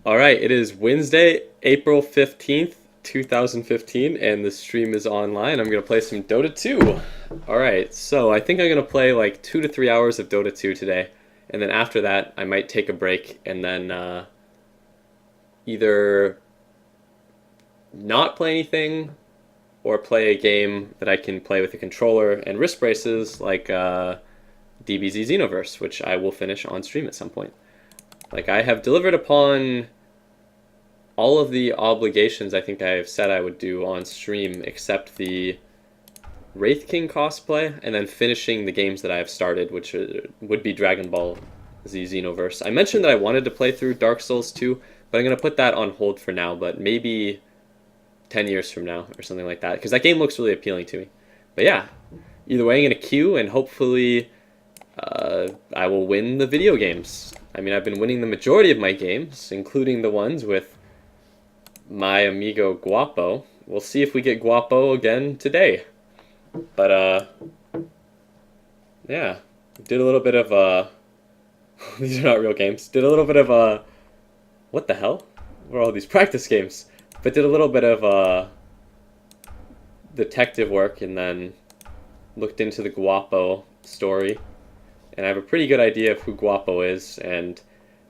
Alright, it is Wednesday, April 15th, 2015, and the stream is online. I'm going to play some Dota 2. Alright, so I think I'm going to play like 2 to 3 hours of Dota 2 today, and then after that I might take a break and then either not play anything or play a game that I can play with a controller and wrist braces like DBZ Xenoverse, which I will finish on stream at some point. Like, I have delivered upon all of the obligations I think I have said I would do on stream, except the Wraith King cosplay, and then finishing the games that I have started, which would be Dragon Ball Z Xenoverse. I mentioned that I wanted to play through Dark Souls 2, but I'm going to put that on hold for now, but maybe 10 years from now or something like that, because that game looks really appealing to me. But yeah, either way, I'm going to queue, and hopefully I will win the video games. I mean, I've been winning the majority of my games, including the ones with my amigo Guapo. We'll see if we get Guapo again today. But, yeah. Did a little bit of, these are not real games. Did a little bit of, what the hell? What are all these practice games? But did a little bit of, detective work and then looked into the Guapo story. And I have a pretty good idea of who Guapo is, and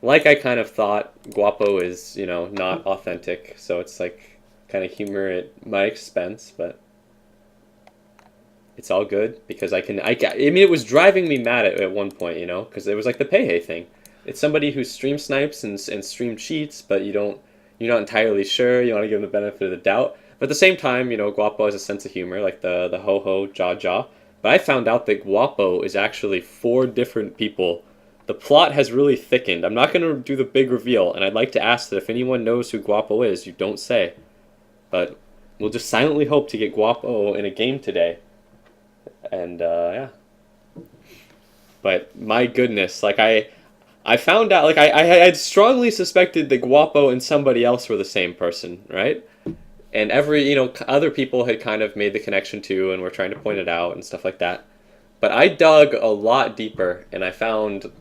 like I kind of thought, Guapo is, you know, not authentic, so it's like kind of humor at my expense, but it's all good because I mean, it was driving me mad at one point, you know, because it was like the Payhay thing. It's somebody who stream snipes and stream cheats, but you're not entirely sure, you want to give them the benefit of the doubt. But at the same time, you know, Guapo has a sense of humor, like the ho-ho, jaw. But I found out that Guapo is actually 4 different people. The plot has really thickened. I'm not going to do the big reveal, and I'd like to ask that if anyone knows who Guapo is, you don't say. But we'll just silently hope to get Guapo in a game today. And, yeah. But, my goodness, like, I found out, like, I had strongly suspected that Guapo and somebody else were the same person, right? And you know, other people had kind of made the connection too, and were trying to point it out and stuff like that. But I dug a lot deeper, and I found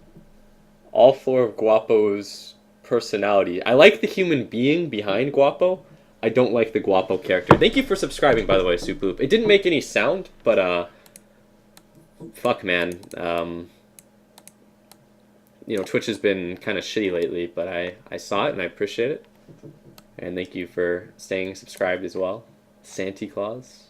all 4 of Guapo's personality. I like the human being behind Guapo. I don't like the Guapo character. Thank you for subscribing, by the way, Soup. It didn't make any sound, but, fuck, man. You know, Twitch has been kind of shitty lately, but I saw it, and I appreciate it. And thank you for staying subscribed as well. Santa Claus.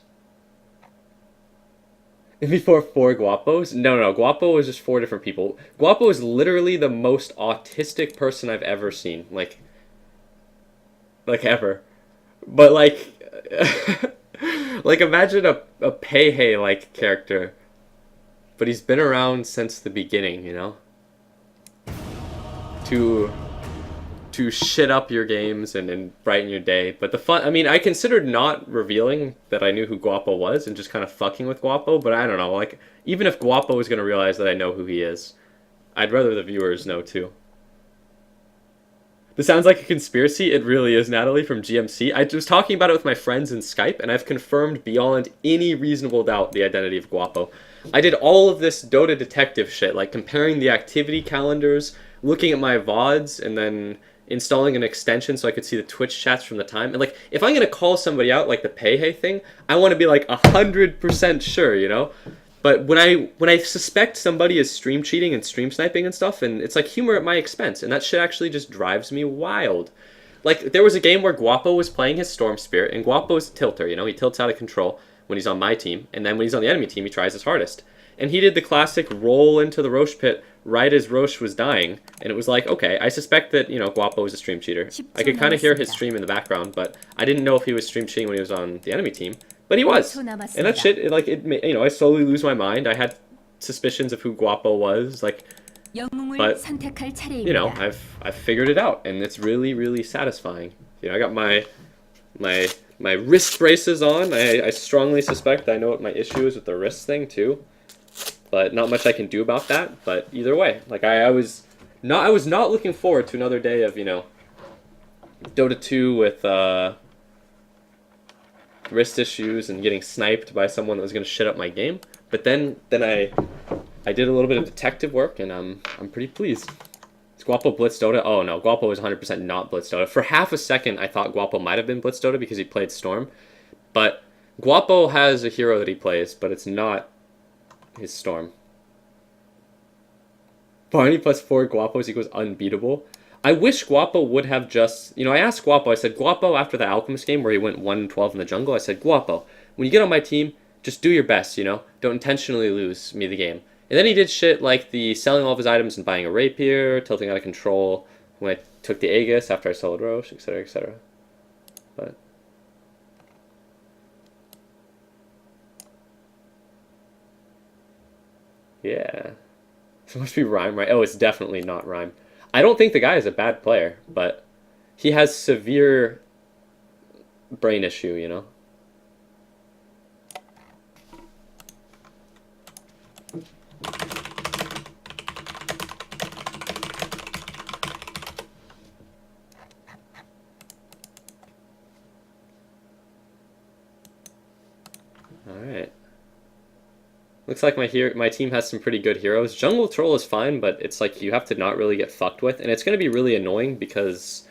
Before 4 Guapos? No. Guapo is just 4 different people. Guapo is literally the most autistic person I've ever seen. Like ever. But like, like imagine a Payhay-like character. But he's been around since the beginning, you know? To shit up your games and brighten your day. But the fun, I mean, I considered not revealing that I knew who Guapo was and just kind of fucking with Guapo, but I don't know, like, even if Guapo was going to realize that I know who he is, I'd rather the viewers know too. This sounds like a conspiracy. It really is, Natalie from GMC. I was talking about it with my friends in Skype, and I've confirmed beyond any reasonable doubt the identity of Guapo. I did all of this Dota detective shit, like comparing the activity calendars, looking at my VODs, and then installing an extension so I could see the Twitch chats from the time. And like, if I'm gonna call somebody out like the Payhay thing, I want to be like 100% sure, you know? But when I suspect somebody is stream cheating and stream sniping and stuff, and it's like humor at my expense, and that shit actually just drives me wild. Like, there was a game where Guapo was playing his Storm Spirit, and Guapo's a tilter, you know? He tilts out of control when he's on my team, and then when he's on the enemy team, he tries his hardest. And he did the classic roll into the Roche pit right as Roche was dying. And it was like, okay, I suspect that, you know, Guapo was a stream cheater. I could kind of hear his stream in the background, but I didn't know if he was stream cheating when he was on the enemy team. But he was. And that shit, you know, I slowly lose my mind. I had suspicions of who Guapo was, like, but, you know, I've figured it out. And it's really, really satisfying. You know, I got my wrist braces on. I strongly suspect I know what my issue is with the wrist thing, too. But not much I can do about that. But either way, like I was not looking forward to another day of, you know, Dota 2 with wrist issues and getting sniped by someone that was going to shit up my game. But then I did a little bit of detective work, and I'm pretty pleased. Is Guapo Blitz Dota? Oh no, Guapo is 100% not Blitz Dota. For half a second, I thought Guapo might have been Blitz Dota because he played Storm. But Guapo has a hero that he plays, but it's not his Storm. Barney plus 4 Guapos equals unbeatable. I wish Guapo would have just... You know, I asked Guapo, I said, Guapo, after the Alchemist game where he went 1-12 in the jungle, I said, Guapo, when you get on my team, just do your best, you know? Don't intentionally lose me the game. And then he did shit like the selling all of his items and buying a rapier, tilting out of control when I took the Aegis after I soloed Roche, etc., etc. But... yeah. It must be Rhyme, right? Oh, it's definitely not Rhyme. I don't think the guy is a bad player, but he has severe brain issue, you know? Alright. Looks like my team has some pretty good heroes. Jungle Troll is fine, but it's like you have to not really get fucked with. And it's going to be really annoying because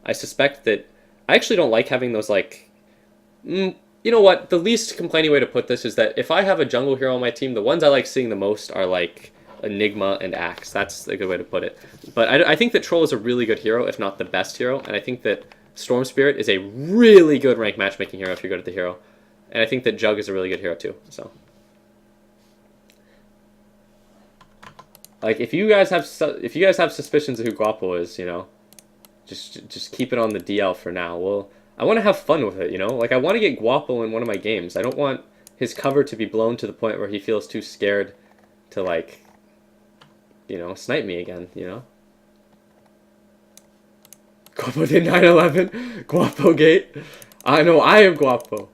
I suspect that... I actually don't like having those, like... you know what? The least complaining way to put this is that if I have a jungle hero on my team, the ones I like seeing the most are, like, Enigma and Axe. That's a good way to put it. But I think that Troll is a really good hero, if not the best hero. And I think that Storm Spirit is a really good rank matchmaking hero if you're good at the hero. And I think that Jug is a really good hero, too. So... like, if you guys have suspicions of who Guapo is, you know, just keep it on the DL for now. Well, I want to have fun with it, you know? Like, I want to get Guapo in one of my games. I don't want his cover to be blown to the point where he feels too scared to, like, you know, snipe me again, you know? Guapo did 9/11. Guapo gate. I know, I am Guapo.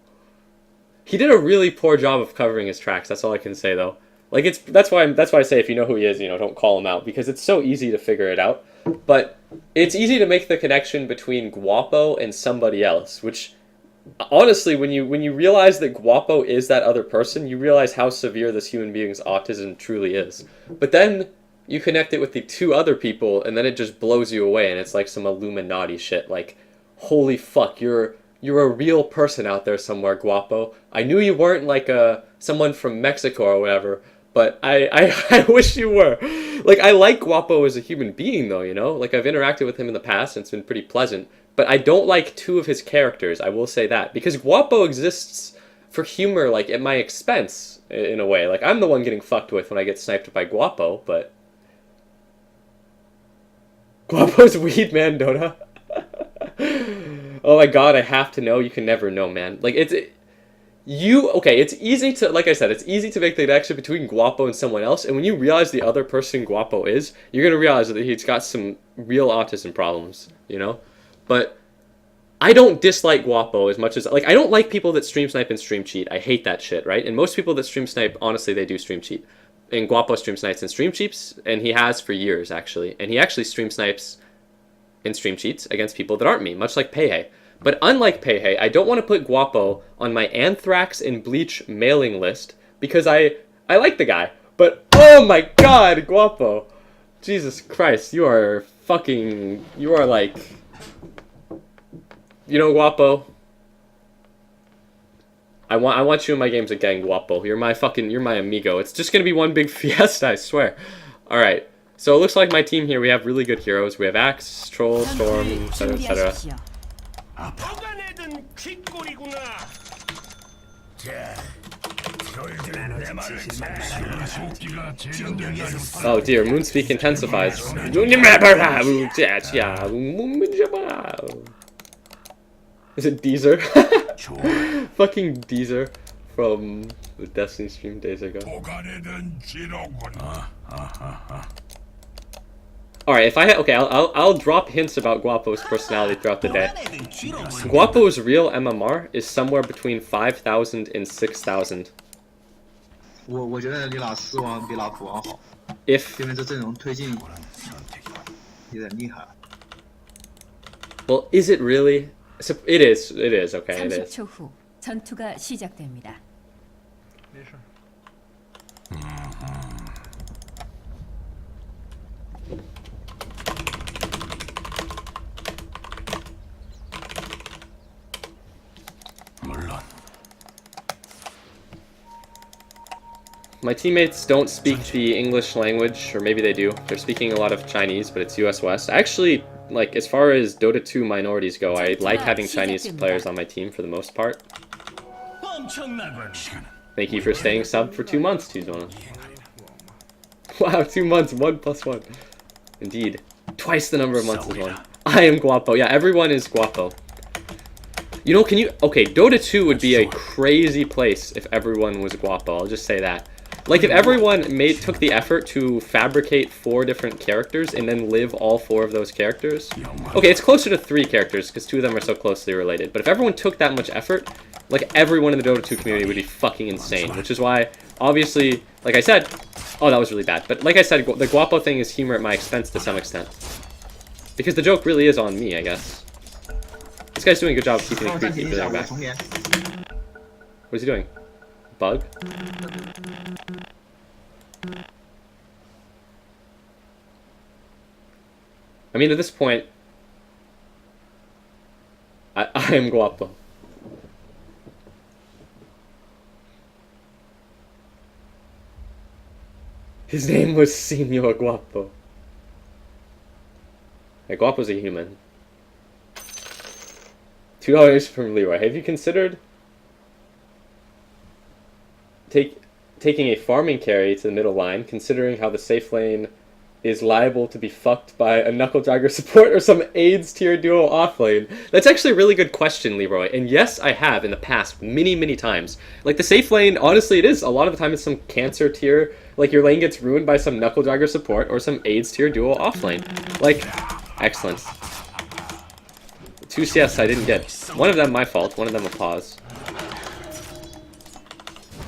He did a really poor job of covering his tracks. That's all I can say, though. Like, that's why I say if you know who he is, you know, don't call him out, because it's so easy to figure it out. But it's easy to make the connection between Guapo and somebody else, which honestly, when you realize that Guapo is that other person, you realize how severe this human being's autism truly is. But then you connect it with the two other people, and then it just blows you away, and it's like some Illuminati shit. Like, holy fuck, you're a real person out there somewhere, Guapo. I knew you weren't like someone from Mexico or whatever. But I wish you were. Like, I like Guapo as a human being, though, you know? Like, I've interacted with him in the past, and it's been pretty pleasant. But I don't like two of his characters, I will say that. Because Guapo exists for humor, like, at my expense, in a way. Like, I'm the one getting fucked with when I get sniped by Guapo, but... Guapo's weed, man, Dota. Oh my god, I have to know. You can never know, man. Like, it's easy to, like I said, it's easy to make the connection between Guapo and someone else, and when you realize the other person Guapo is, you're going to realize that he's got some real autism problems, you know? But I don't dislike Guapo as much as, like, I don't like people that stream snipe and stream cheat. I hate that shit, right? And most people that stream snipe, honestly, they do stream cheat. And Guapo stream snipes and stream cheats, and he has for years, actually. And he actually stream snipes and stream cheats against people that aren't me, much like Peihe. But unlike Peihe, I don't want to put Guapo on my Anthrax and Bleach mailing list because I like the guy. But, oh my god, Guapo. Jesus Christ, you are like... You know, Guapo, I want you in my games again, Guapo. You're my amigo. It's just gonna be one big fiesta, I swear. Alright, so it looks like my team here, we have really good heroes. We have Axe, Troll, Storm, etc, etc. Oh dear, Moonspeak intensifies. Is it Deezer? Fucking Deezer from the Destiny stream days ago. Alright, if I okay, I'll drop hints about Guapo's personality throughout the day. Guapo's real MMR is somewhere between 5,000 and 6,000. If well, is it really? It is, okay, it is. My teammates don't speak the English language, or maybe they do. They're speaking a lot of Chinese, but it's US West. Actually, like, as far as Dota 2 minorities go, I like having Chinese players on my team for the most part. Thank you for staying sub for 2 months, Tuzona. Wow, 2 months, 1+1. Indeed. Twice the number of months as one. I am Guapo. Yeah, everyone is Guapo. You know, can you... Okay, Dota 2 would be a crazy place if everyone was Guapo. I'll just say that. Like, if everyone took the effort to fabricate 4 different characters and then live all 4 of those characters... Okay, it's closer to 3 characters because 2 of them are so closely related. But if everyone took that much effort, like, everyone in the Dota 2 community would be fucking insane. Which is why, obviously, like I said... Oh, that was really bad. But like I said, the Guapo thing is humor at my expense to some extent. Because the joke really is on me, I guess. This guy's doing a good job of keeping it creepy for their back. What is he doing? Bug? I mean, at this point, I am Guapo. His name was Senor Guapo. Hey, Guapo's a human. $2 from Leroy. Have you considered taking a farming carry to the middle line, considering how the safe lane is liable to be fucked by a knuckle dragger support or some AIDS tier duo off lane? That's actually a really good question, Leroy. And yes, I have in the past many times. Like, the safe lane, honestly, it is. A lot of the time it's some cancer tier. Like, your lane gets ruined by some knuckle dragger support or some AIDS tier duo off lane. Like, excellent. 2 CS I didn't get. One of them my fault, one of them a pause.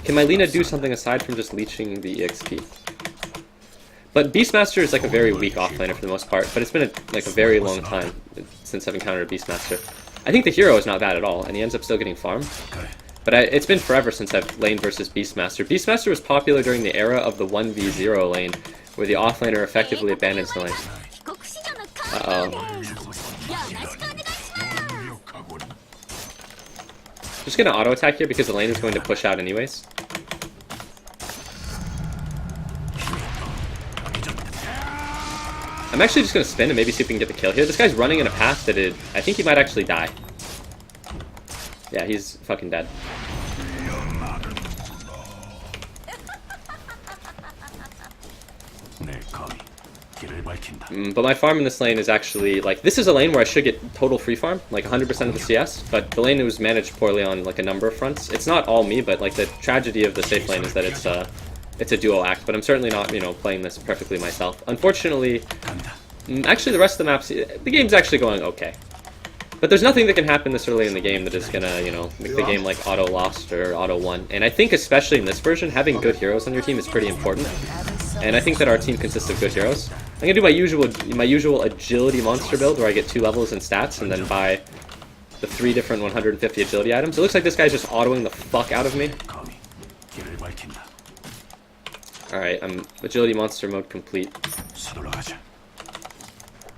Can my Lina do something aside from just leeching the EXP? But Beastmaster is like a very weak offlaner for the most part, but it's been like a very long time since I've encountered a Beastmaster. I think the hero is not bad at all, and he ends up still getting farm. But it's been forever since I've laned versus Beastmaster. Beastmaster was popular during the era of the 1v0 lane, where the offlaner effectively abandons the lane. Uh-oh. Just gonna auto attack here because the lane is going to push out anyways. I'm actually just gonna spin and maybe see if we can get the kill here. This guy's running in a path that I think he might actually die. Yeah, he's fucking dead. But my farm in this lane is actually, like, this is a lane where I should get total free farm, like 100% of the CS, but the lane was managed poorly on, like, a number of fronts. It's not all me, but, like, the tragedy of the safe lane is that it's a duo act, but I'm certainly not, you know, playing this perfectly myself. Unfortunately, actually the rest of the maps, the game's actually going okay. But there's nothing that can happen this early in the game that is gonna, you know, make the game, like, auto-lost or auto-won. And I think, especially in this version, having good heroes on your team is pretty important. And I think that our team consists of good heroes. I'm gonna do my usual agility monster build where I get 2 levels in stats and then buy the 3 different 150 agility items. It looks like this guy's just autoing the fuck out of me. Alright, I'm agility monster mode complete.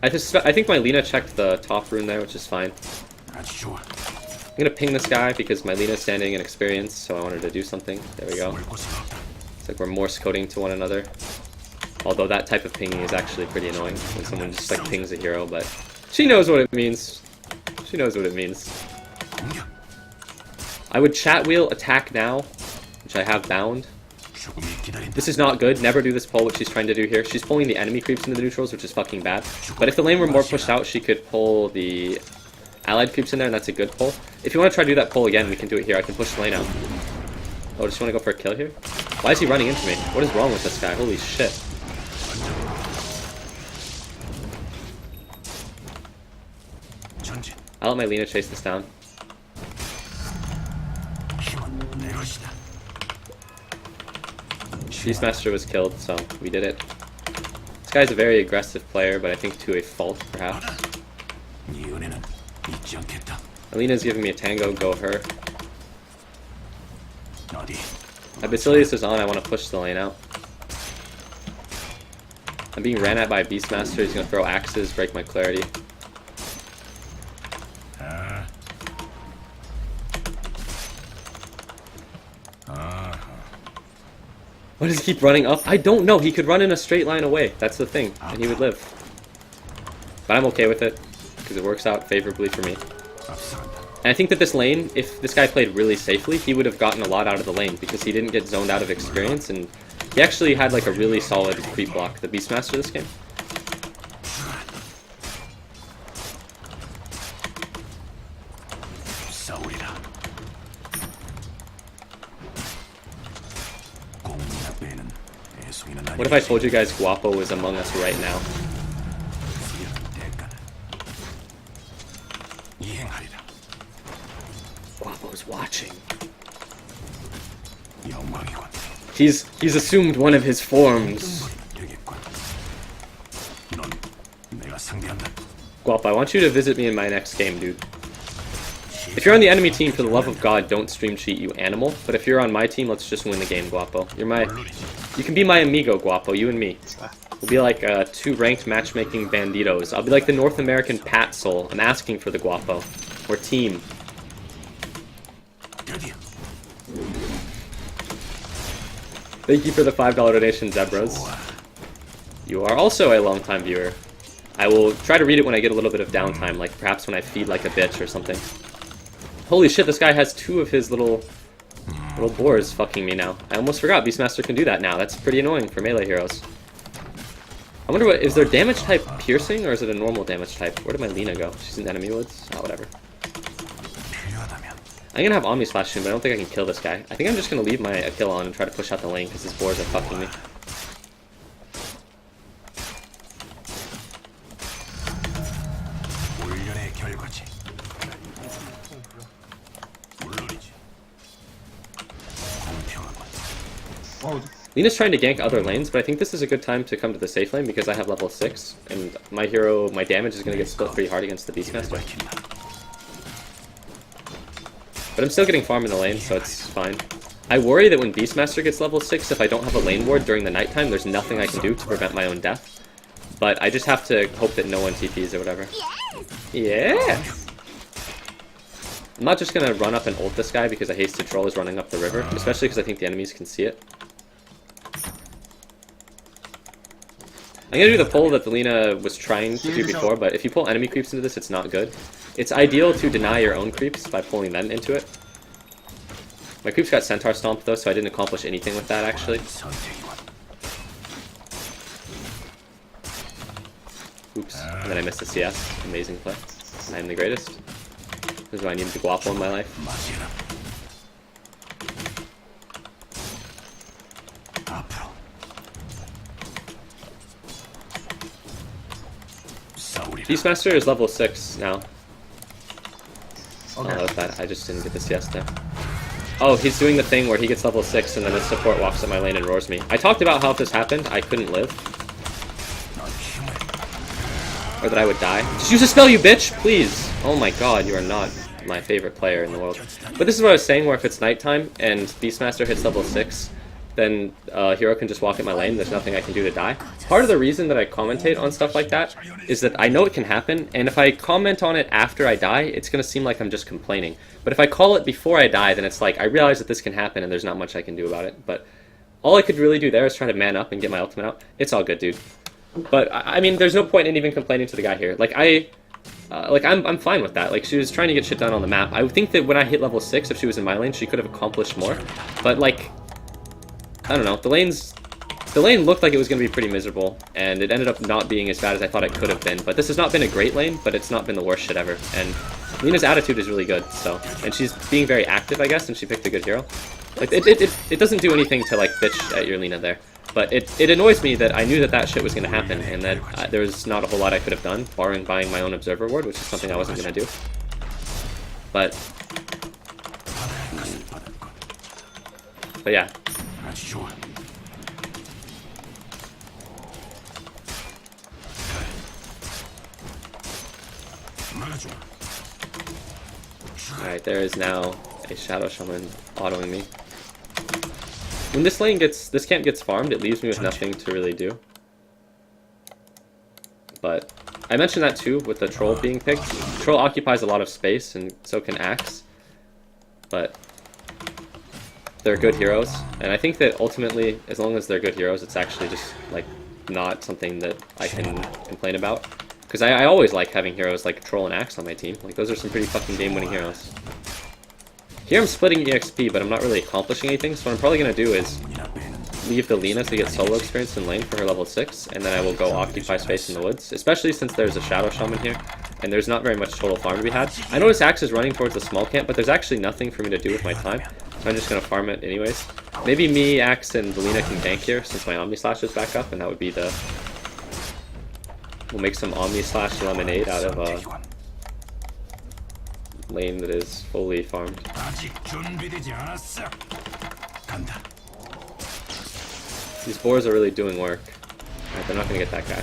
I think my Lina checked the top rune there, which is fine. I'm gonna ping this guy because my Lina's standing in experience, so I wanted to do something. There we go. It's like we're Morse coding to one another. Although that type of pinging is actually pretty annoying when someone just like pings a hero, but she knows what it means. She knows what it means. I would chat wheel attack now, which I have bound. This is not good. Never do this pull, which she's trying to do here. She's pulling the enemy creeps into the neutrals, which is fucking bad. But if the lane were more pushed out, she could pull the allied creeps in there, and that's a good pull. If you want to try to do that pull again, we can do it here. I can push the lane out. Oh, just want to go for a kill here? Why is he running into me? What is wrong with this guy? Holy shit. I'll let my Lina chase this down. Beastmaster was killed, so we did it. This guy's a very aggressive player, but I think to a fault, perhaps. Alina's giving me a tango, go her. Basilius is on, I want to push the lane out. I'm being ran at by a Beastmaster, he's going to throw axes, break my clarity. Why does he keep running up? I don't know. He could run in a straight line away. That's the thing. And he would live. But I'm okay with it. Because it works out favorably for me. And I think that this lane, if this guy played really safely, he would have gotten a lot out of the lane. Because he didn't get zoned out of experience. And he actually had like a really solid creep block. The Beastmaster this game. What if I told you guys Guapo was among us right now? Guapo's watching. He's assumed one of his forms. Guapo, I want you to visit me in my next game, dude. If you're on the enemy team, for the love of God, don't stream cheat, you animal. But if you're on my team, let's just win the game, Guapo. You can be my amigo, Guapo, you and me. We'll be like two ranked matchmaking banditos. I'll be like the North American Pat Soul. I'm asking for the Guapo. We're team. Thank you for the $5 donation, Zebras. You are also a long-time viewer. I will try to read it when I get a little bit of downtime, like perhaps when I feed like a bitch or something. Holy shit, this guy has two of his little boars fucking me now. I almost forgot Beastmaster can do that now. That's pretty annoying for melee heroes. I wonder what, is there damage type piercing or is it a normal damage type? Where did my Lina go? She's in enemy woods? Oh, whatever. I'm gonna have Omni Slash soon, but I don't think I can kill this guy. I think I'm just gonna leave my Akill on and try to push out the lane because his boars are fucking me. Lina's trying to gank other lanes, but I think this is a good time to come to the safe lane because I have level 6, and my hero, my damage is going to get split pretty hard against the Beastmaster. But I'm still getting farm in the lane, so it's fine. I worry that when Beastmaster gets level 6, if I don't have a lane ward during the nighttime, there's nothing I can do to prevent my own death. But I just have to hope that no one TPs or whatever. Yeah! I'm not just going to run up and ult this guy because a hasted troll is running up the river, especially because I think the enemies can see it. I'm going to do the pull that the Lina was trying to do before, but if you pull enemy creeps into this, it's not good. It's ideal to deny your own creeps by pulling them into it. My creeps got Centaur Stomp though, so I didn't accomplish anything with that actually. Oops, and then I missed the CS. Amazing play. I am the greatest. This is why I needed the Guapo in my life. Beastmaster is level 6 now. Okay. Oh, that I just didn't get the CS there. Oh, he's doing the thing where he gets level 6 and then his support walks up my lane and roars me. I talked about how if this happened, I couldn't live. Or that I would die. Just use a spell, you bitch! Please! Oh my god, you are not my favorite player in the world. But this is what I was saying, where if it's nighttime and Beastmaster hits level 6, then hero can just walk in my lane, there's nothing I can do to die. Part of the reason that I commentate on stuff like that is that I know it can happen, and if I comment on it after I die, it's going to seem like I'm just complaining. But if I call it before I die, then it's like, I realize that this can happen and there's not much I can do about it. But all I could really do there is try to man up and get my ultimate out. It's all good, dude. But, I mean, there's no point in even complaining to the guy here. Like, I'm fine with that. Like, she was trying to get shit done on the map. I would think that when I hit level 6, if she was in my lane, she could have accomplished more. But, like, I don't know. The lane looked like it was going to be pretty miserable, and it ended up not being as bad as I thought it could have been. But this has not been a great lane, but it's not been the worst shit ever. And Lina's attitude is really good, so... And she's being very active, I guess, and she picked a good hero. Like, it doesn't do anything to, like, bitch at your Lina there. But it annoys me that I knew that that shit was going to happen, and that there was not a whole lot I could have done, barring buying my own Observer Ward, which is something I wasn't going to do. But yeah. Alright, there is now a Shadow Shaman autoing me. When this camp gets farmed, it leaves me with nothing to really do. But I mentioned that too with the Troll being picked. Troll occupies a lot of space, and so can Axe. But they're good heroes, and I think that ultimately, as long as they're good heroes, it's actually just like not something that I can complain about. Because I always like having heroes like Troll and Axe on my team. Like, those are some pretty fucking game-winning heroes. Here I'm splitting EXP, but I'm not really accomplishing anything, so what I'm probably going to do is leave the Lina to get solo experience in lane for her level 6, and then I will go occupy space in the woods, especially since there's a Shadow Shaman here, and there's not very much total farm to be had. I notice Axe is running towards the small camp, but there's actually nothing for me to do with my time, so I'm just going to farm it anyways. Maybe me, Axe, and Lina can gank here, since my Omni Slash is back up, and that would be the... We'll make some Omni Slash lemonade out of a lane that is fully farmed. These boars are really doing work. Alright, they're not going to get that guy.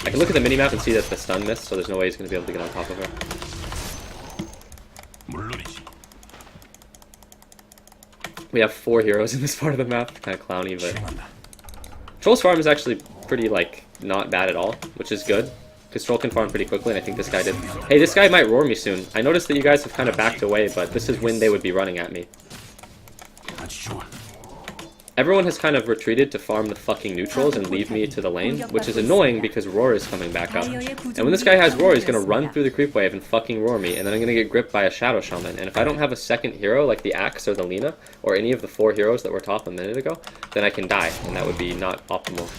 I can look at the minimap and see that the stun missed, so there's no way he's going to be able to get on top of her. We have 4 heroes in this part of the map. Kind of clowny, but... Troll's farm is actually pretty, like, not bad at all, which is good. Because Troll can farm pretty quickly, and I think this guy did. Hey, this guy might roar me soon. I noticed that you guys have kind of backed away, but this is when they would be running at me. Everyone has kind of retreated to farm the fucking neutrals and leave me to the lane, which is annoying because Roar is coming back up. And when this guy has Roar, he's going to run through the creep wave and fucking roar me, and then I'm going to get gripped by a Shadow Shaman. And if I don't have a second hero, like the Axe or the Lina, or any of the 4 heroes that were top a minute ago, then I can die, and that would be not optimal.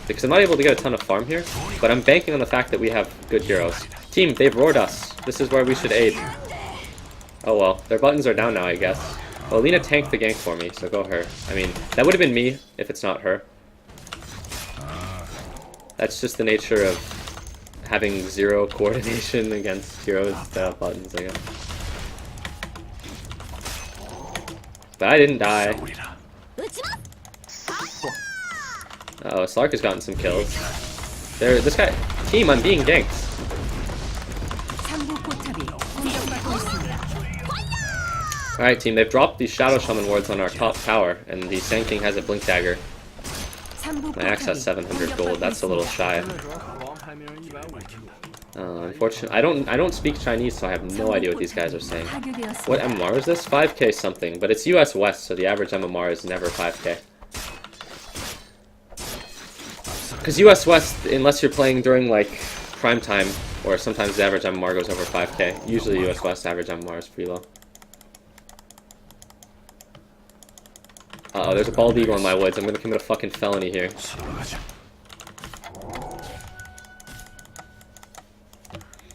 Because I'm not able to get a ton of farm here, but I'm banking on the fact that we have good heroes. Team, they've roared us. This is where we should aid. Oh well, their buttons are down now, I guess. Well, Lina tanked the gank for me, so go her. I mean, that would have been me if it's not her. That's just the nature of having 0 coordination against heroes that have buttons, I guess. But I didn't die. Uh oh, Slark has gotten some kills. This guy... Team, I'm being ganked. Alright team, they've dropped these Shadow Shaman wards on our top tower, and the Sand King has a Blink Dagger. My Axe has 700 gold, that's a little shy. Unfortunately, I don't speak Chinese, so I have no idea what these guys are saying. What MMR is this? 5k something, but it's US West, so the average MMR is never 5k. Because US West, unless you're playing during like prime time, or sometimes the average MMR goes over 5k. Usually US West average MMR is pretty low. Uh oh, there's a bald eagle in my woods. I'm gonna commit a fucking felony here.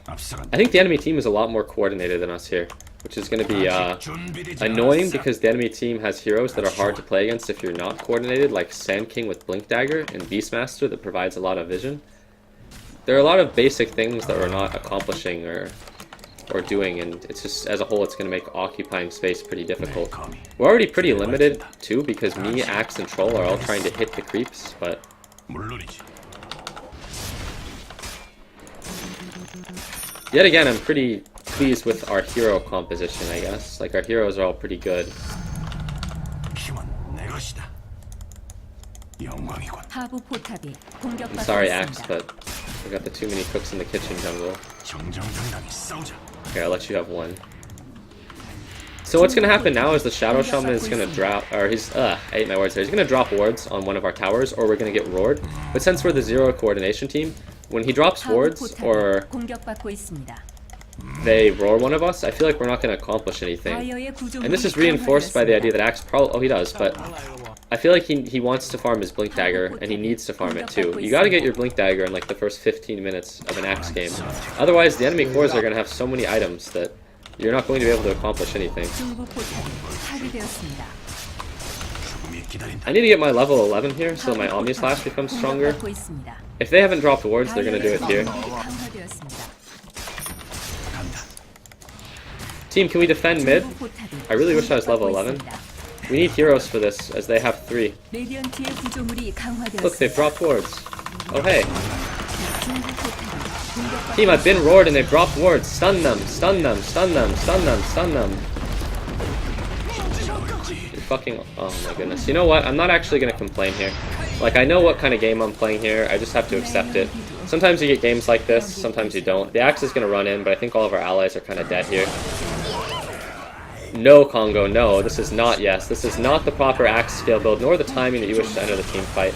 I think the enemy team is a lot more coordinated than us here, which is gonna be annoying because the enemy team has heroes that are hard to play against if you're not coordinated, like Sand King with Blink Dagger and Beastmaster that provides a lot of vision. There are a lot of basic things that we're not accomplishing or doing, and it's just, as a whole, it's going to make occupying space pretty difficult. We're already pretty limited, too, because me, Axe, and Troll are all trying to hit the creeps, but... Yet again, I'm pretty pleased with our hero composition, I guess. Like, our heroes are all pretty good. I'm sorry, Axe, but we got the too many cooks in the kitchen jungle. Okay, I'll let you have one. So what's gonna happen now is the Shadow Shaman is gonna drop, or he's, I ate my words there. He's gonna drop wards on one of our towers, or we're gonna get roared. But since we're the 0 coordination team, when he drops wards, or they roar one of us, I feel like we're not gonna accomplish anything. And this is reinforced by the idea that Axe probably, oh he does, but I feel like he wants to farm his Blink Dagger, and he needs to farm it too. You gotta get your Blink Dagger in like the first 15 minutes of an Axe game. Otherwise, the enemy cores are gonna have so many items that you're not going to be able to accomplish anything. I need to get my level 11 here so my Omni Slash becomes stronger. If they haven't dropped wards, they're gonna do it here. Team, can we defend mid? I really wish I was level 11. We need heroes for this, as they have 3. Look, they've dropped wards. Oh hey. Team, I've been roared and they've dropped wards. Stun them, stun them, stun them, stun them, stun them. You're fucking... Oh my goodness. You know what? I'm not actually gonna complain here. Like, I know what kind of game I'm playing here. I just have to accept it. Sometimes you get games like this, sometimes you don't. The Axe is gonna run in, but I think all of our allies are kind of dead here. No, Congo, no. This is not yes. This is not the proper axe scale build, nor the timing that you wish to enter the team fight.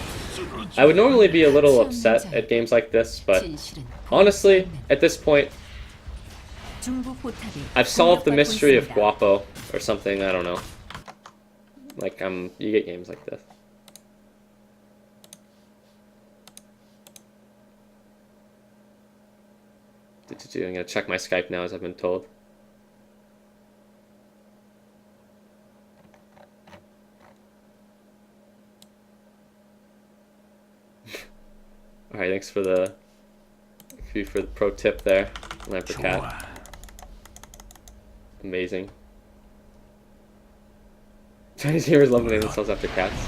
I would normally be a little upset at games like this, but honestly, at this point, I've solved the mystery of Guapo, or something, I don't know. Like, you get games like this. I'm gonna check my Skype now, as I've been told. Alright, thanks for the pro tip there, Lampercat. Amazing. Chinese gamers love naming themselves after cats.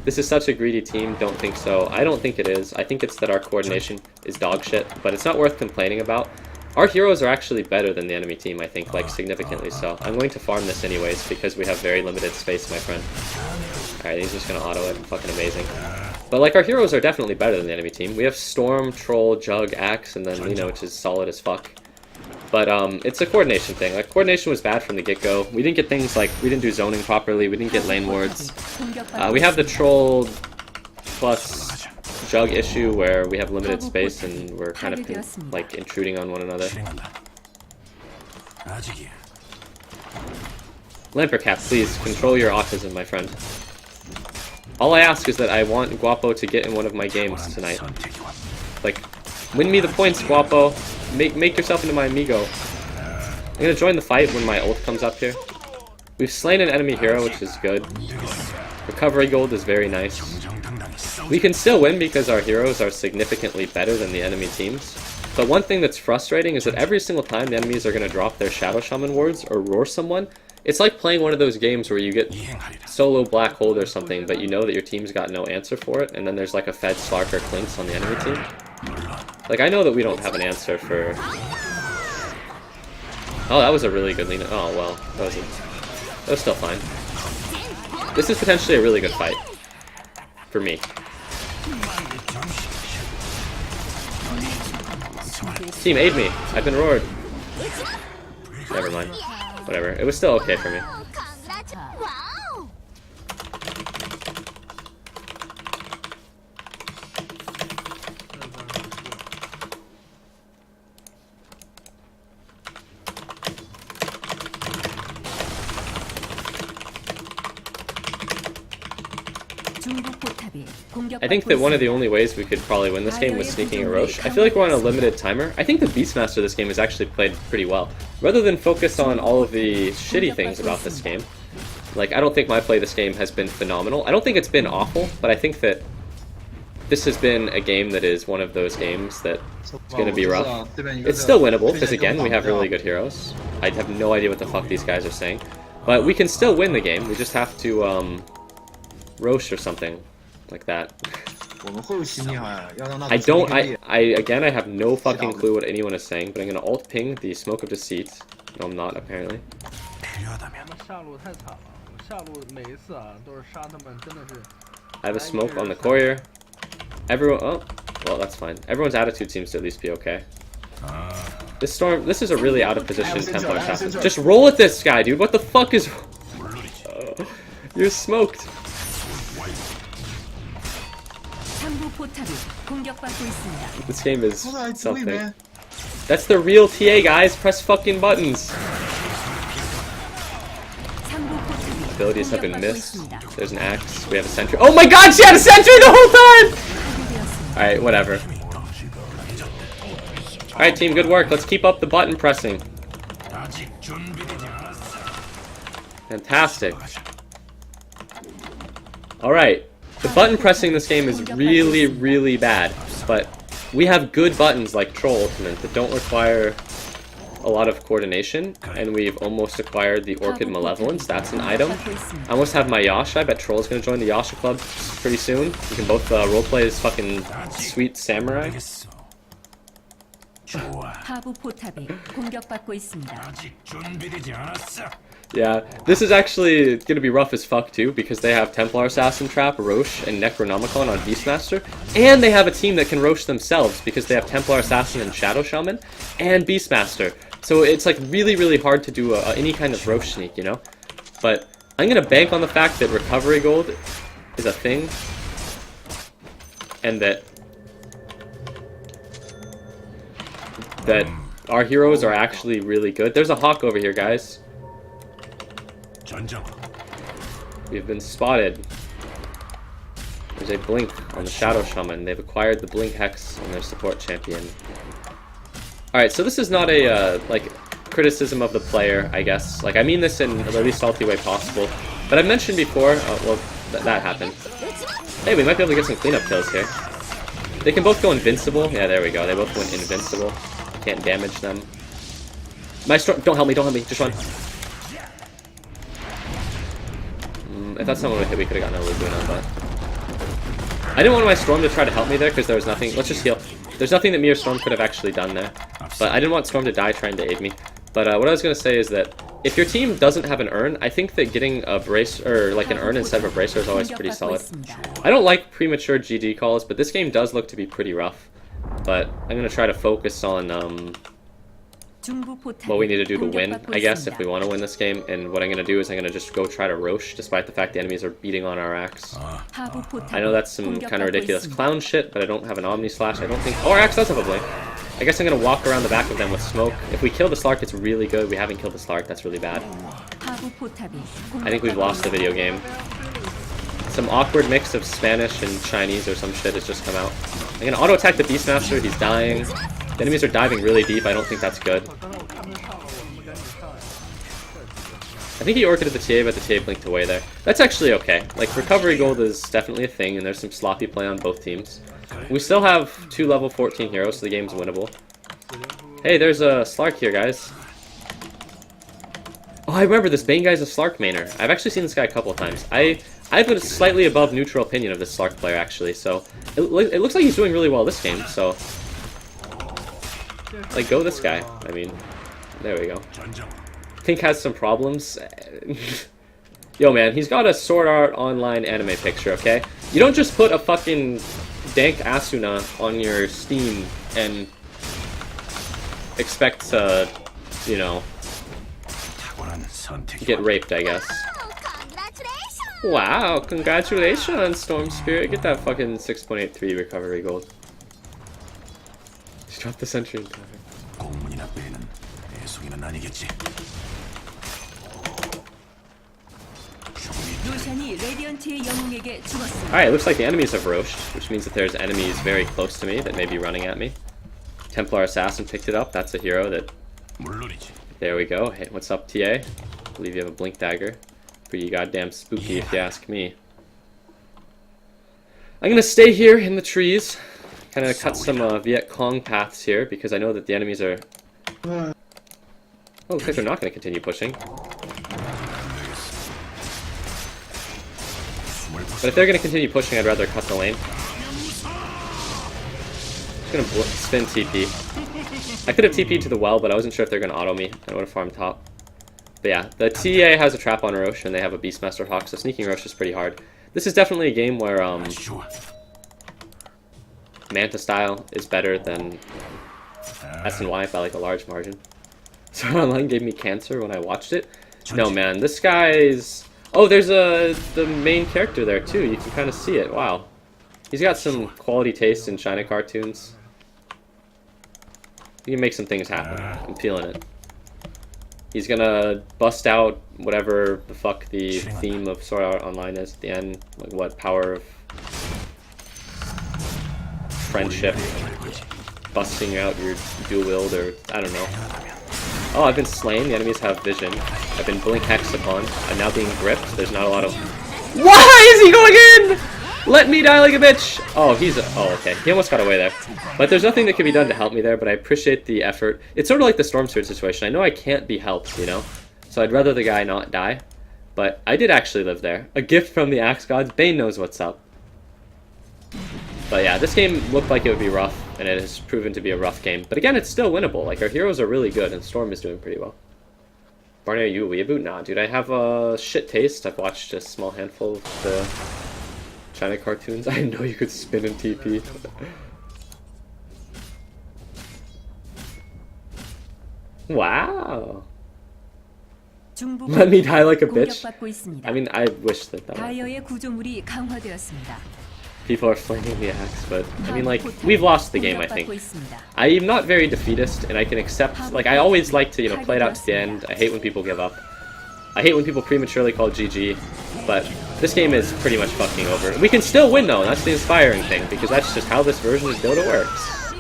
This is such a greedy team, don't think so. I don't think it is. I think it's that our coordination is dog shit, but it's not worth complaining about. Our heroes are actually better than the enemy team, I think, like significantly so. I'm going to farm this anyways because we have very limited space, my friend. Alright, he's just gonna auto it. Fucking amazing. But like, our heroes are definitely better than the enemy team. We have Storm, Troll, Jug, Axe, and then Lina, which is solid as fuck. But it's a coordination thing. Like, coordination was bad from the get-go. We didn't get things like, we didn't do zoning properly, we didn't get lane wards. We have the Troll plus Jug issue where we have limited space and we're kind of like intruding on one another. Lampercat, please, control your autism, my friend. All I ask is that I want Guapo to get in one of my games tonight. Like, win me the points, Guapo. Make yourself into my amigo. I'm gonna join the fight when my ult comes up here. We've slain an enemy hero, which is good. Recovery gold is very nice. We can still win because our heroes are significantly better than the enemy teams. But one thing that's frustrating is that every single time the enemies are gonna drop their Shadow Shaman wards or roar someone, it's like playing one of those games where you get solo Black Hold or something, but you know that your team's got no answer for it, and then there's like a Fed, Slark, or Clinks on the enemy team. Like, I know that we don't have an answer for... Oh, that was a really good Lina. Oh, well. That was still fine. This is potentially a really good fight. For me. Team, aid me. I've been roared. Never mind. Whatever. It was still okay for me. I think that one of the only ways we could probably win this game was sneaking a Roche. I feel like we're on a limited timer. I think the Beastmaster this game has actually played pretty well. Rather than focus on all of the shitty things about this game, like, I don't think my play this game has been phenomenal. I don't think it's been awful, but I think that this has been a game that is one of those games that is going to be rough. It's still winnable, because again, we have really good heroes. I have no idea what the fuck these guys are saying. But we can still win the game, we just have to, Roche or something like that. Again, I have no fucking clue what anyone is saying, but I'm gonna ult ping the Smoke of Deceit. No, I'm not, apparently. I have a smoke on the courier. Everyone, oh, well, that's fine. Everyone's attitude seems to at least be okay. This Storm, this is a really out of position Templar assassin. Just roll at this guy, dude. What the fuck is... You're smoked. This game is something. That's the real TA, guys. Press fucking buttons. Abilities have been missed. There's an axe. We have a sentry. Oh my god, she had a sentry the whole time! Alright, whatever. Alright, team, good work. Let's keep up the button pressing. Fantastic. Alright. The button pressing in this game is really, really bad, but we have good buttons like Troll Ultimate that don't require a lot of coordination, and we've almost acquired the Orchid Malevolence. That's an item. I almost have my Yasha. I bet Troll's gonna join the Yasha club pretty soon. We can both roleplay as fucking sweet samurai. Yeah, this is actually gonna be rough as fuck too, because they have Templar Assassin Trap, Roche, and Necronomicon on Beastmaster, and they have a team that can Roche themselves because they have Templar Assassin and Shadow Shaman, and Beastmaster. So it's like really, really hard to do any kind of roche sneak, you know? But I'm gonna bank on the fact that recovery gold is a thing, and that our heroes are actually really good. There's a hawk over here, guys. We've been spotted. There's a blink on the Shadow Shaman. They've acquired the blink hex on their support champion. Alright, so this is not a, like, criticism of the player, I guess. Like, I mean this in the least salty way possible. But I've mentioned before, well, that happened. Hey, we might be able to get some cleanup kills here. They can both go invincible. Yeah, there we go. They both went invincible. Can't damage them. My storm, don't help me, just run. If that's someone we could have gotten a Laguna, but I didn't want my Storm to try to help me there because there was nothing. Let's just heal. There's nothing that me or Storm could have actually done there. But I didn't want Storm to die trying to aid me. But what I was going to say is that if your team doesn't have an urn, I think that getting a brace, or like an urn instead of a bracer is always pretty solid. I don't like premature GG calls, but this game does look to be pretty rough. But I'm going to try to focus on what we need to do to win, I guess, if we want to win this game. And what I'm going to do is I'm going to just go try to Roche, despite the fact the enemies are beating on our axe. I know that's some kind of ridiculous clown shit, but I don't have an Omni Slash. I don't think... Oh, our axe does have a blink. I guess I'm going to walk around the back of them with smoke. If we kill the Slark, it's really good. We haven't killed the Slark. That's really bad. I think we've lost the video game. Some awkward mix of Spanish and Chinese or some shit has just come out. I'm going to auto-attack the Beastmaster. He's dying. The enemies are diving really deep. I don't think that's good. I think he orchided the TA, but the TA blinked away there. That's actually okay. Like, recovery gold is definitely a thing, and there's some sloppy play on both teams. We still have 2 level 14 heroes, so the game's winnable. Hey, there's a Slark here, guys. Oh, I remember this Bane guy's a Slark mainer. I've actually seen this guy a couple of times. I have a slightly above neutral opinion of this Slark player, actually, so... It looks like he's doing really well this game, so... Like, go this guy. I mean, there we go. Pink has some problems. Yo, man, he's got a Sword Art Online anime picture, okay? You don't just put a fucking dank Asuna on your Steam and expect to, you know, get raped, I guess. Wow, congratulations, Storm Spirit. Get that fucking 6.83 recovery gold. Just drop the sentry in time. Alright, looks like the enemies have roached, which means that there's enemies very close to me that may be running at me. Templar Assassin picked it up. That's a hero that... There we go. Hey, what's up, TA? I believe you have a Blink Dagger. Pretty goddamn spooky if you ask me. I'm gonna stay here in the trees. Kind of cut some Viet Cong paths here because I know that the enemies are... Oh, looks like they're not gonna continue pushing. But if they're going to continue pushing, I'd rather cut the lane. Just going to spin TP. I could have TP'd to the well, but I wasn't sure if they're going to auto me. I would have farmed top. But yeah, the TA has a trap on Roche, and they have a Beastmaster Hawk, so sneaking Roche is pretty hard. This is definitely a game where Manta style is better than S&Y by like a large margin. So Online gave me cancer when I watched it. No, man, this guy's... Oh, there's the main character there too. You can kind of see it. Wow, he's got some quality taste in China cartoons. He can make some things happen. I'm feeling it. He's gonna bust out whatever the fuck the theme of Sword Art Online is at the end. Like what, power of friendship, busting out your dual wield, or I don't know. Oh, I've been slain. The enemies have vision. I've been blink hexed upon. I'm now being gripped. There's not a lot of... Why is he going in? Let me die like a bitch. Oh, oh, okay. He almost got away there. But there's nothing that can be done to help me there, but I appreciate the effort. It's sort of like the Storm Spirit situation. I know I can't be helped, you know? So I'd rather the guy not die. But I did actually live there. A gift from the Axe Gods. Bane knows what's up. But yeah, this game looked like it would be rough, and it has proven to be a rough game. But again, it's still winnable. Like, our heroes are really good, and Storm is doing pretty well. Barney, are you a weeaboo? Nah, dude, I have a shit taste. I've watched a small handful of the China cartoons. I didn't know you could spin in TP. Wow. Let me die like a bitch. I mean, I wish that that people are flaming the axe, but I mean, like, we've lost the game, I think. I'm not very defeatist, and I can accept, like, I always like to, you know, play it out to the end. I hate when people give up. I hate when people prematurely call GG, but this game is pretty much fucking over. We can still win, though, and that's the inspiring thing, because that's just how this version of Dota works.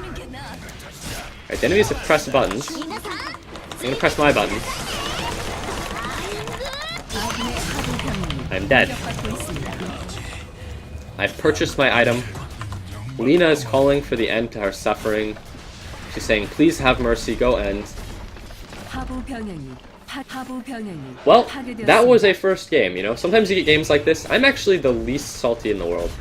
Alright, the enemies have pressed buttons. I'm gonna press my button. I'm dead. I've purchased my item. Lina is calling for the end to her suffering. She's saying, please have mercy, go end. Well, that was a first game, you know? Sometimes you get games like this. I'm actually the least salty in the world.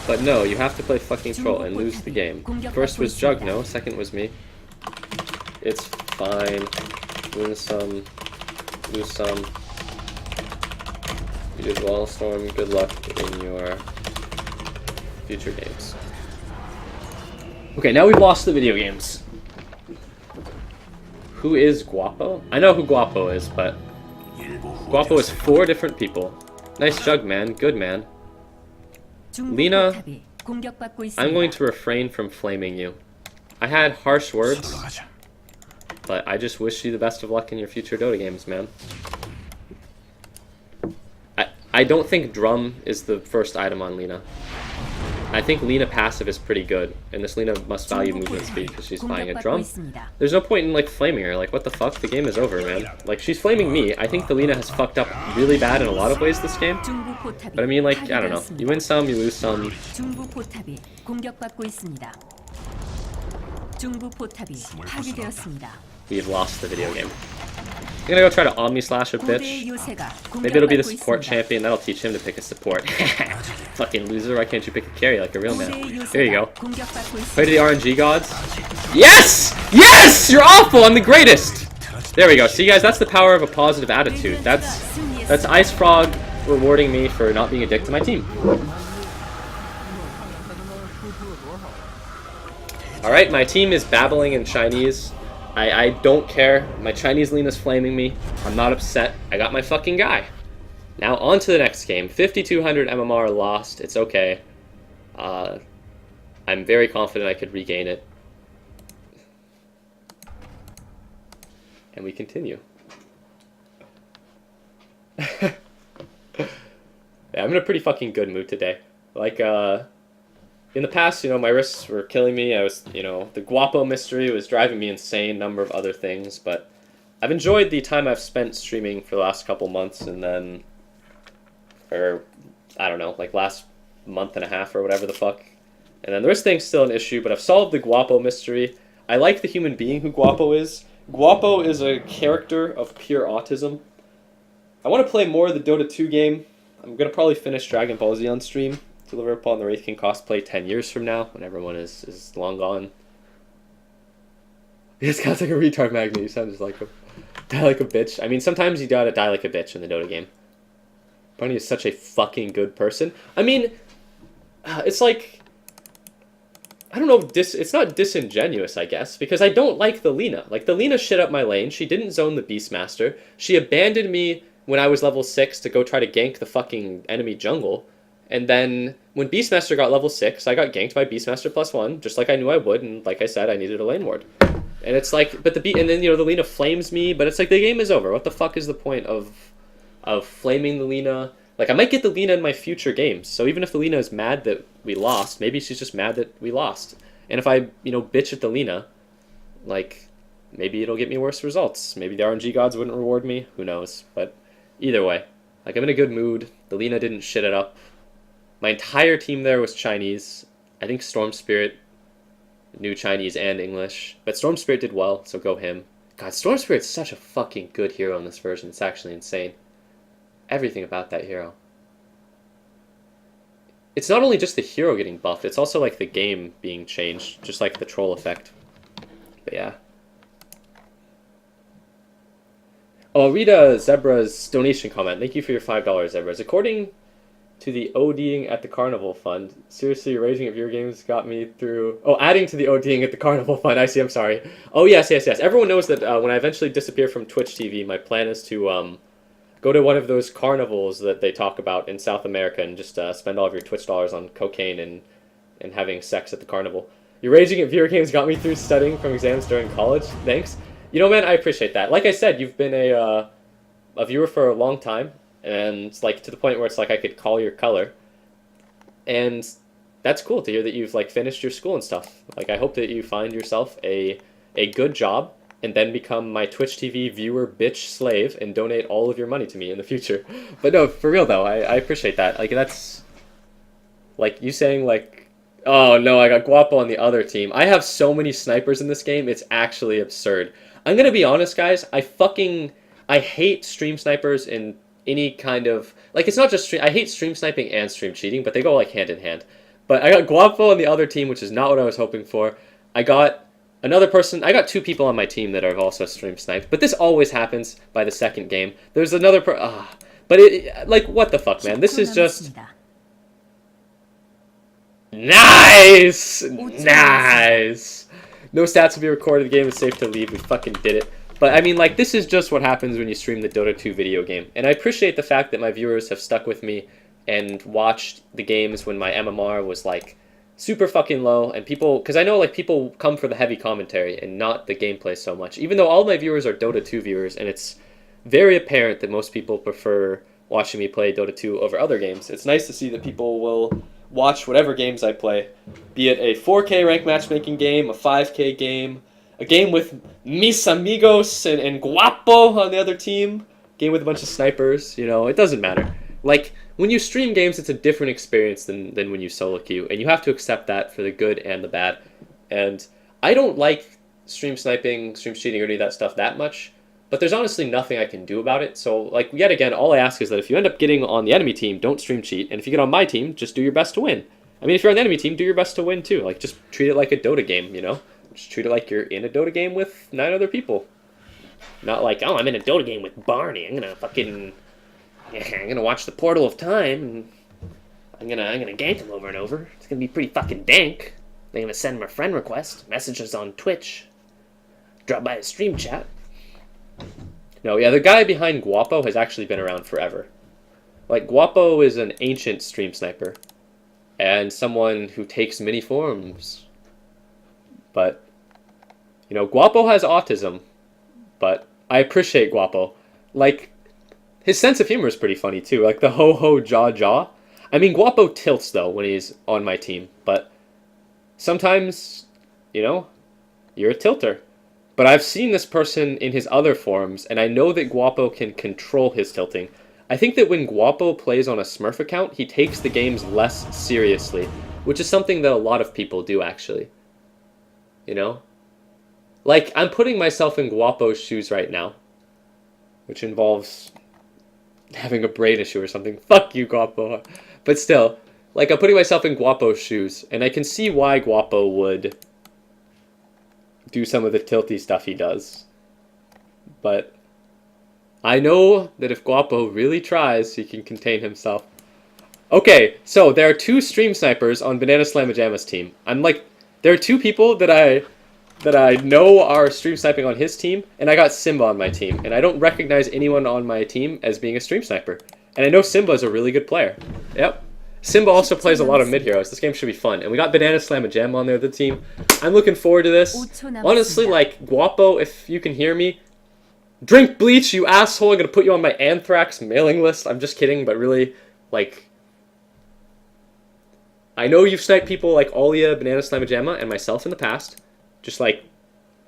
But no, you have to play fucking troll and lose the game. First was Jug, no. Second was me. It's fine. Win some. Lose some. You did well, Storm. Good luck in your future games. Okay, now we've lost the video games. Who is Guapo? I know who Guapo is, but Guapo is 4 different people. Nice Jug, man. Good, man. Lina, I'm going to refrain from flaming you. I had harsh words, but I just wish you the best of luck in your future Dota games, man. I don't think Drum is the first item on Lina. I think Lina passive is pretty good, and this Lina must value movement speed because she's buying a Drum. There's no point in, like, flaming her. Like, what the fuck? The game is over, man. Like, she's flaming me. I think the Lina has fucked up really bad in a lot of ways this game. But I mean, like, I don't know. You win some, you lose some. We've lost the video game. I'm gonna go try to Omni Slash a bitch. Maybe it'll be the support champion. That'll teach him to pick a support. Fucking loser, why can't you pick a carry like a real man? There you go. Pray to the RNG gods. Yes! Yes! You're awful! I'm the greatest! There we go. See, guys, that's the power of a positive attitude. That's Ice Frog rewarding me for not being a dick to my team. Alright, my team is babbling in Chinese. I don't care. My Chinese Lina's flaming me. I'm not upset. I got my fucking guy. Now, on to the next game. 5,200 MMR lost. It's okay. I'm very confident I could regain it. And we continue. Yeah, I'm in a pretty fucking good mood today. Like, in the past, you know, my wrists were killing me. I was, you know, the Guapo mystery was driving me insane, number of other things, but I've enjoyed the time I've spent streaming for the last couple months, and then, or, I don't know, like last month and a half or whatever the fuck. And then the wrist thing's still an issue, but I've solved the Guapo mystery. I like the human being who Guapo is. Guapo is a character of pure autism. I want to play more of the Dota 2 game. I'm going to probably finish Dragon Ball Z on stream. Deliver upon the Wraith King cosplay 10 years from now, when everyone is long gone. This guy's like a retard magnet. You sound just like him. Die like a bitch. I mean, sometimes you gotta die like a bitch in the Dota game. Bunny is such a fucking good person. I mean, it's like, I don't know, it's not disingenuous, I guess, because I don't like the Lina. Like, the Lina shit up my lane. She didn't zone the Beastmaster. She abandoned me when I was level 6 to go try to gank the fucking enemy jungle. And then, when Beastmaster got level 6, I got ganked by Beastmaster +1, just like I knew I would, and like I said, I needed a lane ward. And it's like, but and then, you know, the Lina flames me, but it's like, the game is over. What the fuck is the point of flaming the Lina? Like, I might get the Lina in my future games, so even if the Lina is mad that we lost, maybe she's just mad that we lost. And if I, you know, bitch at the Lina, like, maybe it'll get me worse results. Maybe the RNG gods wouldn't reward me, who knows. But either way, like, I'm in a good mood. The Lina didn't shit it up. My entire team there was Chinese. I think Storm Spirit knew Chinese and English. But Storm Spirit did well, so go him. God, Storm Spirit's such a fucking good hero in this version. It's actually insane. Everything about that hero. it's not only just the hero getting buffed, it's also like the game being changed, just like the troll effect. But yeah. Oh, I'll read Zebra's donation comment. Thank you for your $5, Zebras. According to the ODing at the Carnival Fund, seriously, raging at your games got me through... Oh, adding to the ODing at the Carnival Fund. I see, I'm sorry. Oh, yes. Everyone knows that when I eventually disappear from Twitch TV, my plan is to go to one of those carnivals that they talk about in South America and just spend all of your Twitch dollars on cocaine and having sex at the carnival. Your raging at viewer games got me through studying from exams during college. Thanks. You know, man, I appreciate that. Like I said, you've been a viewer for a long time, and it's like to the point where it's like I could call your color. And that's cool to hear that you've like finished your school and stuff. Like I hope that you find yourself a good job and then become my Twitch TV viewer bitch slave and donate all of your money to me in the future. But no, for real though, I appreciate that. Like that's like you saying like, oh no, I got Guapo on the other team. I have so many snipers in this game, it's actually absurd. I'm gonna be honest, guys. I hate stream snipers in any kind of like. It's not just stream. I hate stream sniping and stream cheating, but they go like hand in hand. But I got Guapo on the other team, which is not what I was hoping for. I got another person. I got two people on my team that are also stream sniped. But this always happens by the second game. There's another but it like what the fuck, man? This is just nice. No stats will be recorded. The game is safe to leave. We fucking did it. But I mean, like, this is just what happens when you stream the Dota 2 video game. And I appreciate the fact that my viewers have stuck with me and watched the games when my MMR was, like, super fucking low. And people, because I know, like, people come for the heavy commentary and not the gameplay so much. Even though all my viewers are Dota 2 viewers, and it's very apparent that most people prefer watching me play Dota 2 over other games. It's nice to see that people will watch whatever games I play, be it a 4K rank matchmaking game, a 5K game, a game with mis amigos and Guapo on the other team, game with a bunch of snipers, you know, it doesn't matter. Like, when you stream games, it's a different experience than when you solo queue, and you have to accept that for the good and the bad. And I don't like stream sniping, stream cheating, or any of that stuff that much, but there's honestly nothing I can do about it. So, like, yet again, all I ask is that if you end up getting on the enemy team, don't stream cheat. And if you get on my team, just do your best to win. I mean, if you're on the enemy team, do your best to win, too. Like, just treat it like a Dota game, you know? Just treat it like you're in a Dota game with 9 other people. Not like, oh, I'm in a Dota game with Barney. I'm gonna watch the Portal of Time, and I'm gonna gank him over and over. It's gonna be pretty fucking dank. They're gonna send him a friend request, messages on Twitch, drop by a stream chat. No, yeah, the guy behind Guapo has actually been around forever. Like, Guapo is an ancient stream sniper, and someone who takes many forms. But, you know, Guapo has autism, but I appreciate Guapo. Like, his sense of humor is pretty funny, too. Like, the ho-ho, jaw. I mean, Guapo tilts, though, when he's on my team, but sometimes, you know, you're a tilter. But I've seen this person in his other forms, and I know that Guapo can control his tilting. I think that when Guapo plays on a Smurf account, he takes the games less seriously, which is something that a lot of people do, actually. You know? Like, I'm putting myself in Guapo's shoes right now, which involves having a brain issue or something. Fuck you, Guapo. But still, like, I'm putting myself in Guapo's shoes, and I can see why Guapo would do some of the tilty stuff he does. But I know that if Guapo really tries, he can contain himself. Okay, so there are 2 stream snipers on Banana Slamajama's team. I'm like, there are 2 people that I know are stream sniping on his team, and I got Simba on my team, and I don't recognize anyone on my team as being a stream sniper. And I know Simba is a really good player. Yep. Simba also plays a lot of mid-heroes. This game should be fun. And we got Banana Slamajama on there, the team. I'm looking forward to this. Honestly, like, Guapo, if you can hear me, drink bleach, you asshole. I'm going to put you on my anthrax mailing list. I'm just kidding, but really, like, I know you've sniped people like Alia, Banana Slamajama, and myself in the past. Just, like,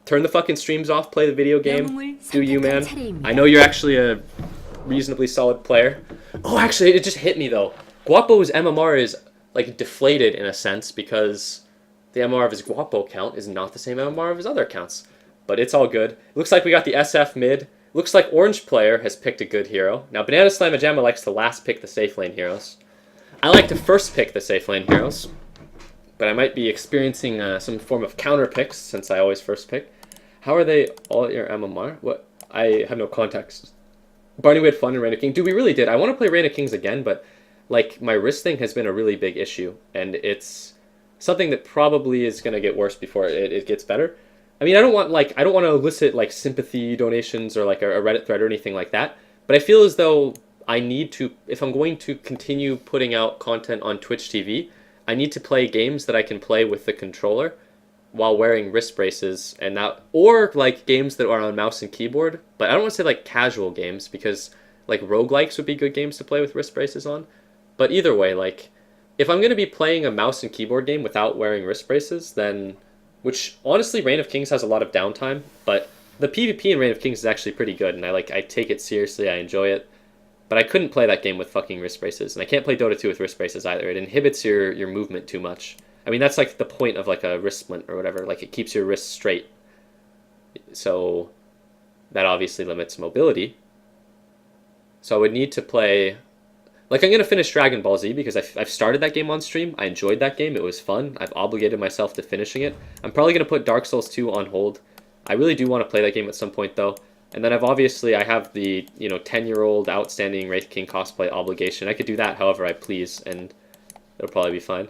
turn the fucking streams off, play the video game. Do you, man. I know you're actually a reasonably solid player. Oh, actually, it just hit me, though. Guapo's MMR is, like, deflated in a sense because the MMR of his Guapo account is not the same MMR of his other accounts. But it's all good. It looks like we got the SF mid. Looks like Orange player has picked a good hero. Now, Banana Slamajama likes to last pick the safe lane heroes. I like to first pick the safe lane heroes, but I might be experiencing some form of counter picks since I always first pick. How are they all at your MMR? What? I have no context. Barney, we had fun in Reign of Kings. Dude, we really did. I want to play Reign of Kings again, but like my wrist thing has been a really big issue, and it's something that probably is going to get worse before it gets better. I mean, I don't want to elicit like sympathy donations or like a Reddit thread or anything like that, but I feel as though I need to, if I'm going to continue putting out content on Twitch TV, I need to play games that I can play with the controller while wearing wrist braces, and that, or like games that are on mouse and keyboard. But I don't want to say like casual games, because like roguelikes would be good games to play with wrist braces on. But either way, like if I'm going to be playing a mouse and keyboard game without wearing wrist braces, then, which honestly Reign of Kings has a lot of downtime, but the PvP in Reign of Kings is actually pretty good, and I take it seriously, I enjoy it. But I couldn't play that game with fucking wrist braces, and I can't play Dota 2 with wrist braces either. It inhibits your movement too much. I mean, that's like the point of like a wrist splint or whatever. Like, it keeps your wrists straight. So that obviously limits mobility. So I would need to play... Like, I'm going to finish Dragon Ball Z because I've started that game on stream. I enjoyed that game. It was fun. I've obligated myself to finishing it. I'm probably going to put Dark Souls 2 on hold. I really do want to play that game at some point, though. And then I have the, 10-year-old outstanding Wraith King cosplay obligation. I could do that however I please, and it'll probably be fine.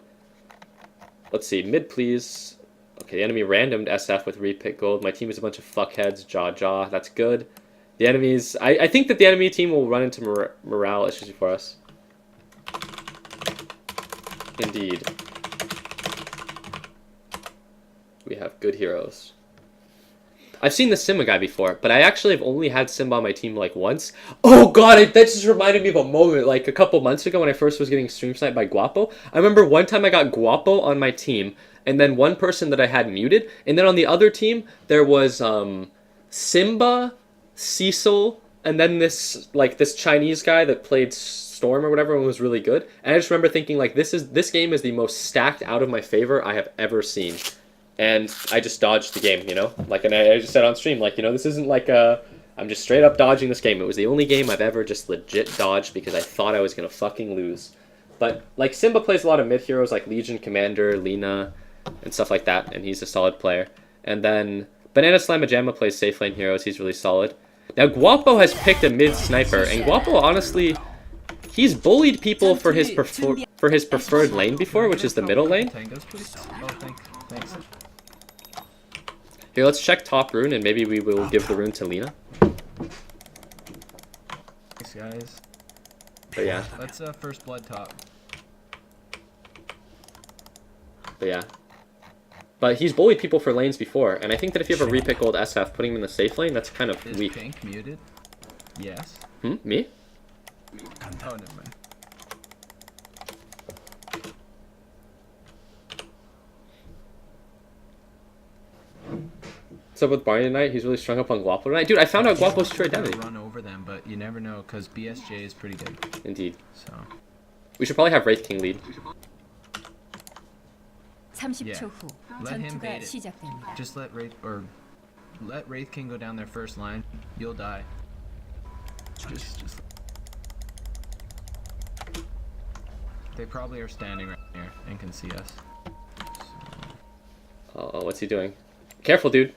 Let's see, mid please. Okay, the enemy randomed SF with repick gold. My team is a bunch of fuckheads. Jaw. That's good. The enemies... I think that the enemy team will run into morale issues for us. Indeed. We have good heroes. I've seen the Simba guy before, but I actually have only had Simba on my team like once. Oh god, that just reminded me of a moment like a couple months ago when I first was getting stream sniped by Guapo. I remember one time I got Guapo on my team, and then one person that I had muted, and then on the other team there was Simba, Cecil, and then this Chinese guy that played Storm or whatever and was really good. And I just remember thinking like this game is the most stacked out of my favor I have ever seen. And I just dodged the game, Like, and I just said on stream, like, this isn't like I'm just straight up dodging this game. It was the only game I've ever just legit dodged because I thought I was going to fucking lose. But, like, Simba plays a lot of mid heroes like Legion Commander, Lina, and stuff like that, and he's a solid player. And then Banana Slamajama plays safe lane heroes. He's really solid. Now, Guapo has picked a mid sniper, and Guapo, honestly, he's bullied people for his preferred lane before, which is the middle lane. Thanks. Here, let's check top rune, and maybe we will give the rune to Lina. Thanks, guys. But yeah. Let's first blood top. But yeah. But he's bullied people for lanes before, and I think that if you have a repick gold SF, putting him in the safe lane, that's kind of weak. Is Pink muted? Yes. Me? Oh, never mind. What's up with Barney tonight? He's really strung up on Guapo tonight. Dude, I found out Guapo's true identity. Run over them, but you never know, because BSJ is pretty good. Indeed. So. We should probably have Wraith King lead. Yeah. Let him bait it. Just let Wraith King go down their first line. You'll die. Just. They probably are standing right here and can see us. So. Oh, what's he doing? Careful, dude.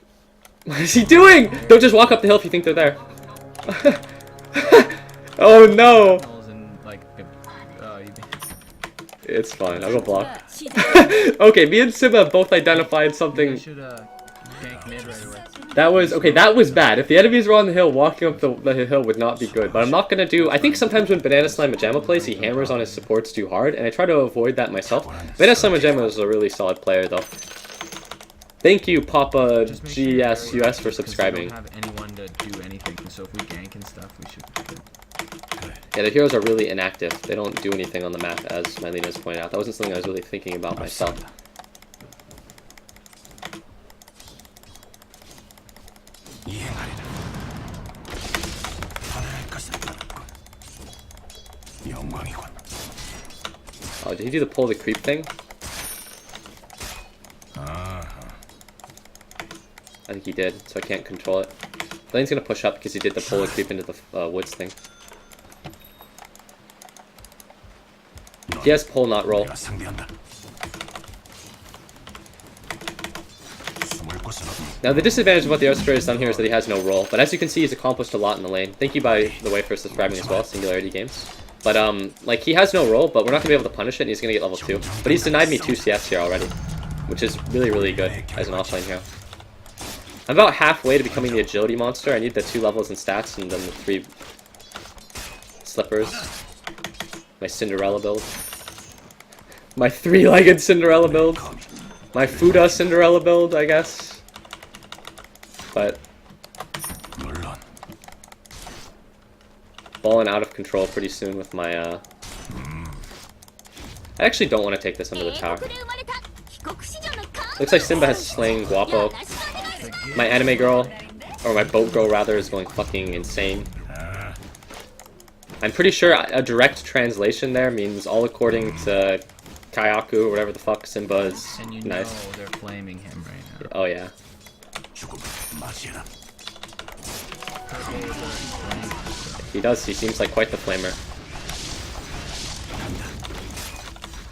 What is he doing? Don't just walk up the hill if you think they're there. Oh no! It's fine, I'll go block. Okay, me and Simba both identified something. That was bad. If the enemies were on the hill, walking up the hill would not be good. But I'm not gonna do... I think sometimes when Banana Slamajama plays, he hammers on his supports too hard, and I try to avoid that myself. Banana Slamajama is a really solid player, though. Thank you, Papa GSUS, for subscribing. We don't have anyone to do anything, so if we gank and stuff, we should be good. Yeah, the heroes are really inactive. They don't do anything on the map, as Mylina's pointed out. That wasn't something I was really thinking about myself. Oh, did he do the pull the creep thing? I think he did, so I can't control it. Lane's gonna push up because he did the polar creep into the woods thing. He has pull, not roll. Now the disadvantage of what the Earth Spirit has done here is that he has no roll, but as you can see, he's accomplished a lot in the lane. Thank you, by the way, for subscribing as well, Singularity Games. But like, he has no roll, but we're not gonna be able to punish it, and he's gonna get level 2. But he's denied me 2 CS here already, which is really, really good as an offlane hero. I'm about halfway to becoming the agility monster. I need the 2 levels in stats and then the 3 slippers. My Cinderella build. My 3-legged Cinderella build. My Fuda Cinderella build, I guess. But balling out of control pretty soon with my I actually don't want to take this under the tower. Looks like Simba has slain Guapo. My anime girl, or my boat girl rather, is going fucking insane. I'm pretty sure a direct translation there means all according to Kayaku or whatever the fuck Simba is. And you nice. know they're flaming him right now. Oh yeah. He does, he seems like quite the flamer.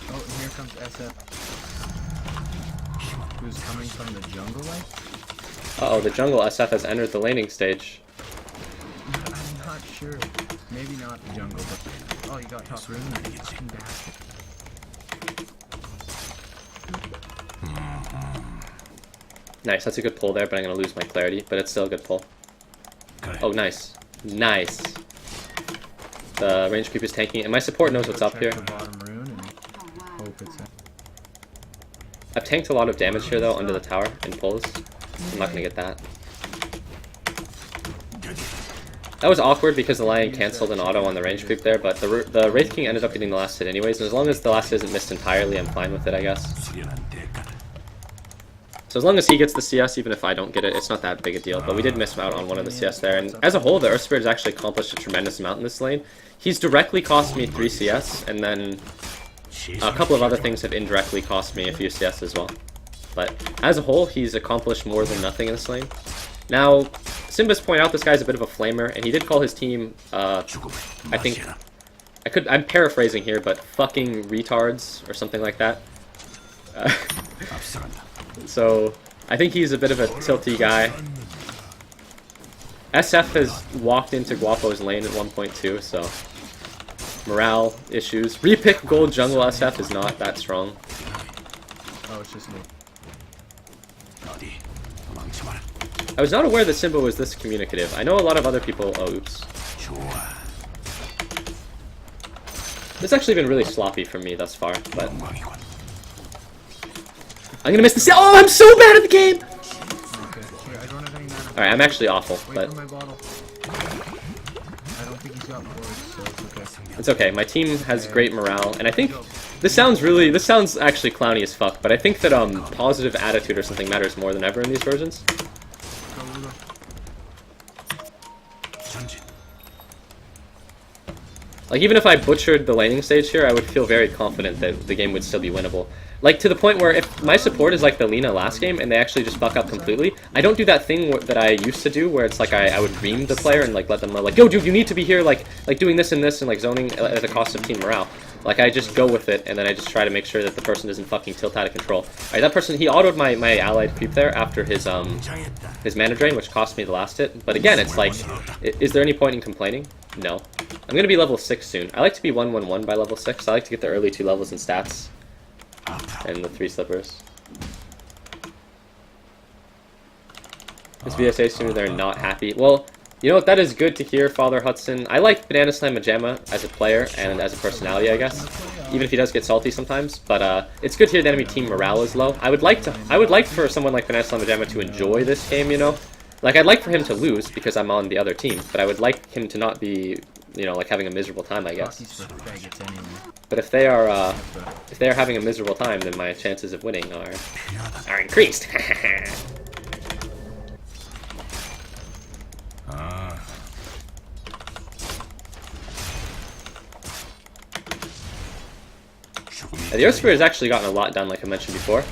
Oh, and here comes SF. Who's coming from the jungle like? Uh-oh, the jungle SF has entered the laning stage. I'm not sure. Maybe not the jungle, but... Oh, you got top room? Fucking bastard. Nice, that's a good pull there, but I'm gonna lose my clarity, but it's still a good pull. Oh, nice. Nice. The range creep is tanking, and my support knows what's up here. I've tanked a lot of damage here, though, under the tower and pulls. I'm not gonna get that. That was awkward because the Lion cancelled an auto on the range creep there, but the Wraith King ended up getting the last hit anyways, and as long as the last hit isn't missed entirely, I'm fine with it, I guess. So as long as he gets the CS, even if I don't get it, it's not that big a deal, but we did miss out on one of the CS there, and as a whole, the Earth Spirit has actually accomplished a tremendous amount in this lane. He's directly cost me 3 CS, and then a couple of other things have indirectly cost me a few CS as well. But as a whole, he's accomplished more than nothing in this lane. Now, Simba's point out this guy's a bit of a flamer, and he did call his team, I think, I'm paraphrasing here, but fucking retards, or something like that. So, I think he's a bit of a tilty guy. SF has walked into Guapo's lane at 1.2, so morale issues. Repick gold jungle SF is not that strong. Oh, it's just me. I was not aware that Simba was this communicative. I know a lot of other people... Oh, oops. This has actually been really sloppy for me thus far, but... I'm gonna miss the... Oh, I'm so bad at the game! Alright, I'm actually awful, but... It's okay, my team has great morale, and I think... This sounds actually clowny as fuck, but I think that positive attitude or something matters more than ever in these versions. Like, even if I butchered the laning stage here, I would feel very confident that the game would still be winnable. Like, to the point where if my support is like the Lina last game and they actually just fuck up completely, I don't do that thing that I used to do where it's like I would ream the player and like let them know, like, yo dude, you need to be here, like doing this and this and like zoning at the cost of team morale. Like, I just go with it and then I just try to make sure that the person doesn't fucking tilt out of control. Alright, that person, he autoed my allied creep there after his mana drain, which cost me the last hit. But again, it's like, is there any point in complaining? No. I'm gonna be level 6 soon. I like to be 1-1-1 by level 6. I like to get the early 2 levels in stats. And the 3 slippers. This VSA student, they're not happy. Well, you know what, that is good to hear, Father Hudson. I like Banana Slam Majama as a player and as a personality, I guess. Even if he does get salty sometimes. But it's good to hear the enemy team morale is low. I would like for someone like Banana Slam Majama to enjoy this game, you know? Like, I'd like for him to lose because I'm on the other team, but I would like him to not be, you know, like having a miserable time, I guess. But if they are having a miserable time, then my chances of winning are increased. The Earth Spirit has actually gotten a lot done, like I mentioned before.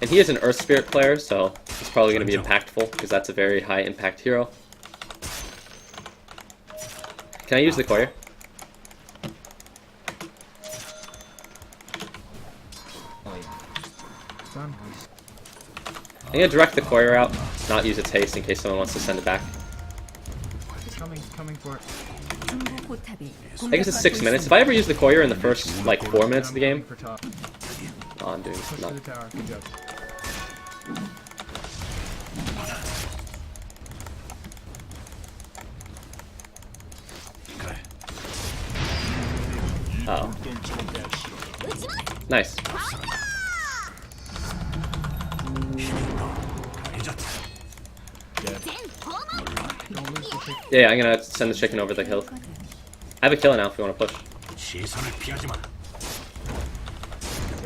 And he is an Earth Spirit player, so it's probably going to be impactful, because that's a very high impact hero. Can I use the courier? I'm gonna direct the courier out, not use its haste in case someone wants to send it back. It's coming for it. I guess it's 6 minutes. If I ever use the courier in the first, like, 4 minutes of the game... For top. Oh, I'm doing Push no. to the tower. Good job. Oh. Nice. Yeah, I'm gonna send the chicken over the hill. I have a killer now if you want to push. Take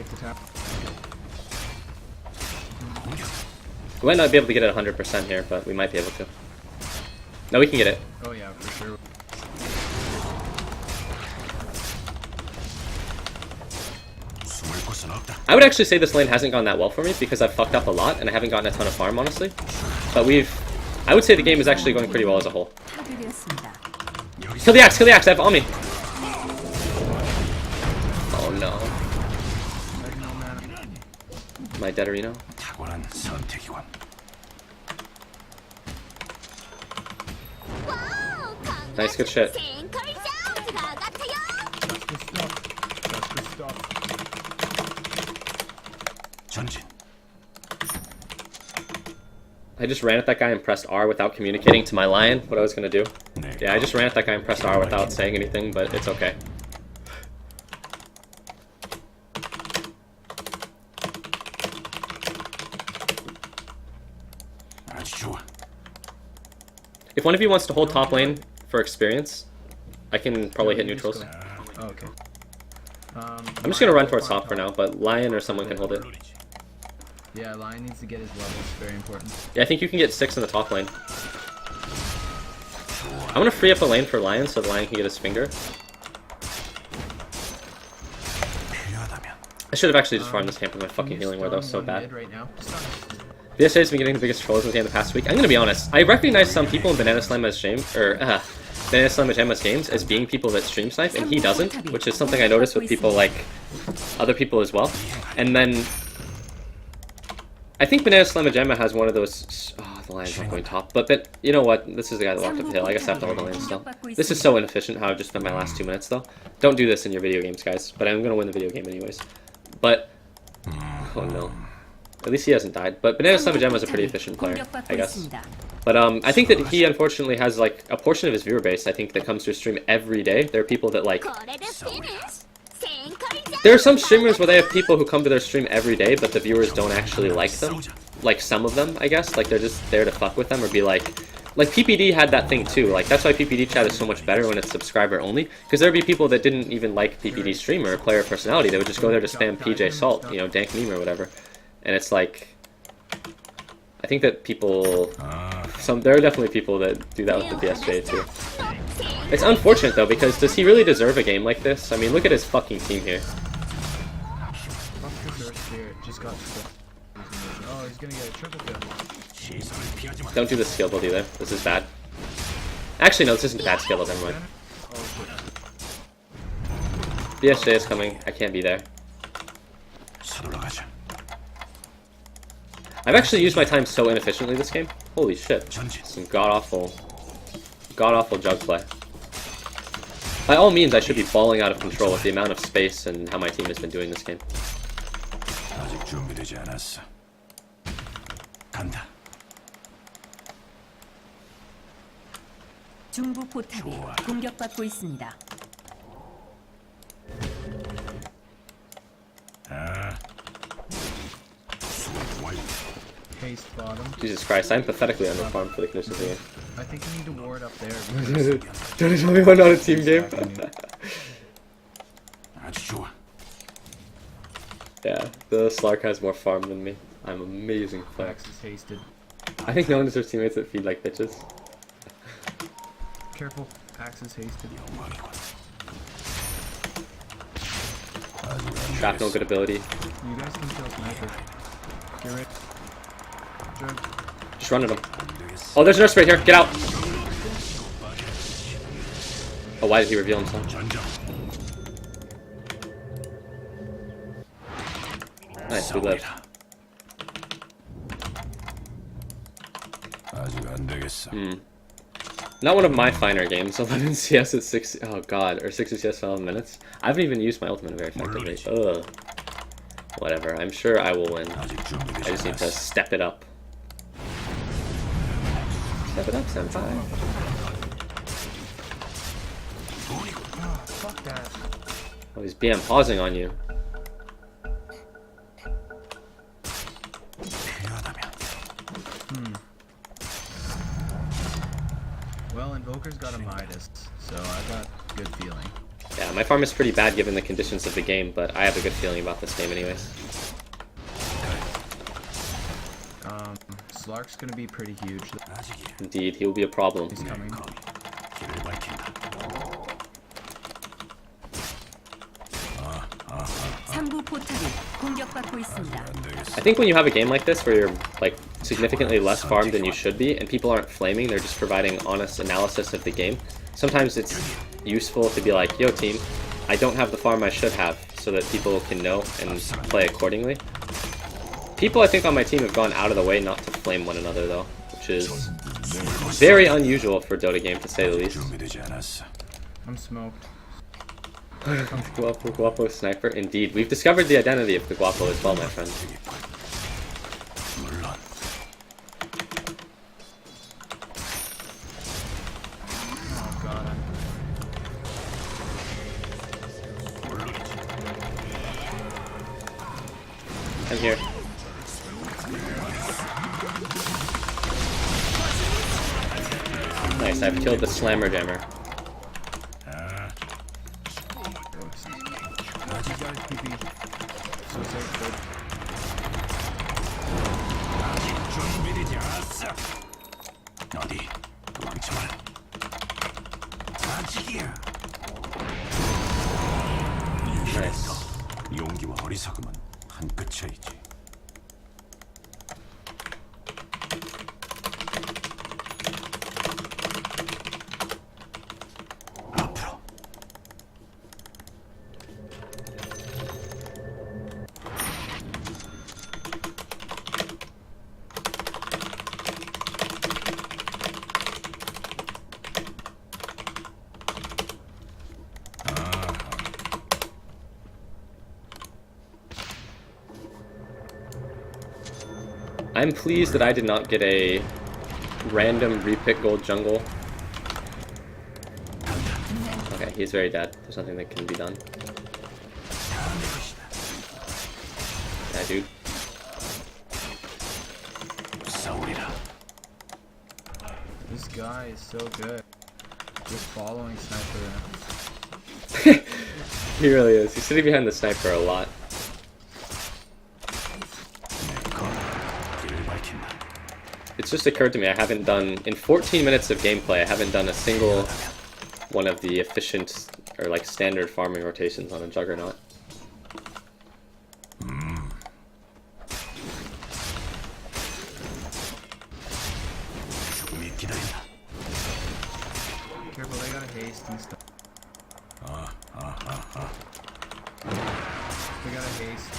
the top. We might not be able to get it 100% here, but we might be able to. No, we can get it. Oh yeah, for sure. I would actually say this lane hasn't gone that well for me because I've fucked up a lot and I haven't gotten a ton of farm, honestly. But I would say the game is actually going pretty well as a whole. Kill the axe, I have on me. Oh no. My Deaderino. Nice, good shit. I just ran at that guy and pressed R without communicating to my lion what I was gonna do. Yeah, I just ran at that guy and pressed R without saying anything, but it's okay. If one of you wants to hold top lane for experience, I can probably hit neutrals. Oh, okay. I'm just gonna run towards top for now, but Lion or someone can hold it. Yeah, Lion needs to get his levels. Very important. Yeah, I think you can get 6 in the top lane. I'm gonna free up a lane for Lion so the Lion can get his finger. I should have actually just farmed this camp with my fucking healing ward, that was so bad. Right now. BSA has been getting the biggest trolls in the game the past week. I'm gonna be honest, I recognize some people in Banana Slam as Banana Slam Gemma's games as being people that stream snipe, and he doesn't, which is something I noticed with people like other people as well. And then I think Banana Slam Gemma has one of those. Oh, the lion's not going top. But you know what? This is the guy that walked up the hill. I guess I have to hold the lane still. This is so inefficient how I've just spent my last 2 minutes though. Don't do this in your video games, guys. But I'm gonna win the video game anyways. But oh no. At least he hasn't died. But Banana Slam Gemma is a pretty efficient player, I guess. But I think that he unfortunately has like a portion of his viewer base, I think, that comes to his stream every day. There are people that like... There are some streamers where they have people who come to their stream every day, but the viewers don't actually like them. Like some of them, I guess. Like they're just there to fuck with them or be like... Like PPD had that thing too. Like that's why PPD chat is so much better when it's subscriber only. Because there'd be people that didn't even like PPD streamer or player personality. They would just go there to spam PJ Salt, you know, dank meme or whatever. And it's like... I think that people... there are definitely people that do that with the BSJ too. It's unfortunate though, because does he really deserve a game like this? I mean, look at his fucking team here. Oh, he's gonna get a triple kill. Don't do the skill build either. This is bad. Actually, no, this isn't bad skill build, never mind. BSJ is coming. I can't be there. I've actually used my time so inefficiently this game. Holy shit. Some god-awful jug play. By all means, I should be falling out of control with the amount of space and how my team has been doing this game. 중부 포탑이 공격받고 있습니다. Haste bottom. Jesus Christ, I'm pathetically underfarmed for the conditions of the game. I think you need to ward up there. Don't tell me we're not a team game. Yeah, the Slark has more farm than me. I'm amazing flex. Axe is hasted. I think no one deserves teammates that feed like bitches. Careful, Axe is hasted. Shrapnel, good ability. You guys can kill sniper. You're right. Jug. Just run at him. Oh, there's a nurse right here. Get out. Oh, why did he reveal himself? Nice, we lived. Not one of my finer games. 11 CS at 6. Oh god, or 60 CS for 11 minutes. I haven't even used my ultimate very effectively. Ugh. Whatever. I'm sure I will win. I just need to step it up. Step it up, senpai. Oh, fuck that. Oh, he's BM pausing on you. Well, Invoker's got a Midas, so I got good feeling. Yeah, my farm is pretty bad given the conditions of the game, but I have a good feeling about this game anyways. Slark's gonna be pretty huge. Indeed, he will be a problem. He's coming. I think when you have a game like this where you're like significantly less farmed than you should be and people aren't flaming, they're just providing honest analysis of the game, sometimes it's useful to be like, yo team, I don't have the farm I should have, so that people can know and play accordingly. People I think on my team have gone out of the way not to flame one another though, which is very unusual for a Dota game to say the least. I'm smoked. Guapo sniper. Indeed, we've discovered the identity of the Guapo as well, my friend. Oh god. I'm here. Nice, I've killed the Slammer Jammer. I'm pleased that I did not get a random repick gold jungle. Okay, he's very dead. There's nothing that can be done. Yeah, dude. This guy is so good. Just following sniper. He really is. He's sitting behind the sniper a lot. It's just occurred to me I haven't done, in 14 minutes of gameplay, I haven't done a single one of the efficient or like standard farming rotations on a Juggernaut. Careful, they got a haste and stuff. They got a haste.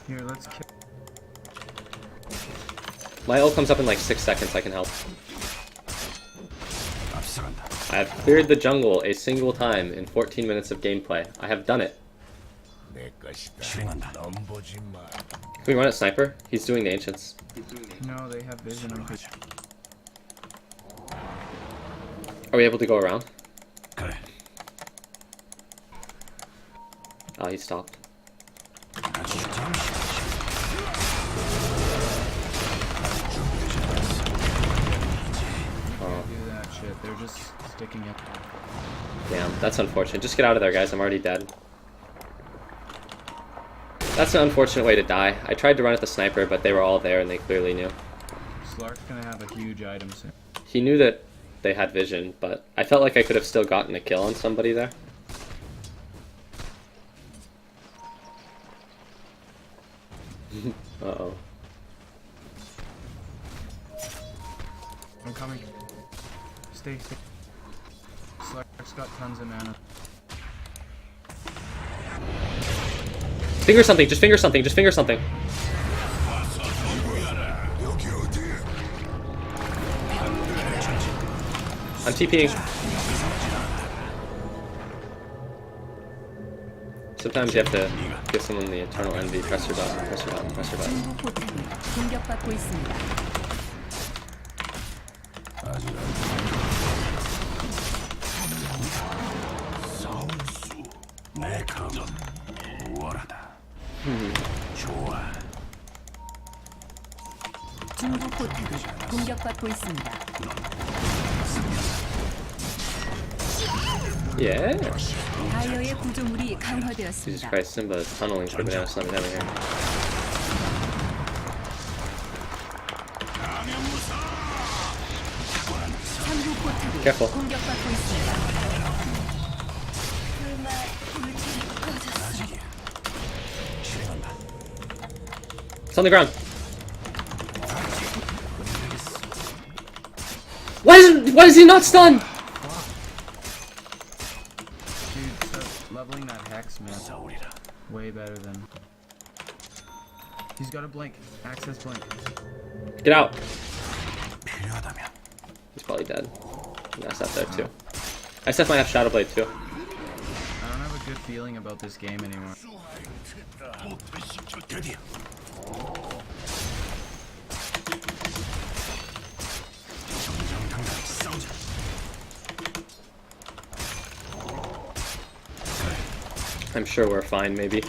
Here, let's kill. My ult comes up in like 6 seconds, I can help. I have cleared the jungle a single time in 14 minutes of gameplay. I have done it. Can we run at sniper? He's doing the ancients. No, they have vision on his. Are we able to go around? Oh, he stopped. They're just sticking it. Damn, that's unfortunate. Just get out of there, guys. I'm already dead. That's an unfortunate way to die. I tried to run at the sniper, but they were all there and they clearly knew. Slark's gonna have a huge item soon. He knew that they had vision, but I felt like I could have still gotten a kill on somebody there. Uh-oh. I'm coming. Stay. Slark's got tons of mana. Finger something, just finger something, just finger something. I'm TPing. Sometimes you have to give someone the eternal envy. Press your button, press your button, press your button. 중부 포탑이 공격받고 있습니다. 중부 포탑이 공격받고 있습니다. Yeah. 다이어의 구조물이 Jesus 강화되었습니다. Christ, Simba is tunneling for banana slam down here. 상부 포탑이 Careful. 공격받고 있습니다. It's on the ground. Why is he not stunned? Dude, stop leveling that hex, man. Way better than. He's got a blink. Access blink. Get out. He's probably dead. And SF there too. SF might have Shadow Blade too. I don't have a good feeling about this game anymore. I'm sure we're fine, maybe.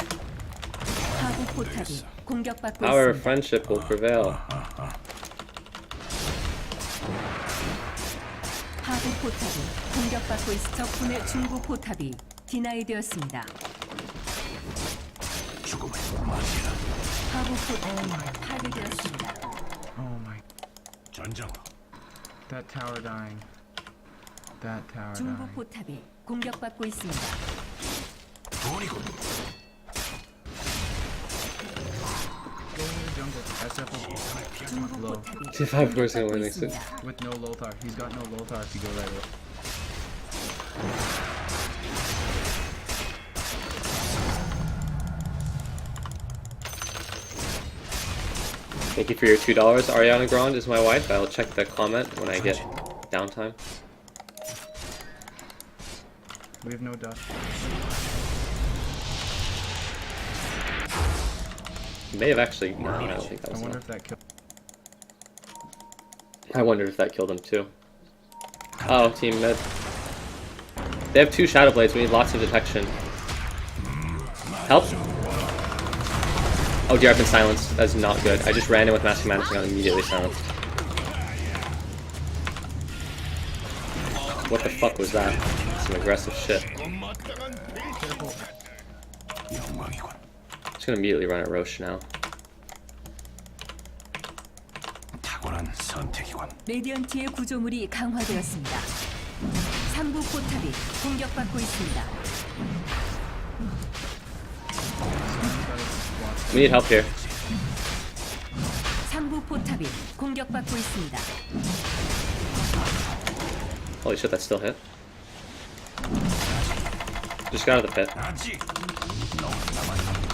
하부 포탑이 공격받고 Our 있습니다. friendship will prevail. 하부 포탑이 공격받고 있어 적군의 중부 포탑이 디나이되었습니다. 하부 포탑이 파괴되었습니다. Oh my. That tower dying. That tower 중부 dying. 포탑이 공격받고 있습니다. Go in the jungle. SF 중부 low. 포탑이 If I was gonna 공격받고 win this, 있습니다. With no Lothar. He's got no Lothar if you go right away. Thank you for your $2. Ariana Grande is my wife. I will check the comment when I get downtime. We have no dust. May have actually. No, I don't think that I was wonder enough. if that killed. I wondered if that killed him too. Oh, team mid. They have 2 Shadow Blades. We need lots of detection. Help! Oh dear, I've been silenced. That's not good. I just ran in with Master Madness and got immediately silenced. What the fuck was that? Some aggressive shit. Just gonna immediately run at Roche now. 레디언트의 구조물이 강화되었습니다. 3부 포탑이 공격받고 있습니다. We need help here. 3부 포탑이 공격받고 있습니다. Holy shit, that still hit. Just got out of the pit.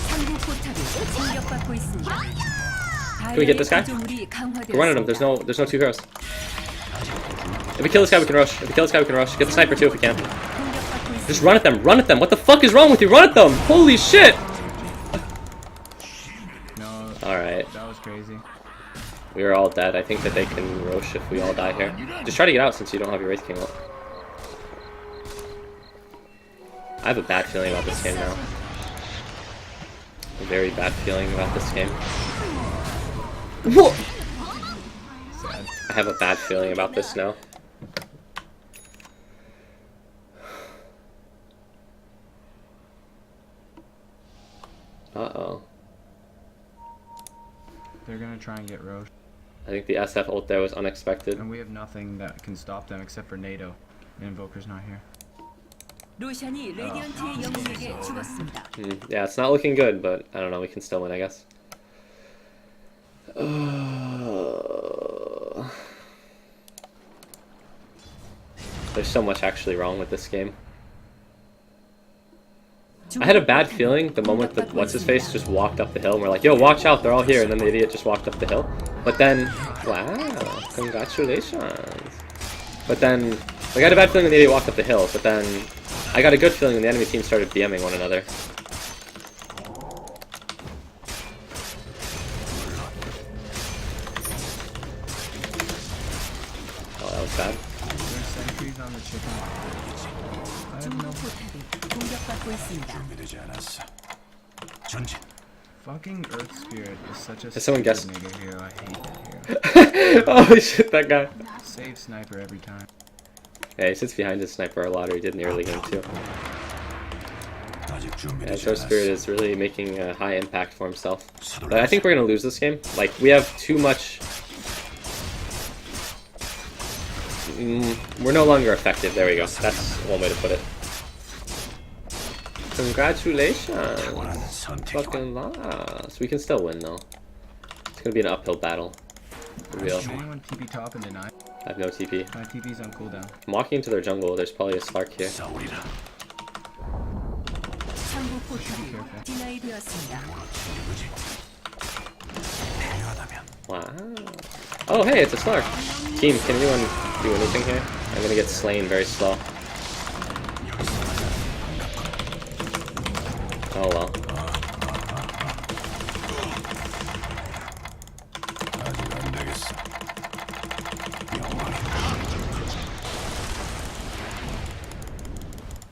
3부 포탑이 공격받고 있습니다. Can we get this guy? 구조물이 We're running him. There's no 2 heroes. If we kill this guy, we can rush. If we kill this guy, we can rush. Get the sniper too if we can. 공격받고 있습니다. Just run at them. Run at them. What the fuck is wrong with you? Run at them. Holy shit. No, Alright. that was crazy. We are all dead. I think that they can Roche if we all die here. Just try to get out since you don't have your Wraith King up. I have a bad feeling about this game now. A very bad feeling about this game. What? I have a bad feeling about this now. Uh-oh. They're gonna try and get Roche. I think the SF ult there was unexpected. And we have nothing that can stop them except for NATO. The Invoker's not here. 로션이 레디언트의 영웅에게 죽었습니다. Yeah, it's not looking good, but I don't know, we can still win, I guess. There's so much actually wrong with this game. I had a bad feeling the moment that what's-his-face just walked up the hill and we're like, yo, watch out, they're all here, and then the idiot just walked up the hill. But then, wow, congratulations. But then I got a bad feeling when the idiot walked up the hill, but then I got a good feeling when the enemy team started BMing one another. Oh, that was bad. There's sentries on the chicken. I have 중부 no 포탑이 공격받고 있습니다. fucking Earth Spirit is such a Has someone guessed? nigga hero. I hate that hero. Holy shit, that guy. Save sniper every time. Yeah, he sits behind his sniper a lot, or he did in the early game too. Yeah, Joe Spirit is really making a high impact for himself. But I think we're gonna lose this game. Like, we have too much... we're no longer effective. There we go. That's one way to put it. Congratulations! Fucking lost. We can still win though. It's gonna be an uphill battle. For real. Can anyone TP top and deny? I have no TP. My TP's on cooldown. I'm walking into their jungle. There's probably a Slark here. 상부 포탑이 디나이되었습니다. Wow. Oh, hey, it's a Slark. Team, can anyone do anything here? I'm gonna get slain very slow. Oh well.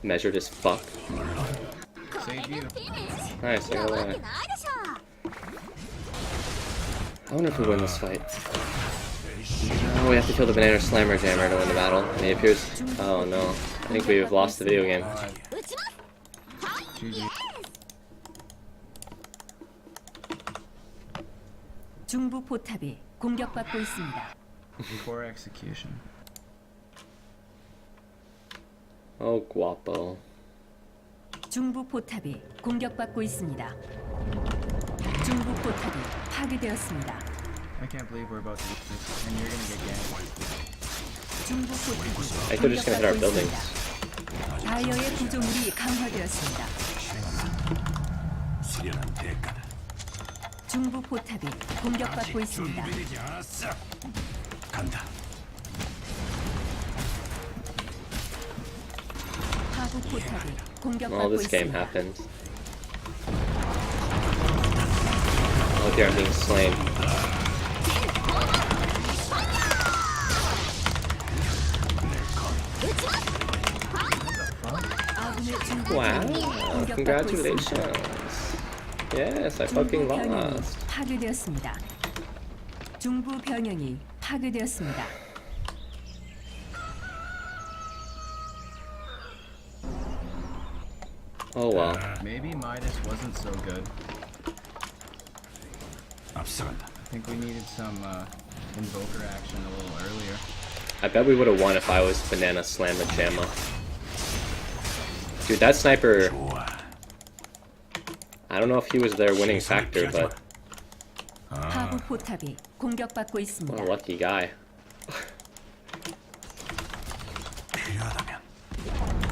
Measured as fuck. Save you. Nice, I got that. I wonder if we win this fight. Oh, we have to kill the banana slammer jammer to win the battle. And he appears. Oh no. I think we've lost the video game. GG. 중부 포탑이 공격받고 있습니다. Poor execution. Oh, Guapo. 중부 포탑이 공격받고 있습니다. 중부 포탑이 파괴되었습니다. I can't believe we're about to lose this, and you're gonna get ganked. 중부 I 포탑이 think they're just gonna hit our 공격받고 buildings. 있습니다. 다이어의 구조물이 강화되었습니다. 중부 포탑이 공격받고 있습니다. 하부 포탑이 Oh, 공격받고 this game 있습니다. happened. Oh dear, I'm being slain. 아군의 중부 Wow, 포탑이 공격받고 congratulations. 있습니다. Yes, I 중부 fucking 변형이 lost. 파괴되었습니다. 중부 변형이 파괴되었습니다. Oh well. Maybe Midas wasn't so good. I think we needed some invoker action a little earlier. I bet we would have won if I was Banana Slamma Jamma. Dude, that sniper... I don't know if he was their winning factor, but... 하부 포탑이 공격받고 What 있습니다. a lucky guy.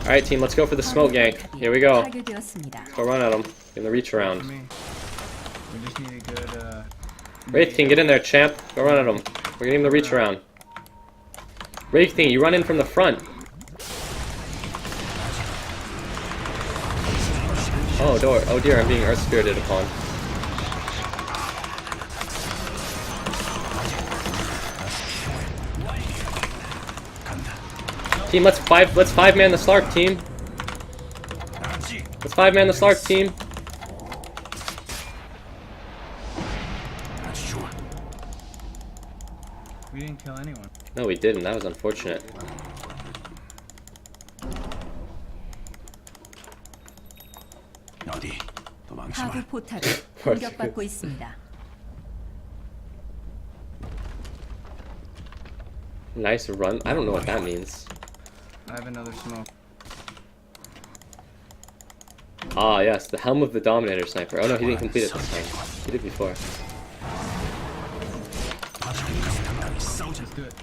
Alright team, let's go for the smoke gank. Here we go. 파괴되었습니다. Go run at him. Give him the reach For around. me, we just need a good. Wraith King, get in there, champ. Go run at him. We're getting him the reach around. Wraith King, you run in from the front. Oh dear, I'm being earth spirited upon. Team, let's five man the Slark team. Let's five man the Slark team. We didn't kill anyone. No, we didn't. That was unfortunate. 하부 포탑이 공격받고 있습니다. Nice run. I don't know what that means. I have another smoke. Ah, yes, the Helm of the Dominator Sniper. Oh no, he didn't complete it this time. He did before. Let's do it.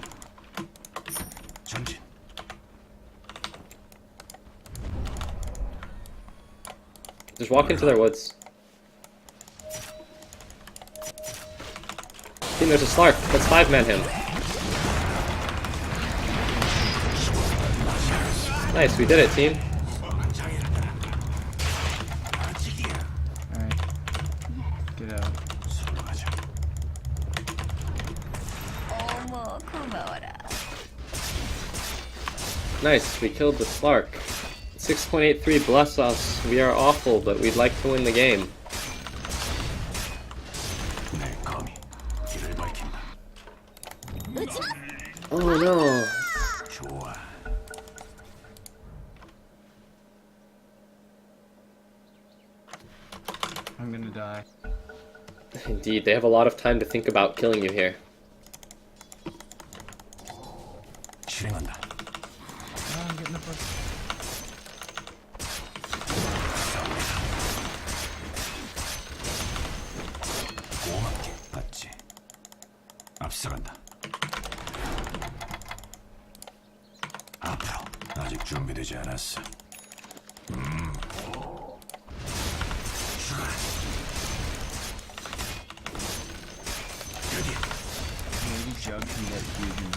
Just walk into their woods. Team, there's a Slark. Let's five man him. Nice, we did it, team. Alright. Get out. Nice, we killed the Slark. 6.83, bless us. We are awful, but we'd like to win the game. Oh no. I'm gonna die. Indeed, they have a lot of time to think about killing you here. Oh, I'm getting the fuck. 앞서간다. 앞으로 아직 준비되지 않았어. Maybe Jug can get fusion.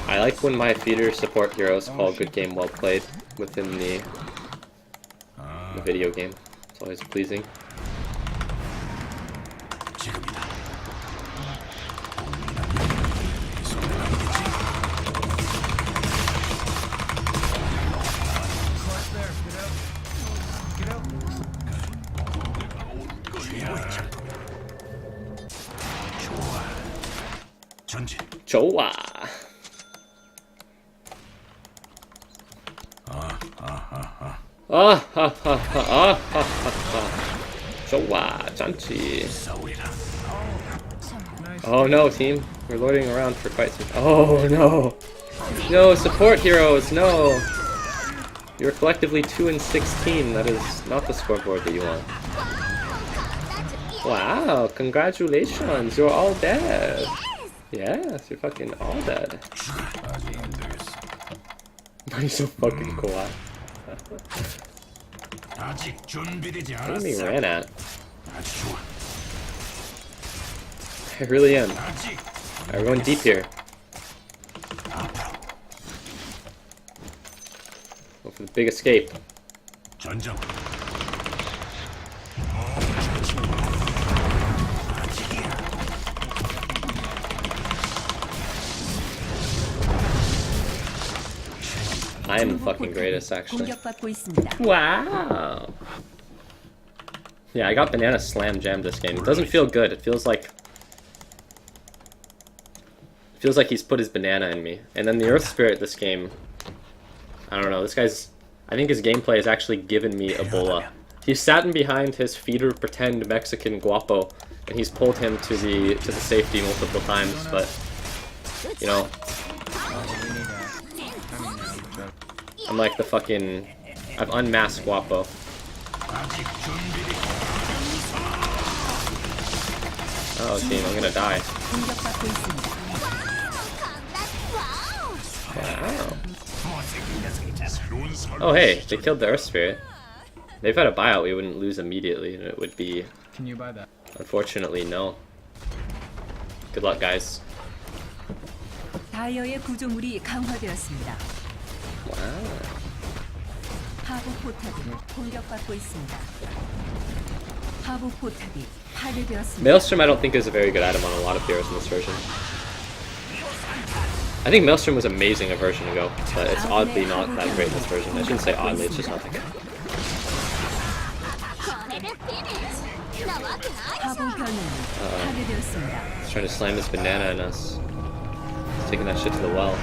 I like when my feeder support heroes call good game well played within the video game. It's always pleasing. 지금이다. Clutch there. Get out. Get out. 좋아. 전진. 좋아. 좋아, 잔치. Oh no, team. We're loitering around for quite some time. Oh no. No, support heroes, no. You're collectively 2 and 16. That is not the scoreboard that you want. Wow, congratulations. You're all dead. Yes, you're fucking all dead. 아직 안 되겠어. Why are you so fucking quiet? 아직 준비되지 What do you 않았어. mean ran at? 아주 좋아. I really am. 아직 Alright, we're going deep here. 앞으로 Go for the big escape. 전정. I am the fucking greatest, actually. 공격받고 있습니다. Wow. Yeah, I got banana slam jammed this game. It doesn't feel good. It feels like he's put his banana in me. And then the Earth Spirit this game, I don't know. This guy's, I think his gameplay has actually given me Ebola. He's sat in behind his feeder pretend Mexican Guapo, and he's pulled him to the safety multiple times. But you know, We need that. Coming now, Jug. I'm like the fucking, I've unmasked Guapo. 아직 준비되지 Oh, team, I'm gonna die. 공격받고 있습니다. Wow. Oh hey, they killed the Earth Spirit. If had a buyout, we wouldn't lose immediately, and it would be, Can you buy that? unfortunately, no. Good luck, guys. 다이어의 구조물이 강화되었습니다. Wow. 하부 포탑이 공격받고 있습니다. 하부 포탑이 파괴되었습니다. Maelstrom I don't think is a very good item on a lot of heroes in this version. I think Maelstrom was amazing a version ago, but it's oddly not that great in this version. I shouldn't say oddly, it's just not that good. 하부 변형이 파괴되었습니다. He's trying to slam his banana in us. He's taking that shit to the well.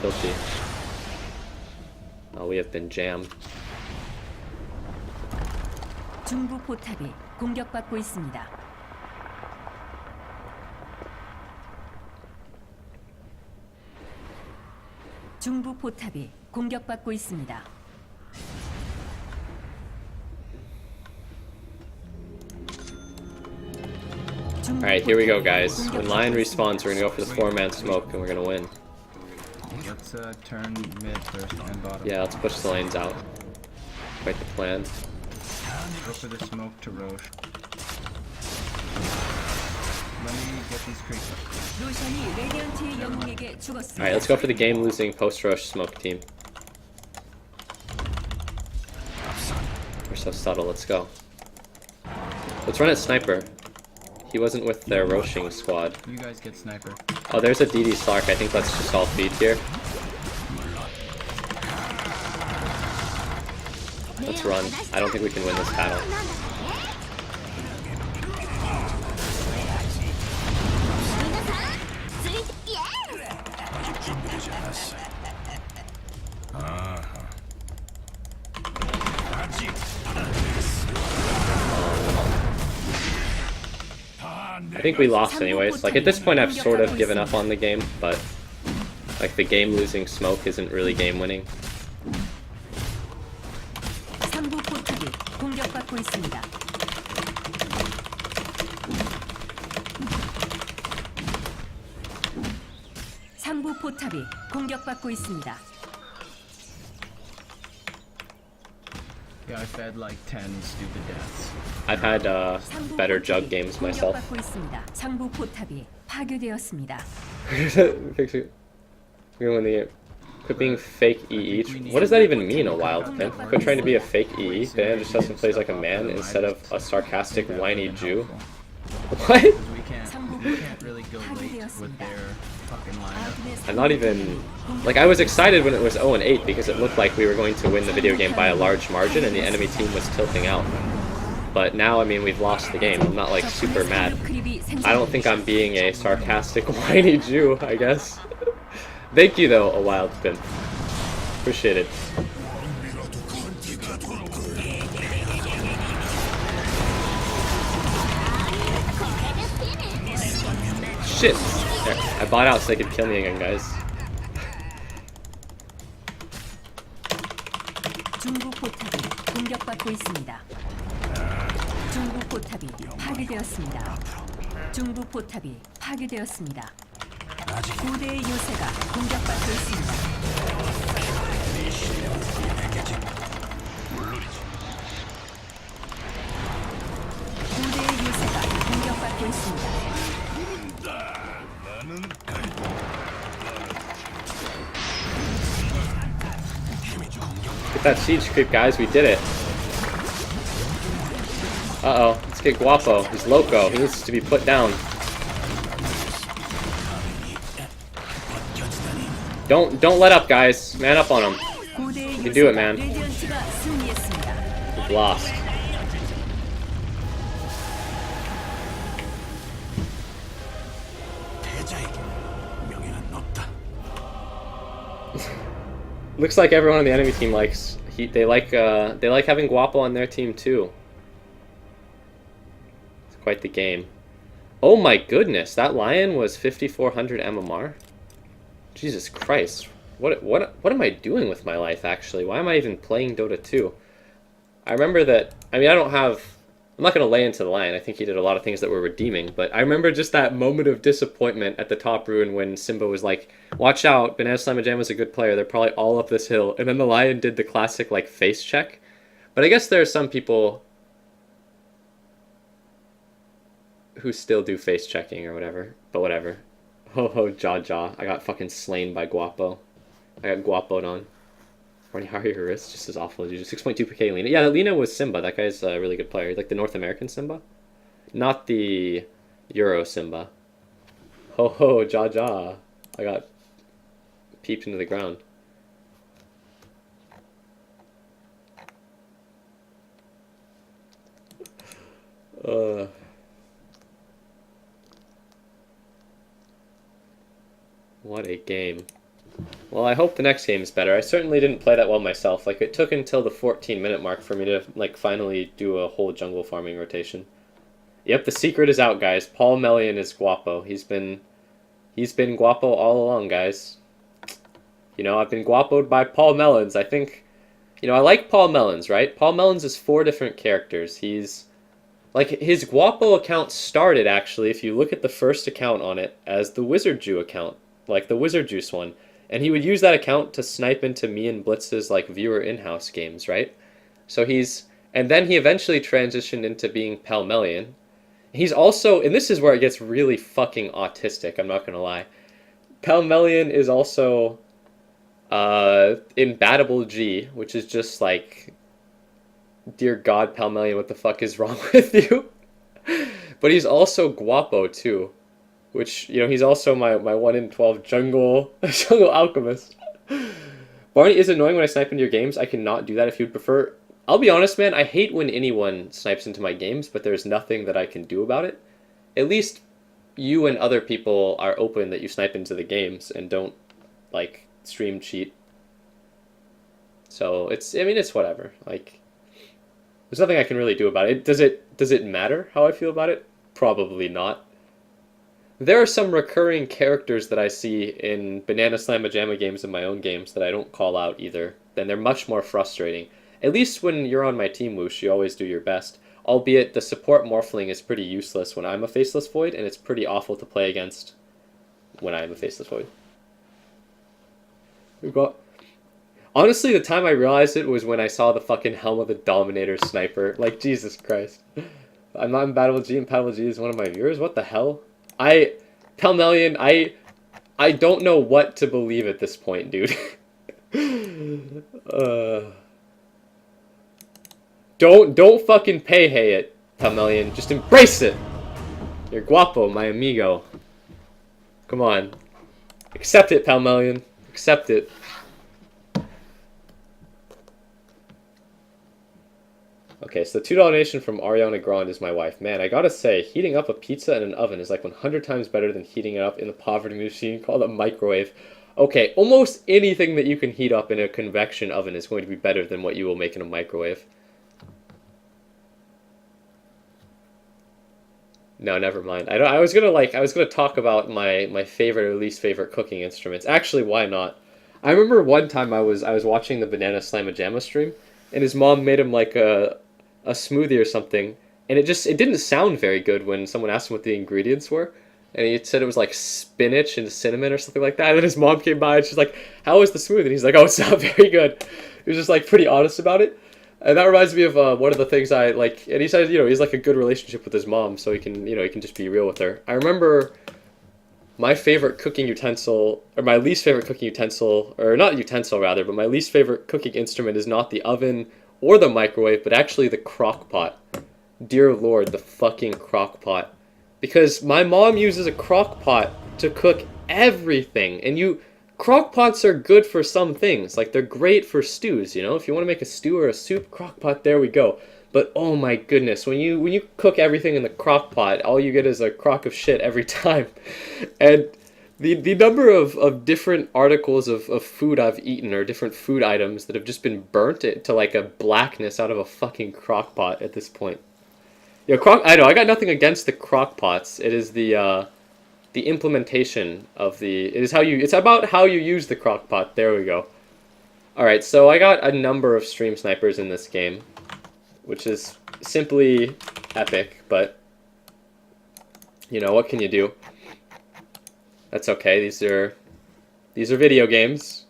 Filthy. Oh, we have been jammed. 중부 포탑이 공격받고 있습니다. 중부 포탑이 공격받고 있습니다. Alright, here we go, guys. When Lion respawns, we're gonna go for the 4-man smoke, and we're gonna win. Let's turn mid first and bottom. Yeah, let's push the lanes out. Quite the plan. Go for the smoke to Roche. Let me get these creeps. 로션이 레디언트의 영웅에게 죽었습니다. Alright, let's go for the game-losing post-rush smoke team. We're so subtle, let's go. Let's run at sniper. He wasn't with their roshing squad. You guys get sniper. Oh, there's a DD Slark. I think let's just all feed here. Let's run. I don't think we can win this battle. 아직 준비되지 않았어. 아하. 아직 I think we lost anyways. Like, at this point I've sort of given up on the game, but like the game-losing smoke isn't really game-winning. 3부 포탑이 공격받고 있습니다. 상부 포탑이 공격받고 있습니다. Yeah, I fed like 10 stupid deaths. I've had 상부 better 포탑이 jug games myself. 공격받고 있습니다. 상부 포탑이 파괴되었습니다. Quit being fake EE. What does that even mean, a wild pimp? Quit trying to be a fake EE. Dan just doesn't plays like a man instead of a sarcastic, whiny Jew. What? We can't really go late with their fucking lineup. I'm not even... Like, I was excited when it was 0-8 because it looked like we were going to win the video game by a large margin and the enemy team was tilting out. But now, I mean, we've lost the game. I'm not, like, super mad. I don't think I'm being a sarcastic, whiny Jew, I guess. Thank you, though, a wild pimp. Appreciate it. Shit! There, I bought out so they could kill me again, guys. 중부 포탑이 공격받고 있습니다. 중부 포탑이 파괴되었습니다. 중부 포탑이 파괴되었습니다. 고대의 요새가 공격받고 있습니다. 고대의 요새가 공격받고 있습니다. Get that siege creep, guys. We did it. Uh-oh. Let's get Guapo. He's loco. He needs to be put down. Don't let up, guys. Man up on him. You can do it, man. We've lost. Looks like everyone on the enemy team likes they like having Guapo on their team too. It's quite the game. Oh my goodness, that lion was 5400 MMR. Jesus Christ. What am I doing with my life actually? Why am I even playing Dota 2? I remember that, I mean, I'm not going to lay into the lion. I think he did a lot of things that were redeeming, but I remember just that moment of disappointment at the top rune when Simba was like, watch out, Banana Slam Jam is a good player, they're probably all up this hill, and then the lion did the classic like face check. But I guess there are some people who still do face checking or whatever, but whatever. Ho ho jaw. I got fucking slain by Guapo. I got Guapo'd on. Running Harry Harris, just as awful as you. 6.2k Lina. Yeah, Lina was Simba. That guy's a really good player. Like the North American Simba. Not the Euro Simba. Ho ho, jaw. I got peeped into the ground. What a game. Well, I hope the next game is better. I certainly didn't play that well myself. Like, it took until the 14-minute mark for me to, like, finally do a whole jungle farming rotation. Yep, the secret is out, guys. Paul Melian is Guapo. He's been Guapo all along, guys. You know, I've been Guapoed by Paul Melons. I think, you know, I like Paul Melons, right? Paul Melons is 4 different characters. He's, like, his Guapo account started, actually, if you look at the first account on it, as the Wizard Jew account. Like, the Wizard Juice one. And he would use that account to snipe into me and Blitz's, like, viewer in-house games, right? So he's And then he eventually transitioned into being Palmelian. He's also, and this is where it gets really fucking autistic, I'm not gonna lie. Palmelian is also in Battable G, which is just like, dear God, Palmelian, what the fuck is wrong with you? But he's also Guapo too, which, you know, he's also my 1 in 12 jungle alchemist. Barney is annoying when I snipe into your games. I cannot do that if you'd prefer. I'll be honest, man, I hate when anyone snipes into my games, but there's nothing that I can do about it. At least you and other people are open that you snipe into the games and don't, like, stream cheat. So, it's whatever. Like, there's nothing I can really do about it. Does it matter how I feel about it? Probably not. There are some recurring characters that I see in Banana Slamma Jamma games and my own games that I don't call out either. Then they're much more frustrating. At least when you're on my team, Whoosh, you always do your best. Albeit the support Morphling is pretty useless when I'm a Faceless Void, and it's pretty awful to play against when I'm a Faceless Void. We've got... Honestly, the time I realized it was when I saw the fucking Helm of the Dominator sniper. Like, Jesus Christ. I'm not in Battle G, and Battle G is one of my viewers? What the hell? Palmelian, I don't know what to believe at this point, dude. Don't fucking pay it, Palmelian. Just embrace it. You're Guapo, my amigo. Come on. Accept it, Palmelian. Accept it. Okay, so the $2 donation from Ariana Grande is my wife. Man, I gotta say, heating up a pizza in an oven is like 100 times better than heating it up in the poverty machine called a microwave. Okay, almost anything that you can heat up in a convection oven is going to be better than what you will make in a microwave. No, never mind. I was gonna talk about my favorite or least favorite cooking instruments. Actually, why not? I remember one time I was watching the Banana Slamma Jamma stream, and his mom made him like a smoothie or something, and it didn't sound very good when someone asked him what the ingredients were, and he said it was like spinach and cinnamon or something like that, and then his mom came by and she's like, how was the smoothie? And he's like, oh, it's not very good. He was just like pretty honest about it, and that reminds me of one of the things I like, and he said, you know, he's like a good relationship with his mom, so he can just be real with her. I remember my favorite cooking utensil, or my least favorite cooking utensil, or not utensil rather, but my least favorite cooking instrument is not the oven or the microwave, but actually the crock pot. Dear Lord, the fucking crock pot. Because my mom uses a crock pot to cook everything, and crock pots are good for some things, like they're great for stews, you know? If you want to make a stew or a soup, crock pot, there we go. But oh my goodness, when you cook everything in the crock pot, all you get is a crock of shit every time. And the number of different articles of food I've eaten, or different food items that have just been burnt to like a blackness out of a fucking crock pot at this point. You know, I know, I got nothing against the crock pots. It is the implementation of it's about how you use the crock pot. There we go. Alright, so I got a number of stream snipers in this game, which is simply epic, but you know, what can you do? That's okay, these are video games.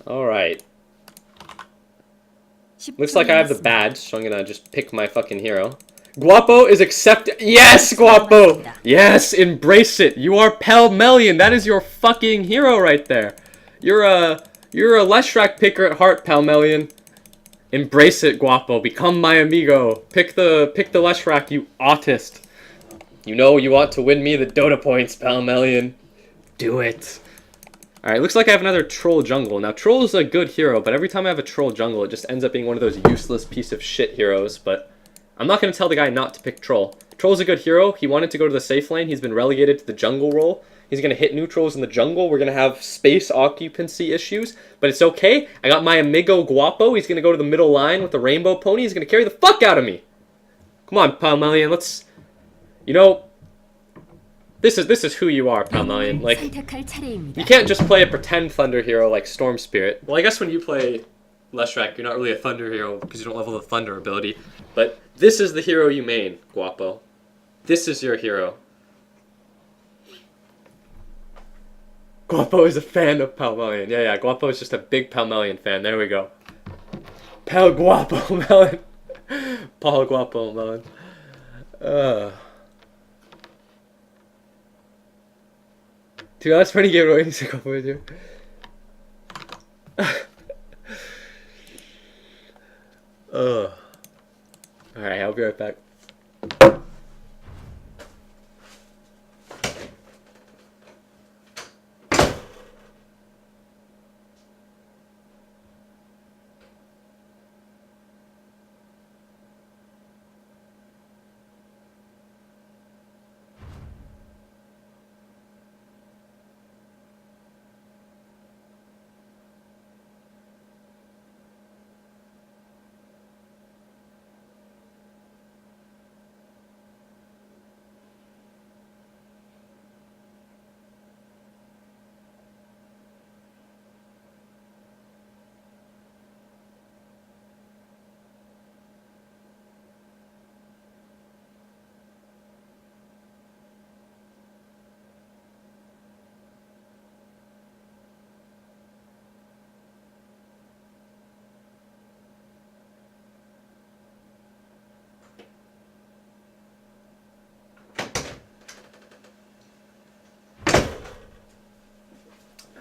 Alright. Looks like I have the badge, so I'm gonna just pick my fucking hero. Guapo is accepted. Yes, Guapo! Yes, embrace it. You are Palmelian. That is your fucking hero right there. You're a Leshrac picker at heart, Palmelian. Embrace it, Guapo. Become my amigo. Pick the Leshrac, you autist. You know you want to win me the Dota points, Palmelian. Do it. Alright, looks like I have another Troll Jungle. Now, Troll is a good hero, but every time I have a Troll Jungle, it just ends up being one of those useless piece of shit heroes, but I'm not going to tell the guy not to pick Troll. Troll's a good hero. He wanted to go to the safe lane. He's been relegated to the jungle role. He's going to hit new trolls in the jungle. We're going to have space occupancy issues, but it's okay. I got my amigo Guapo. He's going to go to the middle line with the rainbow pony. He's going to carry the fuck out of me. Come on, Palmelian. Let's... You know... This is who you are, Palmelian. Like, you can't just play a pretend Thunder hero like Storm Spirit. Well, I guess when you play Leshrac, you're not really a Thunder hero because you don't level the Thunder ability. But this is the hero you main, Guapo. This is your hero. Guapo is a fan of Palmelion. Yeah, yeah, Guapo is just a big Palmelion fan. There we go. Pal Guapo Melon. Paul Guapo Melon. Dude, that's funny game ratings a couple with you. Alright, I'll be right back.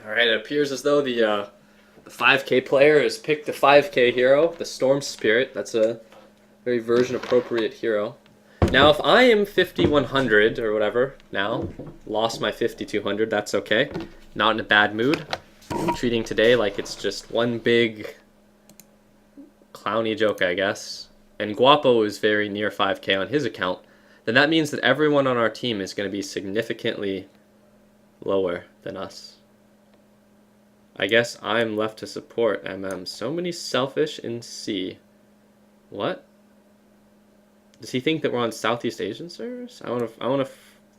Alright, it appears as though the 5k player has picked the 5k hero, the Storm Spirit. That's a very version appropriate hero. Now if I am 5100 or whatever now, lost my 5200, that's okay. Not in a bad mood. Treating today like it's just one big clowny joke, I guess. And Guapo is very near 5k on his account. Then that means that everyone on our team is going to be significantly lower than us. I guess I'm left to support MM. So many selfish in C. What? Does he think that we're on Southeast Asian servers? I want to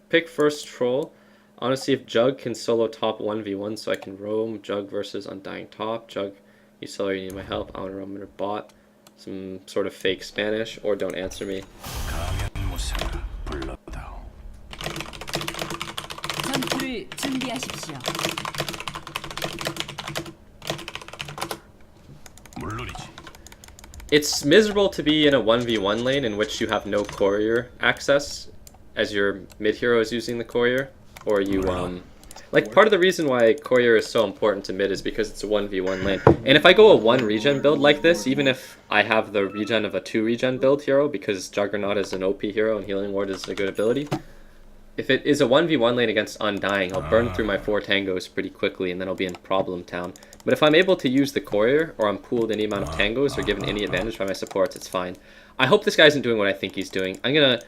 pick first troll. I want to see if Jug can solo top 1v1 so I can roam Jug versus Undying top. Jug, you solo, you need my help. I want to roam in a bot. Some sort of fake Spanish, or don't answer me. 전투를 준비하십시오. It's miserable to be in a 1v1 lane in which you have no courier access, as your mid hero is using the courier, or you like part of the reason why courier is so important to mid is because it's a 1v1 lane. And if I go a 1 regen build like this, even if I have the regen of a 2 regen build hero, because Juggernaut is an OP hero and Healing Ward is a good ability, if it is a 1v1 lane against Undying, I'll burn through my 4 tangos pretty quickly and then I'll be in problem town. But if I'm able to use the courier, or I'm pooled any amount of tangos or given any advantage by my supports, it's fine. I hope this guy isn't doing what I think he's doing. I'm gonna...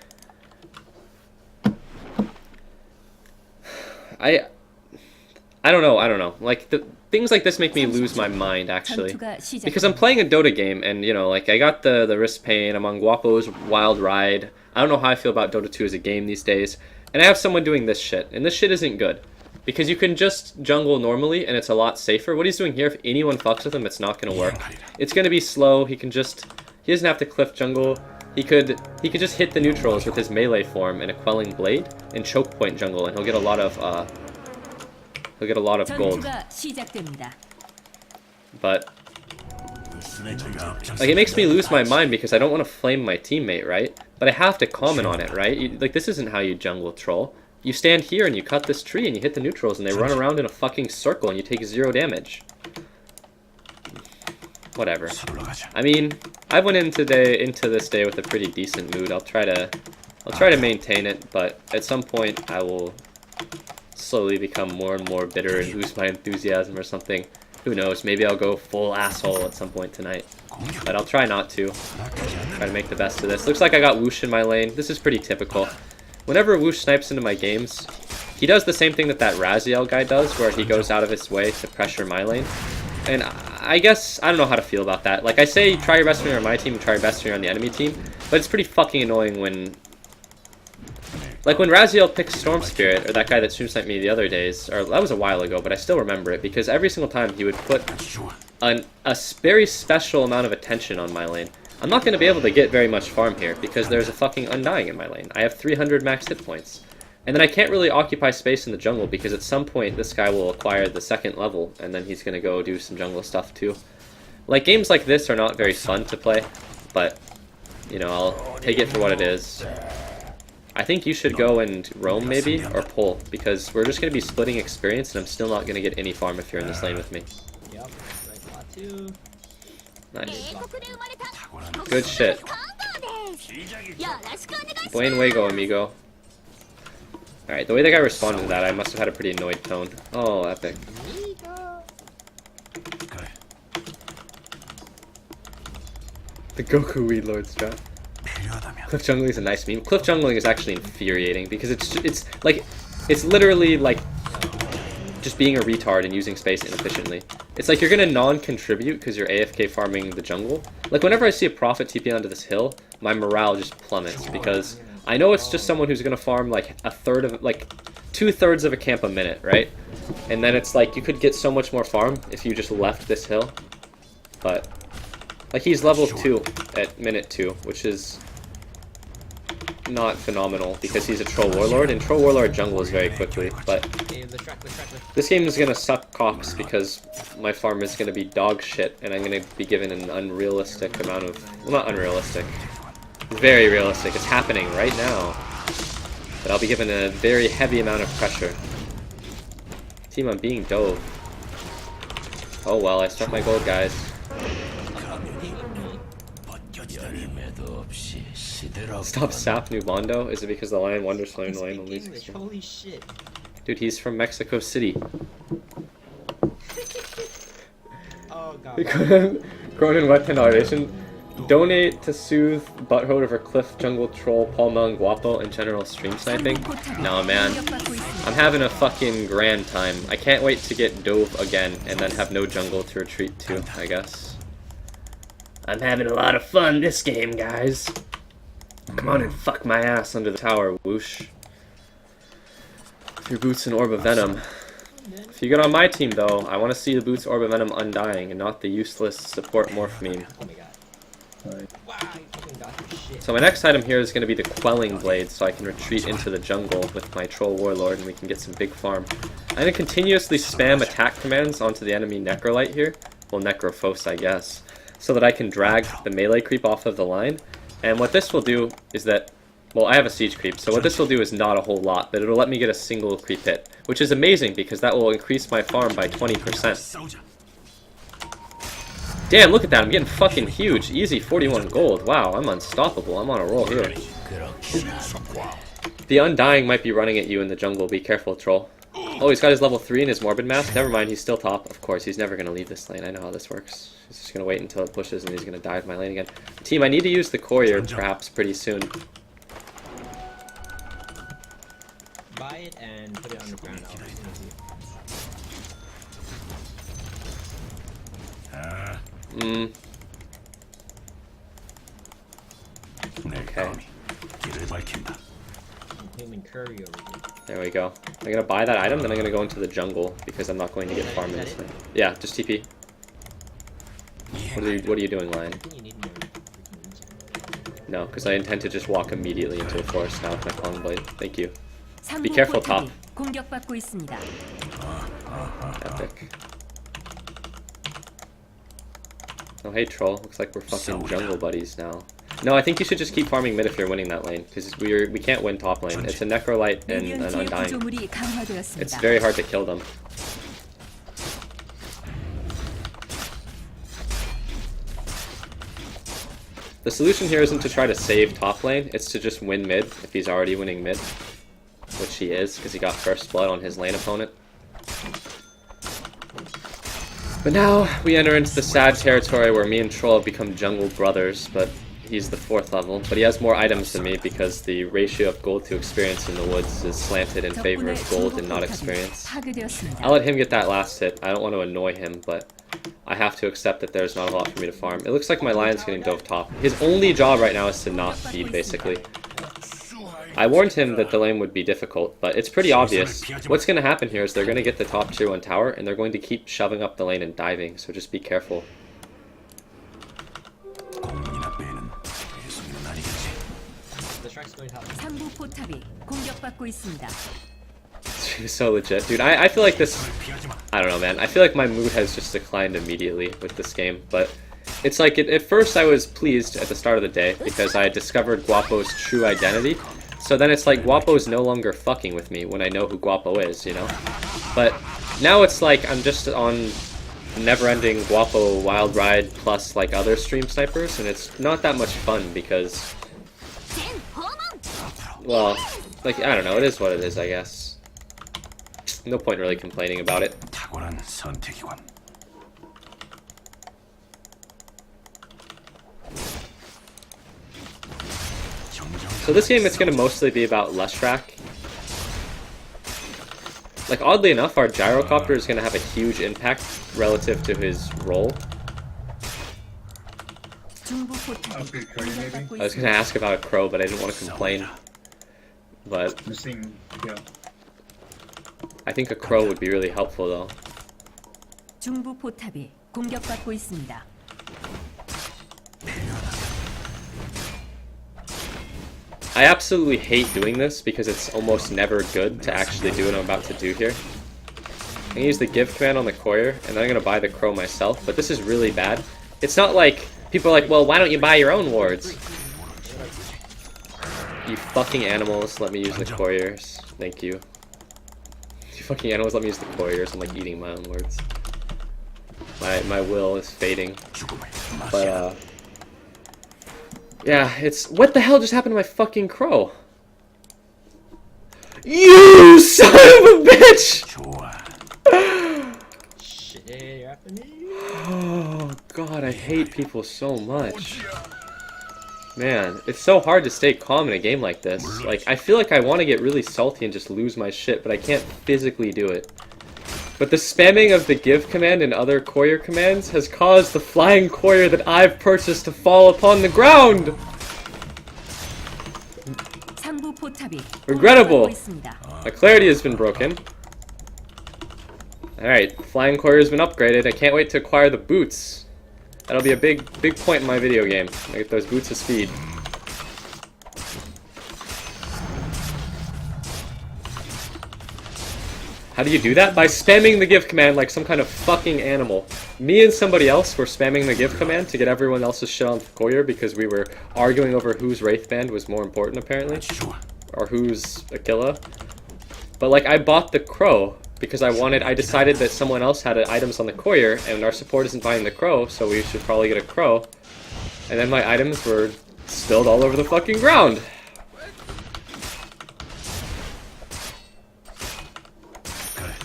I don't know. Like, things like this make me lose my mind, actually. Because I'm playing a Dota game, and, you know, like, I got the wrist pain, I'm on Guapo's Wild Ride. I don't know how I feel about Dota 2 as a game these days. And I have someone doing this shit, and this shit isn't good. Because you can just jungle normally, and it's a lot safer. What he's doing here, if anyone fucks with him, it's not going to work. It's going to be slow, he doesn't have to cliff jungle. He could just hit the neutrals with his melee form and a Quelling Blade, and choke point jungle, and he'll get a lot of gold. But like, it makes me lose my mind because I don't want to flame my teammate, right? But I have to comment on it, right? Like, this isn't how you jungle troll. You stand here and you cut this tree and you hit the neutrals and they run around in a fucking circle and you take 0 damage. Whatever. I mean, I went into this day with a pretty decent mood. I'll try to maintain it, but at some point I will slowly become more and more bitter and lose my enthusiasm or something. Who knows, maybe I'll go full asshole at some point tonight. But I'll try not to. Try to make the best of this. Looks like I got Whoosh in my lane. This is pretty typical. Whenever Whoosh snipes into my games, he does the same thing that Raziel guy does, where he goes out of his way to pressure my lane. And I guess, I don't know how to feel about that. Like, I say try your best when you're on my team and try your best when you're on the enemy team, but it's pretty fucking annoying when... Like, when Raziel picks Storm Spirit, or that guy that stream sniped me the other days, or that was a while ago, but I still remember it, because every single time he would put a very special amount of attention on my lane. I'm not going to be able to get very much farm here, because there's a fucking Undying in my lane. I have 300 max hit points. And then I can't really occupy space in the jungle because at some point this guy will acquire the second level and then he's gonna go do some jungle stuff too. Like, games like this are not very fun to play, but, you know, I'll take it for what it is. I think you should go and roam maybe, or pull, because we're just gonna be splitting experience and I'm still not gonna get any farm if you're in this lane with me. Yep, like lot too. Nice. Good shit. Buen Wego, amigo. Alright, the way that guy responded to that, I must have had a pretty annoyed tone. Oh, epic. The Goku Weed Lord strat. Cliff jungling is a nice meme. Cliff jungling is actually infuriating because it's like, it's literally like just being a retard and using space inefficiently. It's like you're gonna non-contribute because you're AFK farming the jungle. Like, whenever I see a Prophet TP onto this hill, my morale just plummets because I know it's just someone who's gonna farm like a third of, like 2/3 of a camp a minute, right? And then it's like you could get so much more farm if you just left this hill. But like, he's level 2 at minute 2, which is not phenomenal because he's a Troll Warlord, and Troll Warlord jungles very quickly, but this game is gonna suck cocks because my farm is gonna be dog shit and I'm gonna be given an unrealistic amount of, well, not unrealistic, very realistic, it's happening right now, but I'll be given a very heavy amount of pressure. Team, I'm being dove. Oh well, I spent my gold, guys. Stop sap Nubondo? Is it because the lion wanders flame the lane and loses? Holy shit. Dude, he's from Mexico City. Oh god. Cronin wet 10 donation. Donate to soothe butthole over Cliff, Jungle Troll, Paul Mel, and Guapo, and general stream sniping. Nah, man. I'm having a fucking grand time. I can't wait to get dove again and then have no jungle to retreat to, I guess. I'm having a lot of fun this game, guys. Come on and fuck my ass under the tower, whoosh. Your boots and Orb of Venom. If you get on my team, though, I want to see the boots Orb of Venom undying and not the useless support morph meme. Oh my god. Wow, you fucking got your shit. So my next item here is going to be the Quelling Blade, so I can retreat into the jungle with my Troll Warlord and we can get some big farm. I'm going to continuously spam attack commands onto the enemy Necrolite here. Well, Necrophos, I guess. So that I can drag the melee creep off of the line. And what this will do is that, well, I have a siege creep, so what this will do is not a whole lot, but it'll let me get a single creep hit, which is amazing because that will increase my farm by 20%. Damn, look at that, I'm getting fucking huge. Easy 41 gold. Wow, I'm unstoppable. I'm on a roll here. The Undying might be running at you in the jungle. Be careful, troll. Oh, he's got his level 3 in his Morbid Mask. Never mind, he's still top. Of course, he's never going to leave this lane. I know how this works. He's just going to wait until it pushes and he's going to dive my lane again. Team, I need to use the courier perhaps pretty soon. Buy it and put it underground. Okay. Human curry over here. There we go. I'm going to buy that item, then I'm going to go into the jungle because I'm not going to get farm in this lane. Yeah, just TP. What are you doing, Lion? I think you need more freaking No, because I intend to just walk immediately into the forest now with my Quelling Blade. Thank you. Be careful, top. 공격받고 있습니다. Epic. Oh, hey, troll. Looks like we're fucking jungle buddies now. No, I think you should just keep farming mid if you're winning that lane, because we can't win top lane. It's a Necrolite and an Undying. It's very hard to kill them. The solution here isn't to try to save top lane, it's to just win mid if he's already winning mid. Which he is, because he got first blood on his lane opponent. But now we enter into the sad territory where me and Troll have become jungle brothers, but he's the 4th level. But he has more items than me because the ratio of gold to experience in the woods is slanted in favor of gold and not experience. I'll let him get that last hit. I don't want to annoy him, but I have to accept that there's not a lot for me to farm. It looks like my lion's getting dove top. His only job right now is to not feed, basically. I warned him that the lane would be difficult, but it's pretty obvious. What's going to happen here is they're going to get the top tier 1 tower, and they're going to keep shoving up the lane and diving, so just be careful. The strike's Going top. 상부 포탑이 공격받고 있습니다. Stream is so legit. Dude, I feel like this... 피하지 마. I don't know, man. I feel like my mood has just declined immediately with this game, but... It's like, at first I was pleased at the start of the day, because I discovered Guapo's true identity. So then it's like, Guapo's no longer fucking with me when I know who Guapo is, you know? But now it's like, I'm just on never-ending Guapo Wild Ride plus, like, other stream snipers, and it's not that much fun, because... Well, like, I don't know, it is what it is, I guess. No point really complaining about it. 탁월한 선택이군. So this game, it's gonna mostly be about Leshrac. Like, oddly enough, our gyrocopter is gonna have a huge impact relative to his role. 중부 포탑이 공격받고 I was gonna 있습니다. ask about a crow, but I didn't want to complain. But Missing, yeah. I think a crow would be really helpful, though. 중부 포탑이 공격받고 있습니다. I absolutely hate doing this because it's almost never good to actually do what I'm about to do here. I'm gonna use the give command on the courier, and then I'm gonna buy the crow myself, but this is really bad. It's not like people are like, well, why don't you buy your own wards? You fucking animals, let me use the couriers. Thank you. You fucking animals, let me use the couriers. I'm like eating my own words. My will is fading. But, yeah, it's... What the hell just happened to my fucking crow? You son of a bitch! 좋아. Shit, you're after me. Oh god, I hate people so much. Man, it's so hard to stay calm in a game like this. Like, I feel like I want to get really salty and just lose my shit, but I can't physically do it. But the spamming of the give command and other courier commands has caused the flying courier that I've purchased to fall upon the ground! 상부 포탑이 Regrettable. 공격받고 있습니다. My clarity has been broken. Alright, flying courier has been upgraded. I can't wait to acquire the boots. That'll be a big point in my video game. I get those boots of speed. How do you do that? By spamming the give command like some kind of fucking animal. Me and somebody else were spamming the give command to get everyone else's shit on the courier because we were arguing over whose Wraith Band was more important apparently. 좋아. Or who's Aquila. But like I bought the crow because I decided that someone else had items on the courier and our support isn't buying the crow, so we should probably get a crow. And then my items were spilled all over the fucking ground. 그래.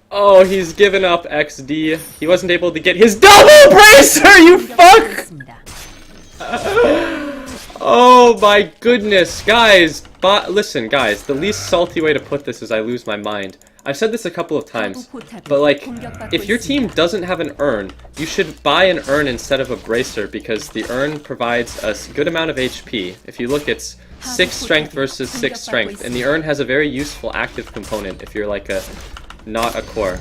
Oh, he's given up XD. He wasn't able to get his double bracer, you fuck! 있습니다. Oh my goodness, guys. Listen, guys, the least salty way to put this is I lose my mind. I've said this a couple of times, but like, if your team doesn't have an urn, you should buy an urn instead of a bracer because the urn provides a good amount of HP. If you look, it's 6 strength versus 6 strength, and the urn has a very useful active component if you're like not a core.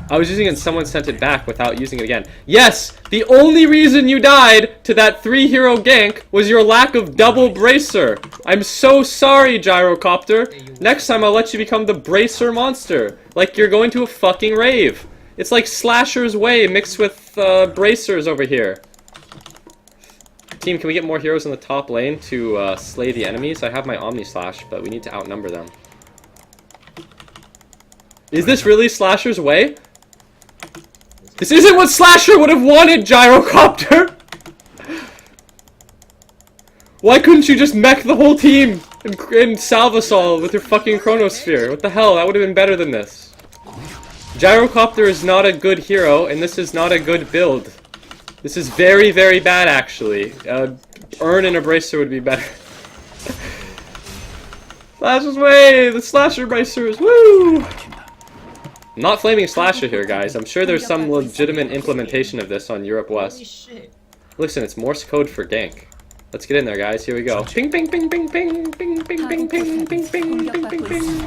I was using it and someone sent it back without using it again. Yes! The only reason you died to that 3-hero gank was your lack of double bracer! I'm so sorry, Gyrocopter! Next time I'll let you become the bracer monster! Like you're going to a fucking rave! It's like Slasher's Way mixed with bracers over here. Team, can we get more heroes in the top lane to slay the enemies? I have my Omni Slash, but we need to outnumber them. Is this really Slasher's Way? This isn't what Slasher would have wanted, Gyrocopter! Why couldn't you just mech the whole team and salve us all with your fucking Chronosphere? What the hell? That would have been better than this. Gyrocopter is not a good hero, and this is not a good build. This is very, very bad, actually. Urn and a bracer would be better. Slasher's Way! The Slasher bracers! Woo! I'm not flaming Slasher here, guys. I'm sure there's some legitimate implementation of this on Europe Holy West. shit. Listen, it's Morse code for gank. Let's get in there, guys. Here we go. Ping, ping, ping, ping, ping, ping, ping, ping, ping, ping, ping, ping, ping, ping.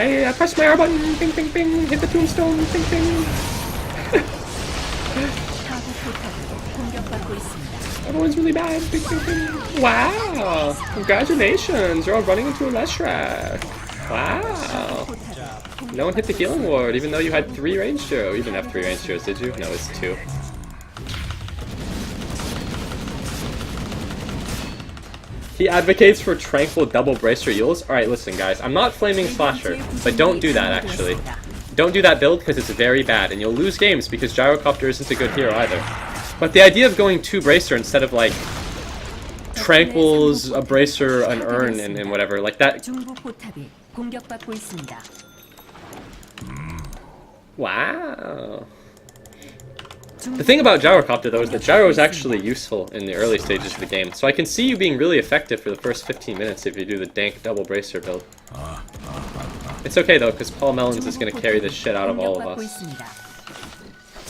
I press my R button. Ping, ping, ping. Hit the tombstone. Ping, ping. 하부 포탑이 everyone's really bad. Wow! Congratulations! You're all running into a Leshrac. Wow! No one hit the healing ward, even though you had 3 range heroes. You didn't have 3 range heroes, did you? No, it's 2. He advocates for tranquil double bracer Yules. Alright, listen guys, I'm not flaming Slasher, but don't do that actually. Don't do that build because it's very bad, and you'll lose games because Gyrocopter isn't a good hero either. But the idea of going 2 bracer instead of like Tranquils, a bracer, an urn, and whatever, like that. Wow. The thing about Gyrocopter though is that Gyro is actually useful in the early stages of the game, so I can see you being really effective for the first 15 minutes if you do the dank double bracer build. It's okay though, because Paul Mellons is going to carry this shit out of all of us.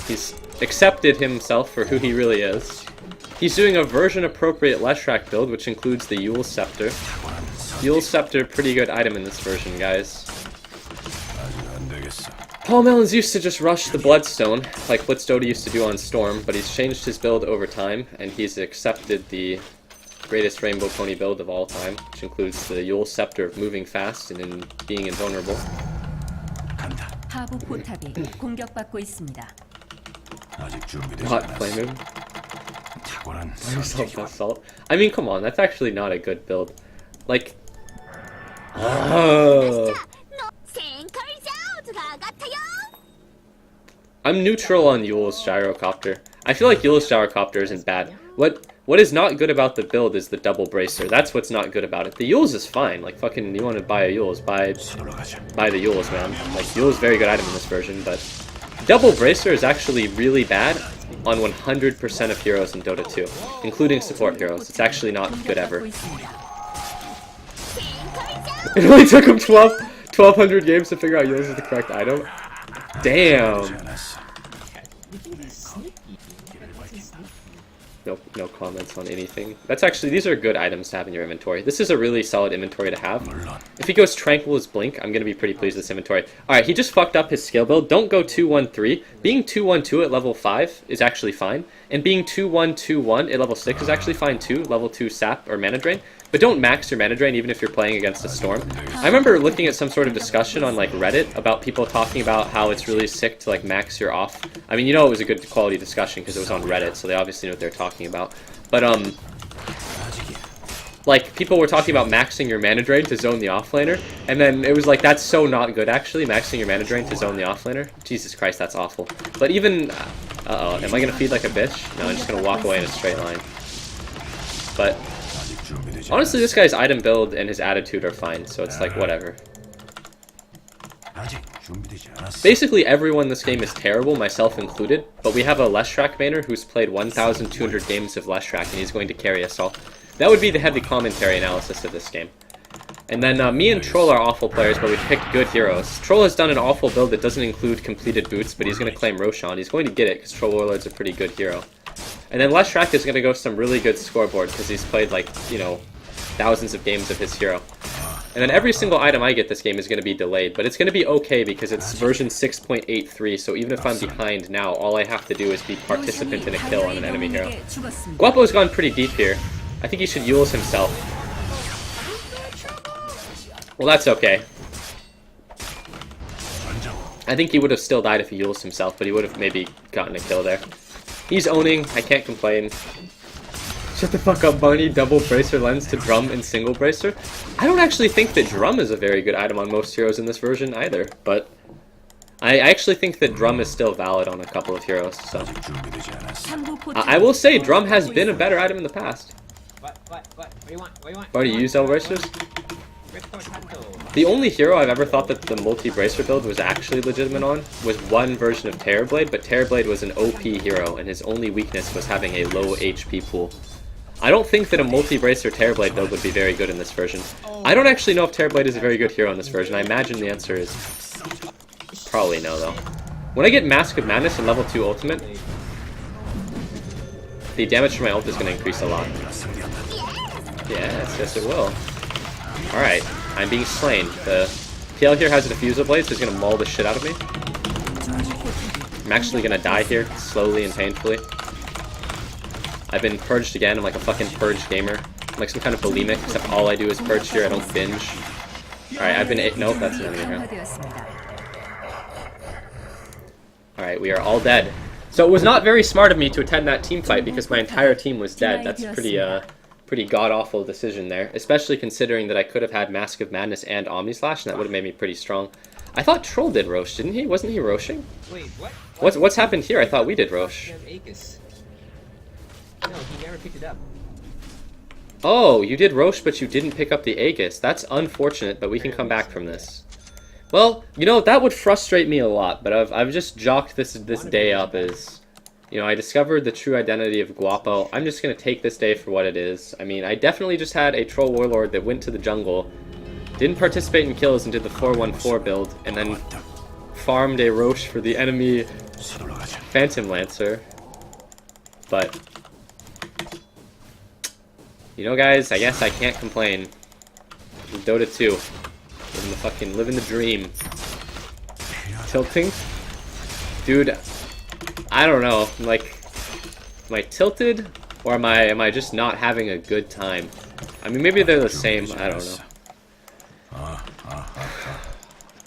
He's accepted himself for who he really is. He's doing a version-appropriate Leshrac build, which includes the Yule Scepter. Yule Scepter, pretty good item in this version, guys. Paul Mellons used to just rush the Bloodstone, like Blitz Dota used to do on Storm, but he's changed his build over time, and he's accepted the greatest Rainbow Pony build of all time, which includes the Yule Scepter of moving fast and in being invulnerable. Not flame him. Assault. I mean, come on, that's actually not a good build. Like, oh. I'm neutral on Yule's Gyrocopter. I feel like Yule's Gyrocopter isn't bad. What is not good about the build is the double bracer. That's what's not good about it. The Yule's is fine. Like, fucking, you want to buy a Yule's, buy the Yule's, man. Like, Yule's very good item in this version, but double bracer is actually really bad on 100% of heroes in Dota 2, including support heroes. It's actually not good ever. It only took him 1,200 games to figure out Yule's is the correct item. Damn. No comments on anything. That's actually, these are good items to have in your inventory. This is a really solid inventory to have. If he goes Tranquil as Blink, I'm going to be pretty pleased with this inventory. Alright, he just fucked up his skill build. Don't go 2-1-3. Being 2-1-2 at level 5 is actually fine. And being 2-1-2-1 at level 6 is actually fine too. Level 2 Sap or Mana Drain. But don't max your Mana Drain even if you're playing against a Storm. I remember looking at some sort of discussion on like Reddit about people talking about how it's really sick to like max your off. I mean, you know it was a good quality discussion because it was on Reddit, so they obviously know what they're talking about. But like people were talking about maxing your Mana Drain to zone the offlaner, and then it was like, that's so not good actually, maxing your Mana Drain to zone the offlaner. Jesus Christ, that's awful. But even uh-oh, am I gonna feed like a bitch? No, I'm just gonna walk away in a straight line. But honestly, this guy's item build and his attitude are fine, so it's like, whatever. Basically, everyone in this game is terrible, myself included, but we have a Leshrac mainer who's played 1,200 games of Leshrac, and he's going to carry us all. That would be the heavy commentary analysis of this game. And then me and Troll are awful players, but we've picked good heroes. Troll has done an awful build that doesn't include completed boots, but he's going to claim Roshan. He's going to get it, because Troll Warlord's a pretty good hero. And then Leshrac is going to go some really good scoreboard, because he's played, like, you know, thousands of games of his hero. And then every single item I get this game is going to be delayed, but it's going to be okay because it's version 6.83, so even if I'm behind now, all I have to do is be participant in a kill on an enemy hero. Guapo's gone pretty deep here. I think he should Yules himself. Well, that's okay. I think he would have still died if he Yules himself, but he would have maybe gotten a kill there. He's owning, I can't complain. Shut the fuck up, Barney. Double bracer lens to drum and single bracer. I don't actually think that drum is a very good item on most heroes in this version either, but I actually think that drum is still valid on a couple of heroes, so. I will say drum has been a better item in the past. What do you want? Barney, you use double bracers? The only hero I've ever thought that the multi-bracer build was actually legitimate on was one version of Terrorblade, but Terrorblade was an OP hero, and his only weakness was having a low HP pool. I don't think that a multi-bracer Terrorblade build would be very good in this version. I don't actually know if Terrorblade is a very good hero in this version. I imagine the answer is probably no, though. When I get Mask of Madness and level 2 ultimate, the damage from my ult is going to increase a lot. Yes, it will. Alright, I'm being slain. The PL here has a diffusal blade, so he's going to maul the shit out of me. I'm actually going to die here, slowly and painfully. I've been purged again. I'm like a fucking purge gamer. I'm like some kind of bulimic, except all I do is purge here. I don't binge. Alright, I've been... Nope, that's an enemy here. Alright, we are all dead. So it was not very smart of me to attend that team fight because my entire team was dead. That's pretty god-awful decision there. Especially considering that I could have had Mask of Madness and Omnislash, and that would have made me pretty strong. I thought Troll did Roche, didn't he? Wasn't he Roshing? Wait, what? What's happened here? I thought we did Roche. No, he never picked it up. Oh, you did Roche, but you didn't pick up the Aegis. That's unfortunate, but we can come back from this. Well, you know, that would frustrate me a lot, but I've just jocked this day up as, you know, I discovered the true identity of Guapo. I'm just going to take this day for what it is. I mean, I definitely just had a Troll Warlord that went to the jungle, didn't participate in kills and did the 414 build, and then farmed a Roche for the enemy Phantom Lancer. But, you know guys, I guess I can't complain. Dota 2. Living the dream. Tilting? Dude, I don't know. Like, am I tilted? Or am I just not having a good time? I mean, maybe they're the same. I don't know.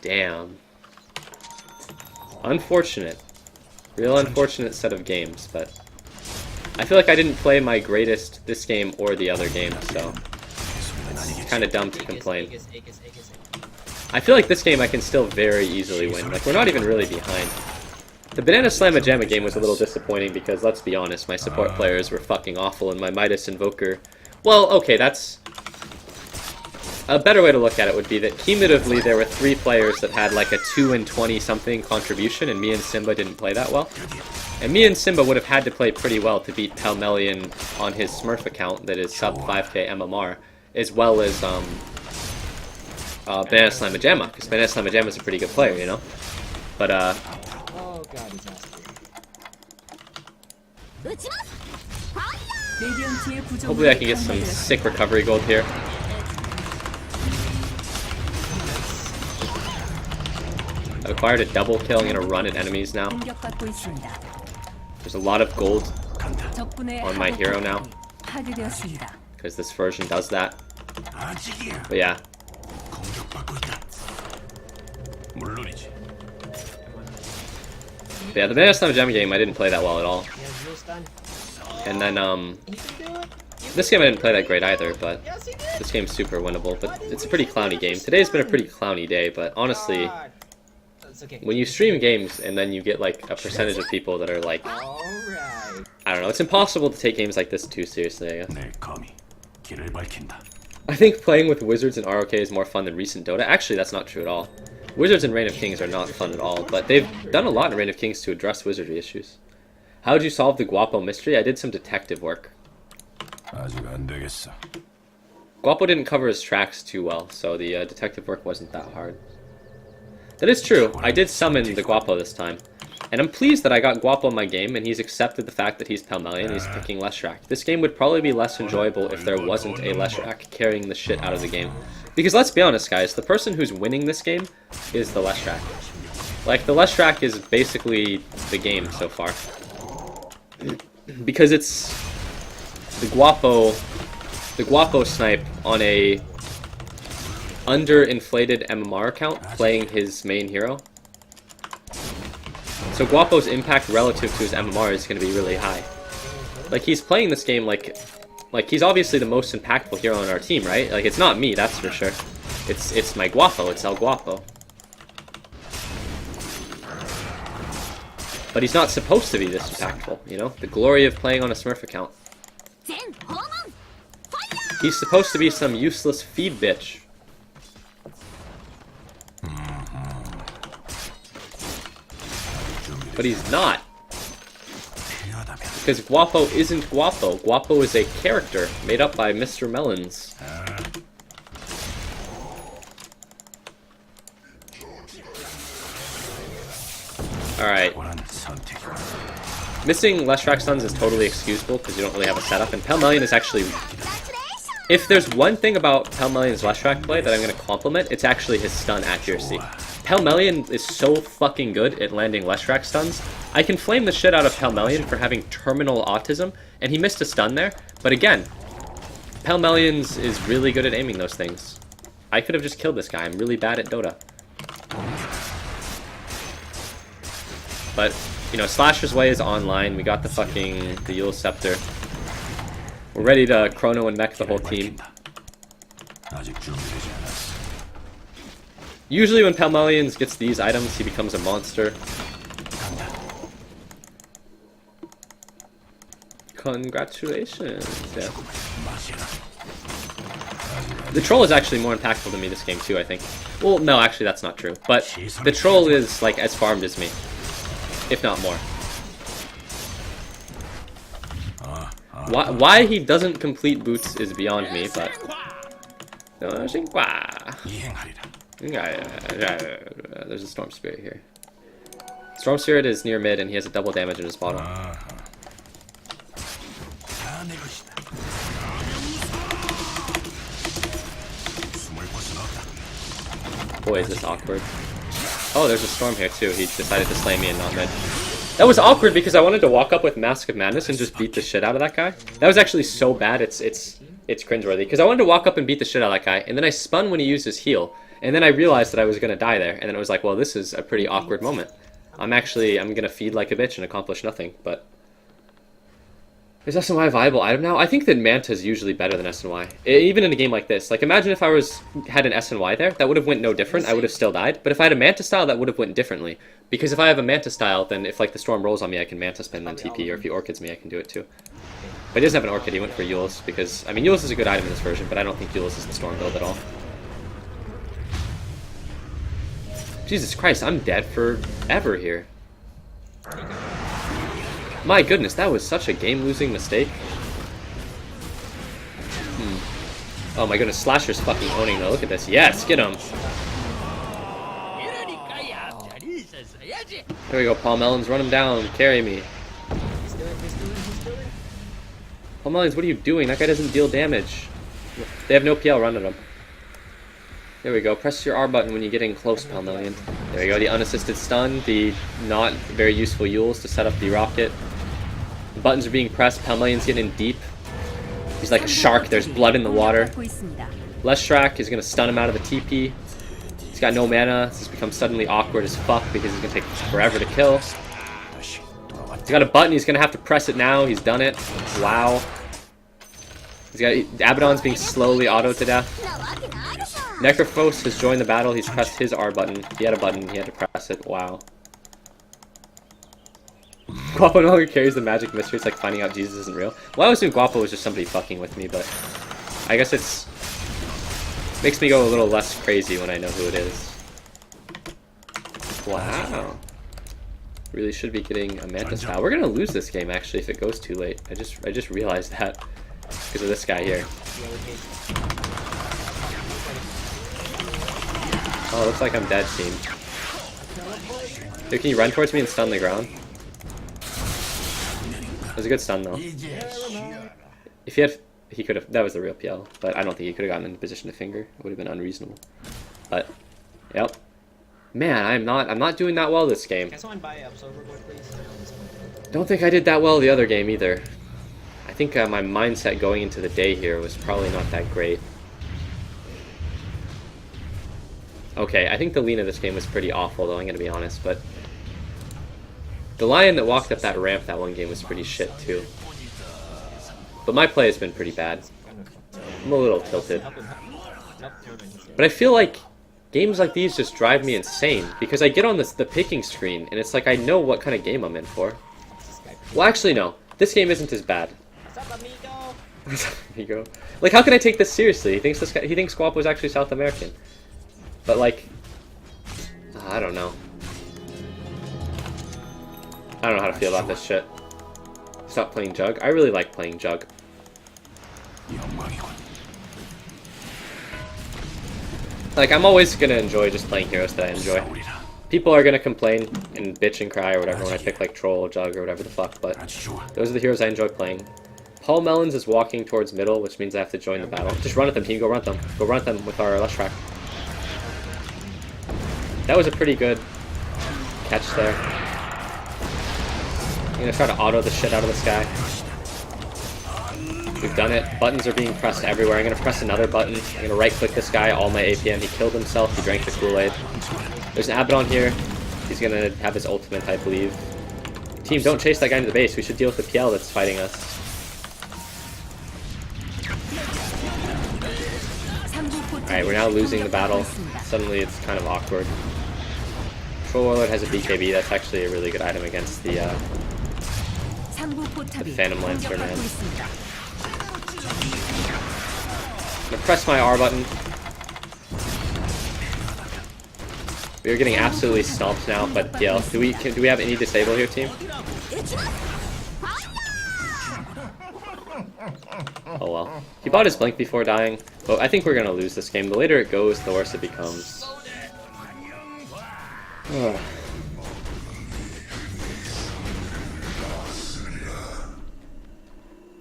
Damn. Unfortunate. Real unfortunate set of games, but I feel like I didn't play my greatest this game or the other game, so it's kind of dumb to complain. I feel like this game I can still very easily win. Like, we're not even really behind. The Banana Slamma Jamma game was a little disappointing because, let's be honest, my support players were fucking awful and my Midas Invoker... Well, okay, that's... A better way to look at it would be that cumulatively there were 3 players that had like a 2 and 20 something contribution, and me and Simba didn't play that well. And me and Simba would have had to play pretty well to beat Palmelian on his Smurf account that is sub 5k MMR, as well as Banana Slamma Jamma, because Banana Slamma Jamma is a pretty good player, you know? But, Oh god, disaster. hopefully I can get some sick recovery gold here. I've acquired a double kill. I'm gonna run at enemies now. There's a lot of gold on my hero now, because this version does that. But yeah. But yeah, the Banana Slamma Jamma game I didn't play that well at all. And then this game I didn't play that great either, but this game's super winnable. But it's a pretty clowny game. Today's been a pretty clowny day, but honestly, when you stream games and then you get like a percentage of people that are like, I don't know, it's impossible to take games like this too seriously, I guess. I think playing with Wizards and ROK is more fun than recent Dota. Actually, that's not true at all. Wizards and Reign of Kings are not fun at all, but they've done a lot in Reign of Kings to address wizardry issues. How did you solve the Guapo mystery? I did some detective work. Guapo didn't cover his tracks too well, so the detective work wasn't that hard. That is true. I did summon the Guapo this time. And I'm pleased that I got Guapo in my game, and he's accepted the fact that he's Palmelian and he's picking Leshrac. This game would probably be less enjoyable if there wasn't a Leshrac carrying the shit out of the game. Because let's be honest, guys, the person who's winning this game is the Leshrac. Like, the Leshrac is basically the game so far. Because it's the Guapo snipe on a underinflated MMR account playing his main hero. So Guapo's impact relative to his MMR is going to be really high. Like, he's playing this game like he's obviously the most impactful hero on our team, right? Like, it's not me, that's for sure. It's my Guapo, it's El Guapo. But he's not supposed to be this impactful, you know? The glory of playing on a Smurf account. He's supposed to be some useless feed bitch. But he's not. Because Guapo isn't Guapo. Guapo is a character made up by Mr. Melons. Alright. Missing Leshrac stuns is totally excusable because you don't really have a setup, and Palmelian is actually... If there's one thing about Palmelian's Leshrac play that I'm going to compliment, it's actually his stun accuracy. Pelmelion is so fucking good at landing Leshrac stuns. I can flame the shit out of Pelmelion for having terminal autism, and he missed a stun there. But again, Pelmelion's is really good at aiming those things. I could have just killed this guy. I'm really bad at Dota. But, you know, Slasher's Way is online. We got the Yule Scepter. We're ready to chrono and mech the whole team. Usually when Pelmelion gets these items, he becomes a monster. Congratulations. Yeah. The troll is actually more impactful to me this game too, I think. Well, no, actually that's not true. But the troll is like as farmed as me, if not more. Why he doesn't complete boots is beyond me, but... There's a Storm Spirit here. Storm Spirit is near mid and he has a double damage in his bottom. Boy, is this awkward. Oh, there's a Storm here too. He decided to slay me and not mid. That was awkward because I wanted to walk up with Mask of Madness and just beat the shit out of that guy. That was actually so bad, it's cringeworthy. Because I wanted to walk up and beat the shit out of that guy, and then I spun when he used his heal. And then I realized that I was going to die there, and then it was like, well, this is a pretty awkward moment. I'm going to feed like a bitch and accomplish nothing, but... Is SNY a viable item now? I think that Manta is usually better than SNY. Even in a game like this. Like, imagine if I had an SNY there, that would have went no different, I would have still died. But if I had a Manta style, that would have went differently. Because if I have a Manta style, then if like the Storm rolls on me, I can Manta spin then TP, or if he Orchids me, I can do it too. But he doesn't have an Orchid, he went for Yules, because, I mean, Yules is a good item in this version, but I don't think Yules is the Storm build at all. Jesus Christ, I'm dead forever here. My goodness, that was such a game-losing mistake. Oh my goodness, Slasher's fucking owning though. Look at this. Yes, get him. There we go, Pelmelions, run him down. Carry me. Pelmelions, what are you doing? That guy doesn't deal damage. They have no PL, run at him. There we go. Press your R button when you get in close, Pelmelion. There we go, the unassisted stun, the not very useful Yules to set up the rocket. The buttons are being pressed, Pelmelion's getting in deep. He's like a shark, there's blood in the water. Leshrac is going to stun him out of the TP. He's got no mana, this has become suddenly awkward as fuck because he's going to take forever to kill. He's got a button, he's going to have to press it now, he's done it. Wow. He's got Abaddon's being slowly auto to death. Necrophos has joined the battle, he's pressed his R button. He had a button, he had to press it. Wow. Guapo no longer carries the magic mystery, it's like finding out Jesus isn't real. Well, I was assuming Guapo was just somebody fucking with me, but I guess it's... makes me go a little less crazy when I know who it is. Wow. Really should be getting a Manta style. We're gonna lose this game actually if it goes too late. I just realized that because of this guy here. Oh, looks like I'm dead, team. Dude, can you run towards me and stun the ground? It was a good stun though. If he had, he could have. That was the real PL, but I don't think he could have gotten in position to finger. It would have been unreasonable. But, yep. Man, I'm not doing that well this game. Can someone buy Overboard, please? Don't think I did that well the other game either. I think my mindset going into the day here was probably not that great. Okay, I think the lean of this game was pretty awful though, I'm gonna be honest, but the Lion that walked up that ramp that one game was pretty shit too. But my play has been pretty bad. I'm a little tilted. But I feel like games like these just drive me insane, because I get on the picking screen, and it's like I know what kind of game I'm in for. Well, actually, no. This game isn't as bad. Amigo. Like, how can I take this seriously? He thinks Guapo is actually South American. But, like... I don't know. I don't know how to feel about this shit. Stop playing Jug. I really like playing Jug. Like, I'm always gonna enjoy just playing heroes that I enjoy. People are gonna complain and bitch and cry or whatever when I pick like Troll, Jug, or whatever the fuck, but those are the heroes I enjoy playing. Pelmelions is walking towards middle, which means I have to join the battle. Just run at them, team. Go run them. Go run them with our Leshrac. That was a pretty good catch there. I'm gonna try to auto the shit out of this guy. We've done it. Buttons are being pressed everywhere. I'm gonna press another button. I'm gonna right-click this guy, all my APM. He killed himself. He drank the Kool-Aid. There's an Abaddon here. He's gonna have his ultimate, I believe. Team, don't chase that guy into the base. We should deal with the PL that's fighting us. Alright, we're now losing the battle. Suddenly it's kind of awkward. Troll Warlord has a BKB. That's actually a really good item against the Phantom Lancer, man. I'm gonna press my R button. We are getting absolutely stomped now, but PL. Do we have any disable here, team? Oh well. He bought his blink before dying, but I think we're gonna lose this game. The later it goes, the worse it becomes.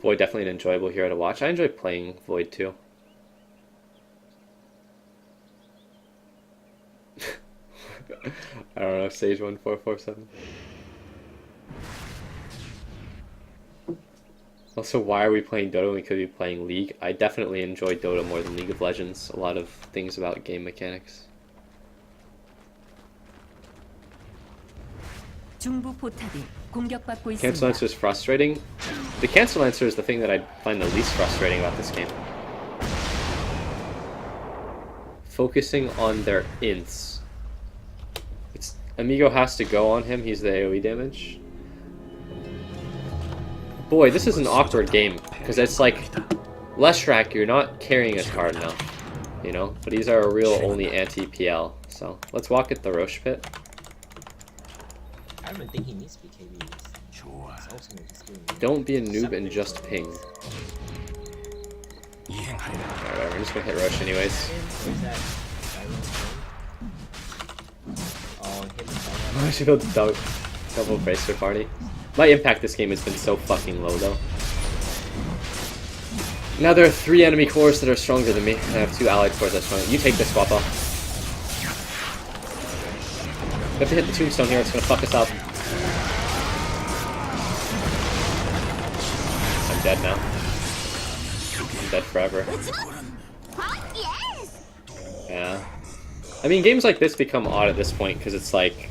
Void definitely an enjoyable hero to watch. I enjoy playing Void too. I don't know, Sage 1447. Also, why are we playing Dota when we could be playing League? I definitely enjoy Dota more than League of Legends. A lot of things about game mechanics. Cancel Lancer is frustrating. The Cancel Lancer is the thing that I find the least frustrating about this game. Focusing on their ints. Amigo has to go on him, he's the AoE damage. Boy, this is an awkward game, because it's like, Leshrac, you're not carrying us hard enough, you know? But he's our real only anti-PL, so let's walk at the Roche pit. I don't even think he needs BKBs. Don't be a noob and just ping. Alright, whatever, I'm just gonna hit Roche anyways. I should build a double bracer party. My impact this game has been so fucking low though. Now there are 3 enemy cores that are stronger than me, and I have 2 allied cores that are stronger. You take this, Guapo. We have to hit the tombstone here, it's gonna fuck us up. I'm dead now. I'm dead forever. Yeah. I mean, games like this become odd at this point, because it's like...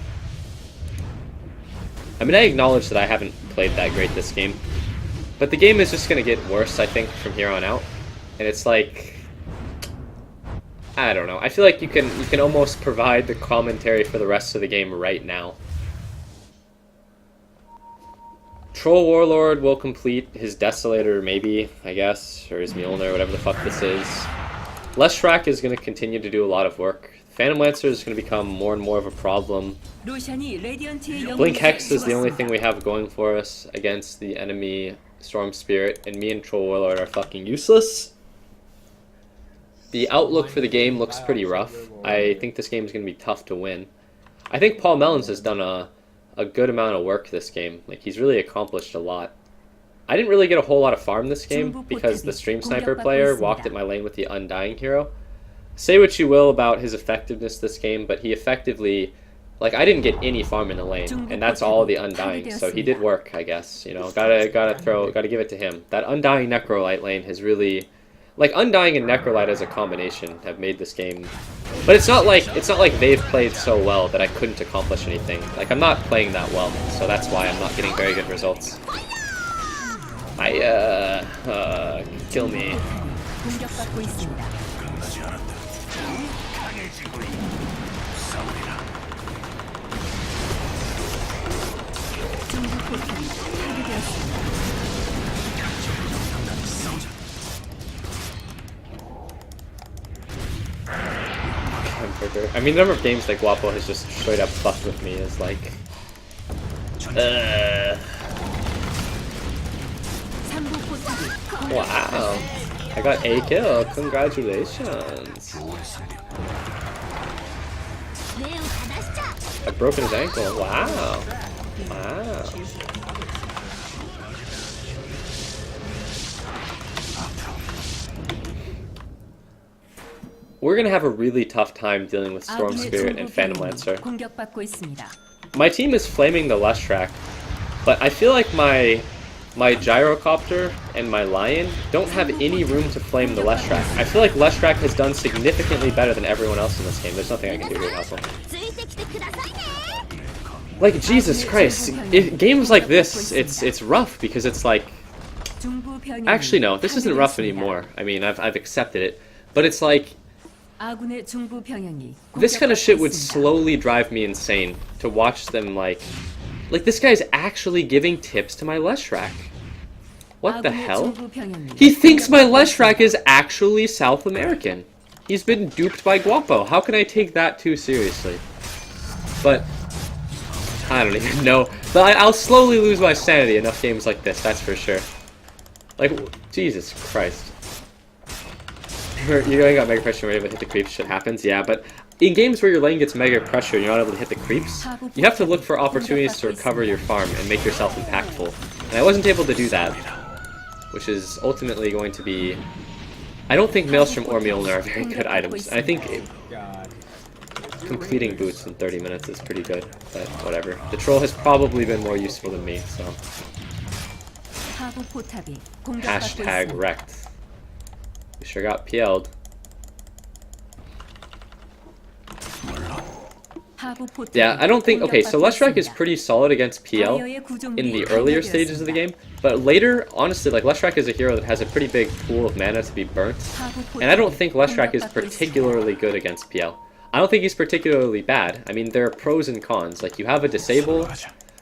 I mean, I acknowledge that I haven't played that great this game, but the game is just going to get worse, I think, from here on out. And it's like... I don't know. I feel like you can almost provide the commentary for the rest of the game right now. Troll Warlord will complete his Desolator, maybe, I guess, or his Mjolnir, whatever the fuck this is. Leshrac is going to continue to do a lot of work. Phantom Lancer is going to become more and more of a problem. Blink Hex is the only thing we have going for us against the enemy Storm Spirit, and me and Troll Warlord are fucking useless. The outlook for the game looks pretty rough. I think this game is going to be tough to win. I think Paul Mellons has done a good amount of work this game. Like, he's really accomplished a lot. I didn't really get a whole lot of farm this game because the Stream Sniper player walked at my lane with the Undying hero. Say what you will about his effectiveness this game, but he effectively... Like, I didn't get any farm in the lane, and that's all the Undying, so he did work, I guess. You know, gotta give it to him. That Undying Necrolite lane has really... Like, Undying and Necrolite as a combination have made this game... But it's not like they've played so well that I couldn't accomplish anything. Like, I'm not playing that well, so that's why I'm not getting very good results. Kill me. I mean, the number of games that Guapo has just straight up fucked with me is like... Wow. I got a kill. Congratulations. I've broken his ankle. Wow. Wow. we're gonna have a really tough time dealing with Storm 아군의 Spirit and 중부 Phantom 병력이 Lancer. 공격받고 있습니다. My team is flaming the Leshrac, but I feel like my Gyrocopter and my Lion don't have any room to flame the Leshrac. I feel like Leshrac has done significantly better than everyone else in this game. There's nothing I can do here, Hassel. Like, Jesus Christ, games like this, it's rough because it's like... 중부 병력이 Actually, no, this isn't rough 파괴되었습니다. anymore. I mean, I've accepted it. But it's like, 아군의 중부 병력이 this kind of shit would 공격받고 있습니다. slowly drive me insane to watch them, like this guy's actually giving tips to my Leshrac. What the 아군의 hell? 중부 병력이 He thinks my 공격받고 Leshrac 있습니다. is actually South American. He's been duped by Guapo. How can I take that too seriously? But I don't even know. But I'll slowly lose my sanity enough games like this, that's for sure. Like, Jesus Christ. You ain't got mega pressure and you're able to hit the creeps, shit happens, yeah, but in games where your lane gets mega pressure and you're not able to hit the creeps, you have to look for opportunities to recover your farm and make yourself impactful. And I wasn't able to do that, which is ultimately going to be... I don't think Maelstrom or Mjolnir are very good items. And I think God. completing boots in 30 minutes is pretty good, but whatever. The troll has probably been more useful than me, so... 하부 포탑이 공격받고 Hashtag 있습니다. wrecked. We sure got PL'd. 하부 포탑이 Yeah, I don't think... Okay, so 공격받고 Leshrac is 있습니다. pretty solid against PL 바이어의 구조물이 in the earlier 파괴되었습니다. stages of the game, but later, honestly, like, Leshrac is a hero that has a pretty big pool of mana to be burnt, 하부 and I don't 포탑이 think Leshrac is 공격받고 있습니다. particularly good against PL. I don't think he's particularly bad. I mean, there are pros and cons. Like, you have a disable,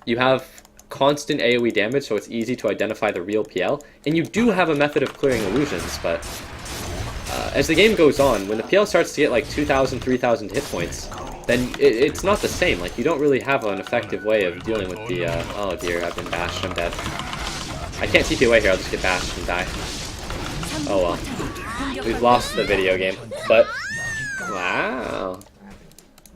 you have constant AoE damage, so it's easy to identify the real PL, and you do have a method of clearing illusions, but as the game goes on, when the PL starts to get like 2,000, 3,000 hit points, then it's not the same. Like, you don't really have an effective way of dealing with the, oh dear, I've been bashed, I'm dead. I can't TP away here, I'll just get bashed and die. Oh well. We've lost the video game, but... Wow.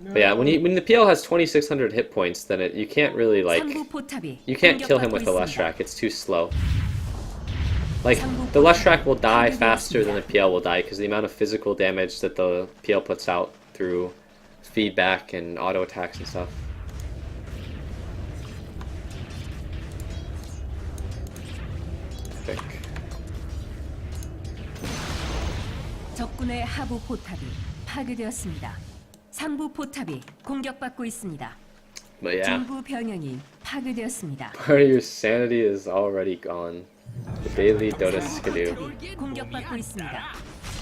But yeah, when the PL has 2,600 hit points, then you can't really, like... 상부 포탑이 You can't kill him with the 공격받고 Leshrac, 있습니다. it's too slow. Like, the Leshrac will die faster than the PL will die, because the amount of physical damage that the PL puts out through feedback and auto attacks and stuff. Epic. 적군의 하부 포탑이 파괴되었습니다. 상부 포탑이 공격받고 있습니다. But yeah, 중부 병영이 파괴되었습니다. part of your sanity is already gone. The daily Dota skidoo. 포탑이 공격받고 있습니다.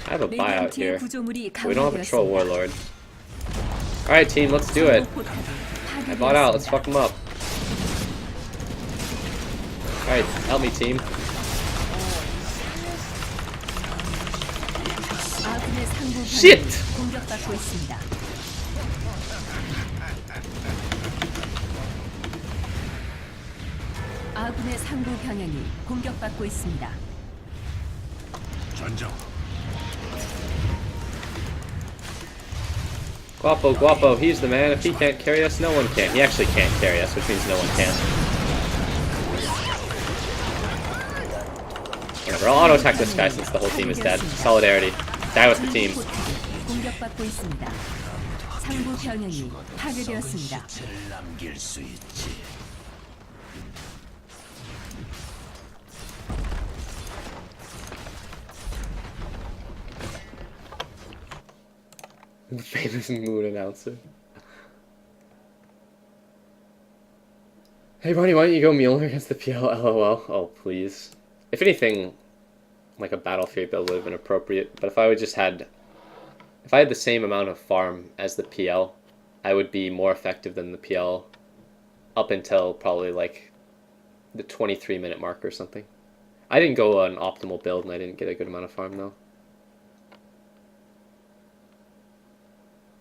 I have a buyout 레디언트의 here. 구조물이 But we don't have a troll 강화되었습니다. warlord. Alright team, let's do it. 상부 포탑이 I bought out, let's 파괴되었습니다. fuck them up. Alright, help me team. 아군의 상부 Shit! 병영이 공격받고 있습니다. 아군의 상부 병영이 공격받고 있습니다. 전정. Guapo, Guapo, he's the man. If he can't carry us, no one can. He actually can't carry us, which means no one can. Whatever, I'll auto attack this guy since the whole team is dead. Solidarity. Die with the team. 포탑이 공격받고 있습니다. 상부 병영이 파괴되었습니다. 시체를 남길 수 있지. The famous moon announcer. Hey Barney, why don't you go Mjolnir against the PL? LOL. Oh, please. If anything, like a Battle Fury build would have been appropriate, but if I had the same amount of farm as the PL, I would be more effective than the PL up until probably like the 23-minute mark or something. I didn't go an optimal build and I didn't get a good amount of farm though.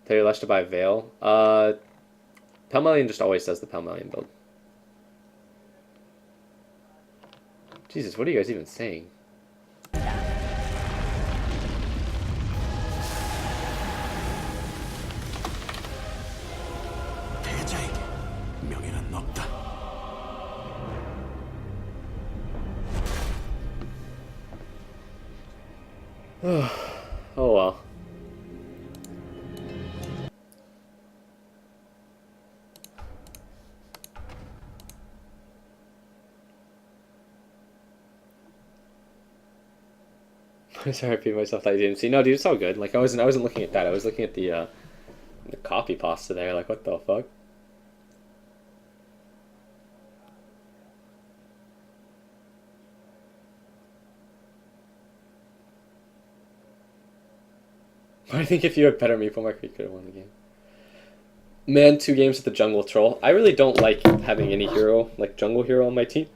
Tell your Lesh to buy Veil. Pelmelion just always does the Pelmelion build. Jesus, what are you guys even saying? 대자에게 명예는 없다. Oh well. Sorry, I repeated myself that I didn't see. No, dude, it's all good. Like I wasn't looking at that. I was looking at the copy pasta there. Like what the fuck? I think if you had better Meeple Marker, you could have won the game. Man, 2 games with the jungle troll. I really don't like having any hero, like jungle hero on my team,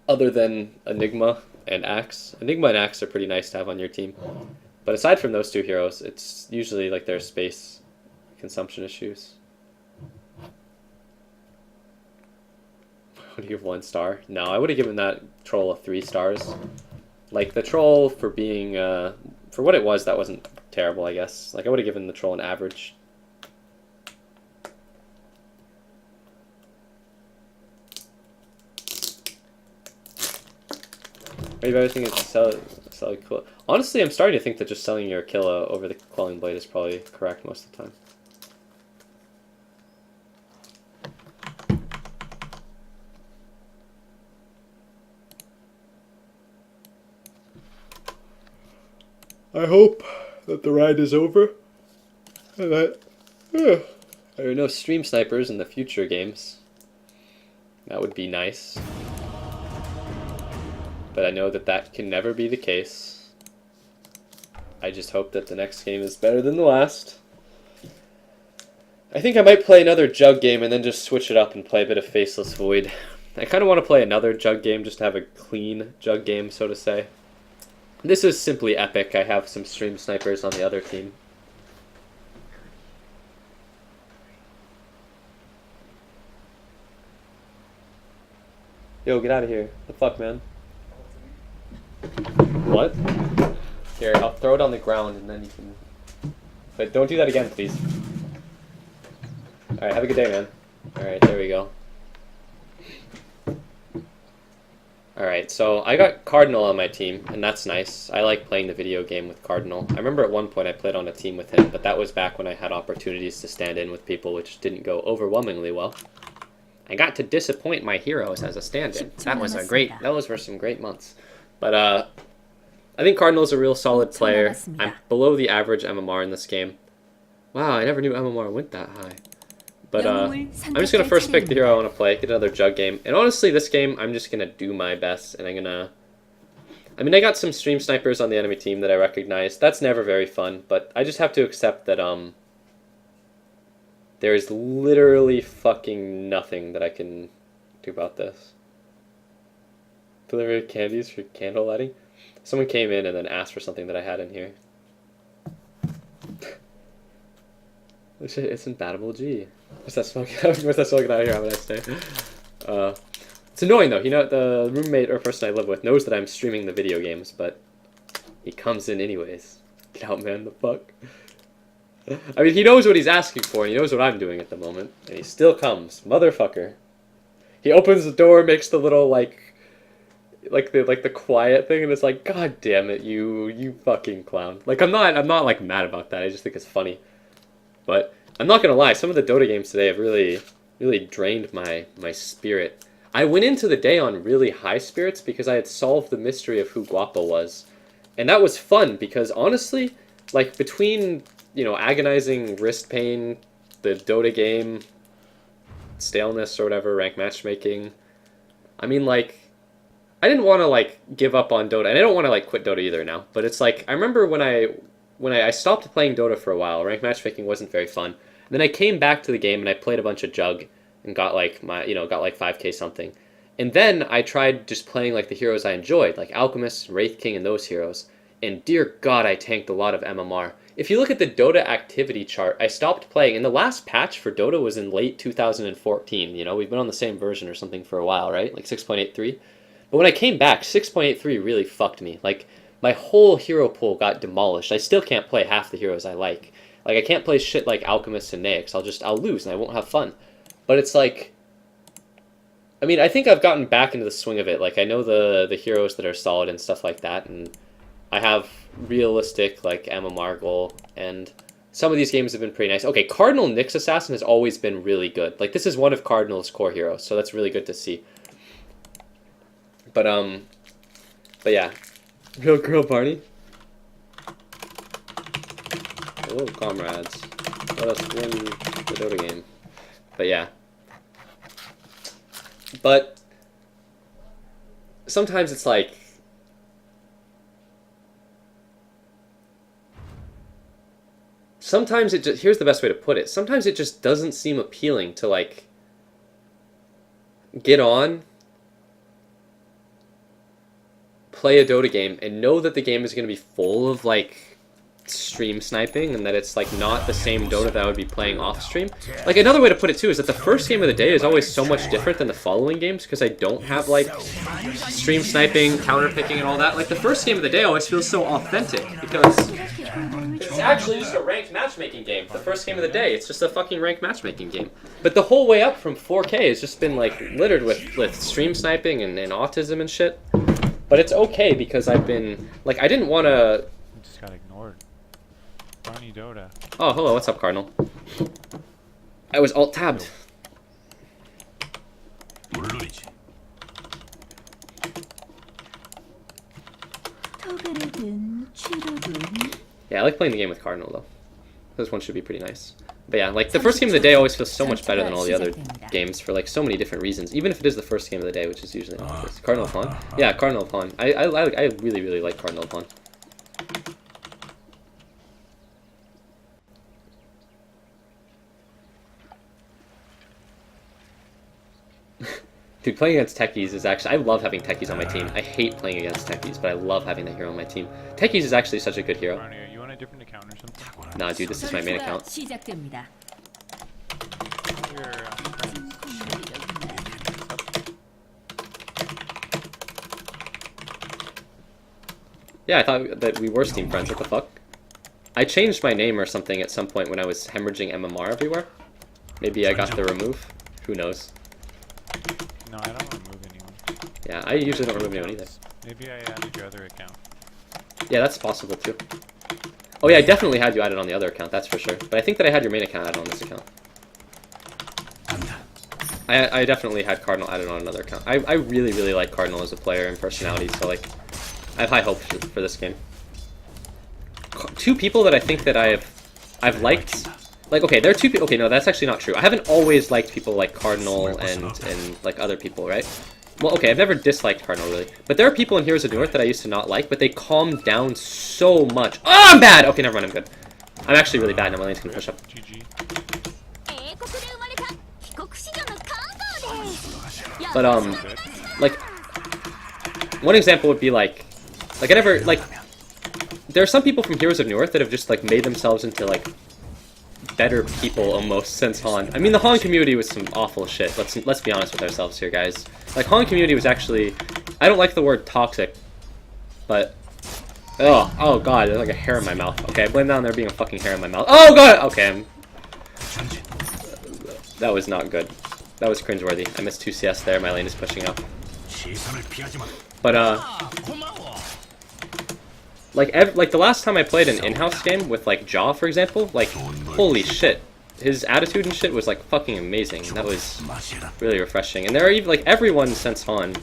other than Enigma and Axe. Enigma and Axe are pretty nice to have on your team. But aside from those 2 heroes, it's usually like their space consumption issues. Would you give 1 star? No, I would have given that troll 3 stars. Like the troll for being, for what it was, that wasn't terrible, I guess. Like I would have given the troll an average. Maybe I was thinking sell Aquila. Honestly, I'm starting to think that just selling your Aquila over the Quelling Blade is probably correct most of the time. I hope that the ride is over and that there are no stream snipers in the future games. That would be nice. But I know that that can never be the case. I just hope that the next game is better than the last. I think I might play another Jug game and then just switch it up and play a bit of Faceless Void. I kind of want to play another Jug game just to have a clean Jug game, so to say. This is simply epic. I have some stream snipers on the other team. Yo, get out of here. The fuck, man? What? Here, I'll throw it on the ground and then you can... But don't do that again, please. Alright, have a good day, man. Alright, there we go. Alright, so I got Cardinal on my team, and that's nice. I like playing the video game with Cardinal. I remember at one point I played on a team with him, but that was back when I had opportunities to stand in with people, which didn't go overwhelmingly well. I got to disappoint my heroes as a stand-in. Those were some great months. But I think Cardinal's a real solid player. I'm below the average MMR in this game. Wow, I never knew MMR went that high. But I'm just going to first pick the hero I want to play, get another Jug game. And honestly, this game, I'm just going to do my best. And I'm going to... I mean, I got some stream snipers on the enemy team that I recognize. That's never very fun. But I just have to accept that there's literally fucking nothing that I can do about this. Deliver candies for candle lighting? Someone came in and then asked for something that I had in here. It's imbatable G. What's that smoking out here? Have a nice day. It's annoying though. You know, the roommate or person I live with knows that I'm streaming the video games, but he comes in anyways. Get out, man. The fuck? I mean, he knows what he's asking for, and he knows what I'm doing at the moment, and he still comes. Motherfucker. He opens the door, makes the little, like the quiet thing, and it's like, God damn it, you fucking clown. Like, I'm not like mad about that. I just think it's funny. But I'm not gonna lie, some of the Dota games today have really drained my spirit. I went into the day on really high spirits because I had solved the mystery of who Guapo was. And that was fun because honestly, like between, you know, agonizing wrist pain, the Dota game, staleness or whatever, rank matchmaking, I mean, like, I didn't want to like give up on Dota, and I don't want to like quit Dota either now, but it's like, I remember when I stopped playing Dota for a while, rank matchmaking wasn't very fun. And then I came back to the game and I played a bunch of Jug and got like 5k something. And then I tried just playing like the heroes I enjoyed, like Alchemist, Wraith King, and those heroes. And dear God, I tanked a lot of MMR. If you look at the Dota activity chart, I stopped playing, and the last patch for Dota was in late 2014. You know, we've been on the same version or something for a while, right? Like 6.83. But when I came back, 6.83 really fucked me. Like, my whole hero pool got demolished. I still can't play half the heroes I like. Like, I can't play shit like Alchemist and Naix. I'll lose and I won't have fun. But it's like, I mean, I think I've gotten back into the swing of it. Like, I know the heroes that are solid and stuff like that, and I have realistic, like, MMR goal, and some of these games have been pretty nice. Okay, Cardinal Nyx Assassin has always been really good. Like, this is one of Cardinal's core heroes, so that's really good to see. But yeah. Real girl Barney? Hello, comrades. Let us win the Dota game. But yeah. But sometimes it's like, sometimes it just, here's the best way to put it. Sometimes it just doesn't seem appealing to like get on, play a Dota game, and know that the game is going to be full of like stream sniping and that it's like not the same Dota that I would be playing off stream. Like another way to put it too is that the first game of the day is always so much different than the following games because I don't have like stream sniping, counter picking and all that. Like the first game of the day always feels so authentic because it's actually just a ranked matchmaking game. The first game of the day, it's just a fucking ranked matchmaking game. But the whole way up from 4K has just been like littered with stream sniping and autism and shit. But it's okay because I've been like I didn't want to. Just got ignored. Barney Dota. Oh, hello, what's up, Cardinal? I was alt-tabbed. 물론이지. Yeah, I like playing the game with Cardinal, though. This one should be pretty nice. But yeah, like, the first game of the day always feels so much better than all the other games for, like, so many different reasons. Even if it is the first game of the day, which is usually not the first. Cardinal Pawn? Yeah, Cardinal Pawn. I really, really like Cardinal Pawn. Dude, playing against techies is actually... I love having techies on my team. I hate playing against techies, but I love having that hero on my team. Techies is actually such a good hero. Barney, are you on a different account or something? Nah, dude, this is my main account. 시작됩니다. Your, Yeah, I thought that we were Steam friends. What the fuck? I changed my name or something at some point when I was hemorrhaging MMR everywhere. Maybe I got the remove. Who knows? no, I don't remove anyone. Yeah, I usually don't remove anyone either. Maybe I added your other account. Yeah, that's possible too. Oh yeah, I definitely had you added on the other account, that's for sure. But I think that I had your main account added on this account. I definitely had Cardinal added on another account. I really, really like Cardinal as a player and personality, so like, I have high hopes for this game. Two people that I think that I've liked, like, okay, there are two people, okay, no, that's actually not true. I haven't always liked people like Cardinal and like other people, right? Well, okay, I've never disliked Cardinal, really. But there are people in Heroes of North that I used to not like, but they calmed down so much. Oh, I'm bad! Okay, never mind, I'm good. I'm actually really bad now, my lane's gonna push up. GG. But, like, one example would be like I never, like, there are some people from Heroes of North that have just, like, made themselves into, like, better people almost since Han. I mean, the Han community was some awful shit. Let's be honest with ourselves here, guys. Like, Han community was actually, I don't like the word toxic, but oh god, there's like a hair in my mouth. Okay, I blame that on there being a fucking hair in my mouth. Oh god, okay, that was not good. That was cringeworthy. I missed 2 CS there. My lane is pushing up. But like the last time I played an in-house game with like Jaw, for example, like holy shit, his attitude and shit was like fucking amazing. That was really refreshing. And there are even like everyone since Han,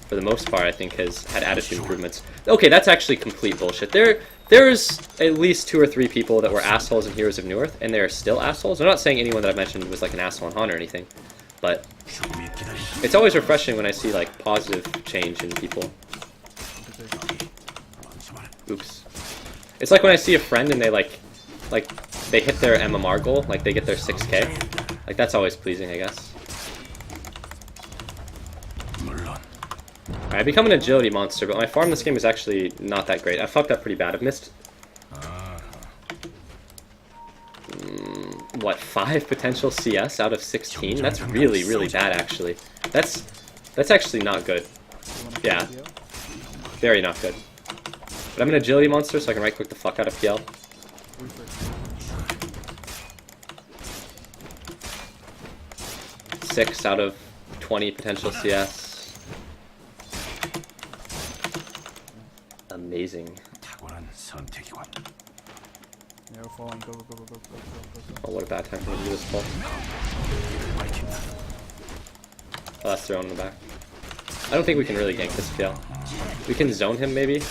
for the most part, I think has had attitude improvements. Okay, that's actually complete bullshit. There's at least 2 or 3 people that were assholes in Heroes of North, and they are still assholes. I'm not saying anyone that I mentioned was like an asshole in Han or anything, but it's always refreshing when I see like positive change in people. Oops. It's like when I see a friend and they like they hit their MMR goal, like they get their 6K. Like that's always pleasing, I guess. Alright, I become an agility monster, but my farm this game is actually not that great. I fucked up pretty bad. I've missed what, 5 potential CS out of 16? That's really, really bad actually. That's actually not good. Yeah. Very not good. But I'm an agility monster, so I can right-click the fuck out of PL. Six out of 20 potential CS. Amazing. Oh, what a bad time for me to do this pull. Oh, that's thrown in the back. I don't think we can really gank this PL. We can zone him, maybe.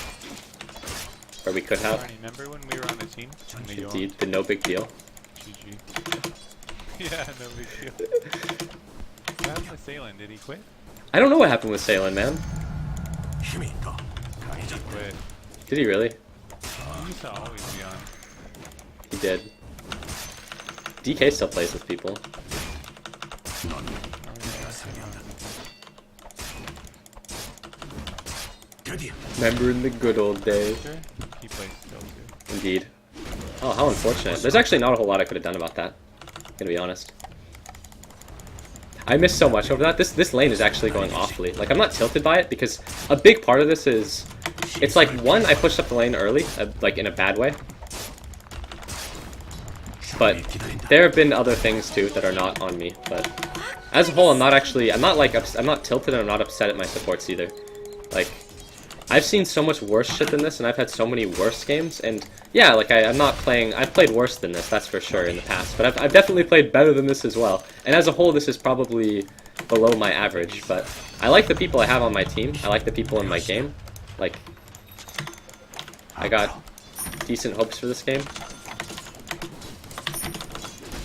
Or we could have. Barney, remember when we were on a team? In the Yuan? Indeed, the no big deal. GG. Yeah, no big deal. What happened with Salen? Did he quit? I don't know what happened with Salen, man. 힘이 더 He 강해졌다. quit. Did he really? He used to always be on. He did. DK still plays with people. 넌 내가 상대한다. 드디어 Remember in the good old days. Sure? He plays still too. Indeed. Oh, how unfortunate. There's actually not a whole lot I could have done about that. Gonna be honest. I missed so much over that. This lane is actually going awfully. Like, I'm not tilted by it because a big part of this is... It's like, one, I pushed up the lane early, like in a bad way. But there have been other things too that are not on me. But as a whole, I'm not tilted and I'm not upset at my supports either. Like, I've seen so much worse shit than this, and I've had so many worse games, and yeah, like, I've played worse than this, that's for sure, in the past, but I've definitely played better than this as well, and as a whole, this is probably below my average, but I like the people I have on my team, I like the people in my game, like, I got decent hopes for this game.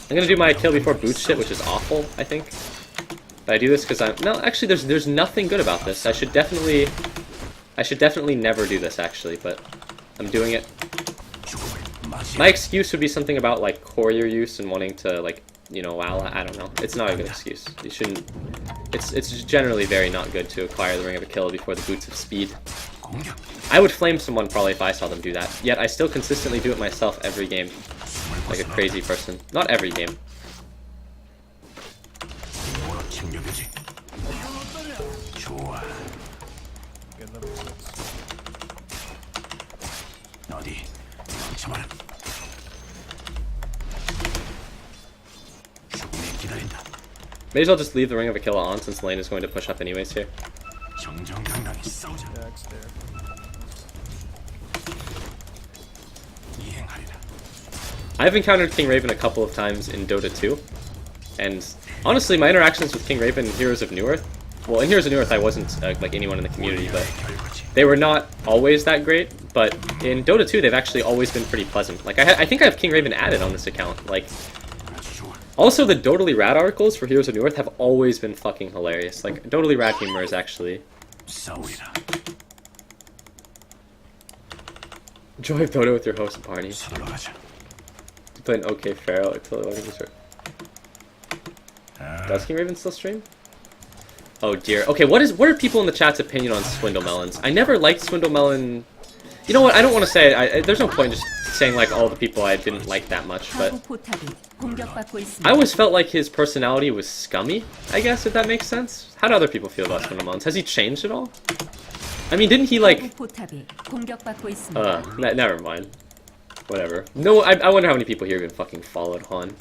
I'm gonna do my kill before boots shit, which is awful, I think, but I do this because no, actually, there's nothing good about this. I should definitely never do this, actually, but I'm doing it. My excuse would be something about, like, courier use and wanting to, like, you know, I don't know. It's not a good excuse. You shouldn't... It's generally very not good to acquire the Ring of a Kill before the Boots of Speed. I would flame someone probably if I saw them do that, yet I still consistently do it myself every game. Like a crazy person. Not every game. 챙겨주지. 좋아. 어디 멈춰봐라. 죽음이 기다린다. May as well just leave the Ring of a Kill on since lane is going to push up anyways here. 정정당당히 싸우자. 이행하리라. I've encountered King Raven a couple of times in Dota 2, and honestly, my interactions with King Raven in Heroes of Newerth, well, in Heroes of Newerth I wasn't like anyone in the community, but they were not always that great, but in Dota 2 they've actually always been pretty pleasant. Like, I think I have King Raven added on this account, like, also the Dotally Rad articles for Heroes of Newerth have always been fucking hilarious. Like, Dotally Rad humor is actually... 싸우리라. Joy of Dota with your host, Barney. 서둘러 가자. You play an okay Pharaoh, I totally want to start. Does King Raven still stream? Oh dear. Okay, what are people in the chat's opinion on Swindle Melons? I never liked Swindle Melon. You know what? I don't want to say it. There's no point in just saying like all the people I didn't like that much, but I always felt like his personality was scummy, I guess, if that makes sense. How do other people feel about Swindle Melons? Has he changed at all? I mean, didn't he like... never mind. Whatever. No, I wonder how many people here even fucking followed Han.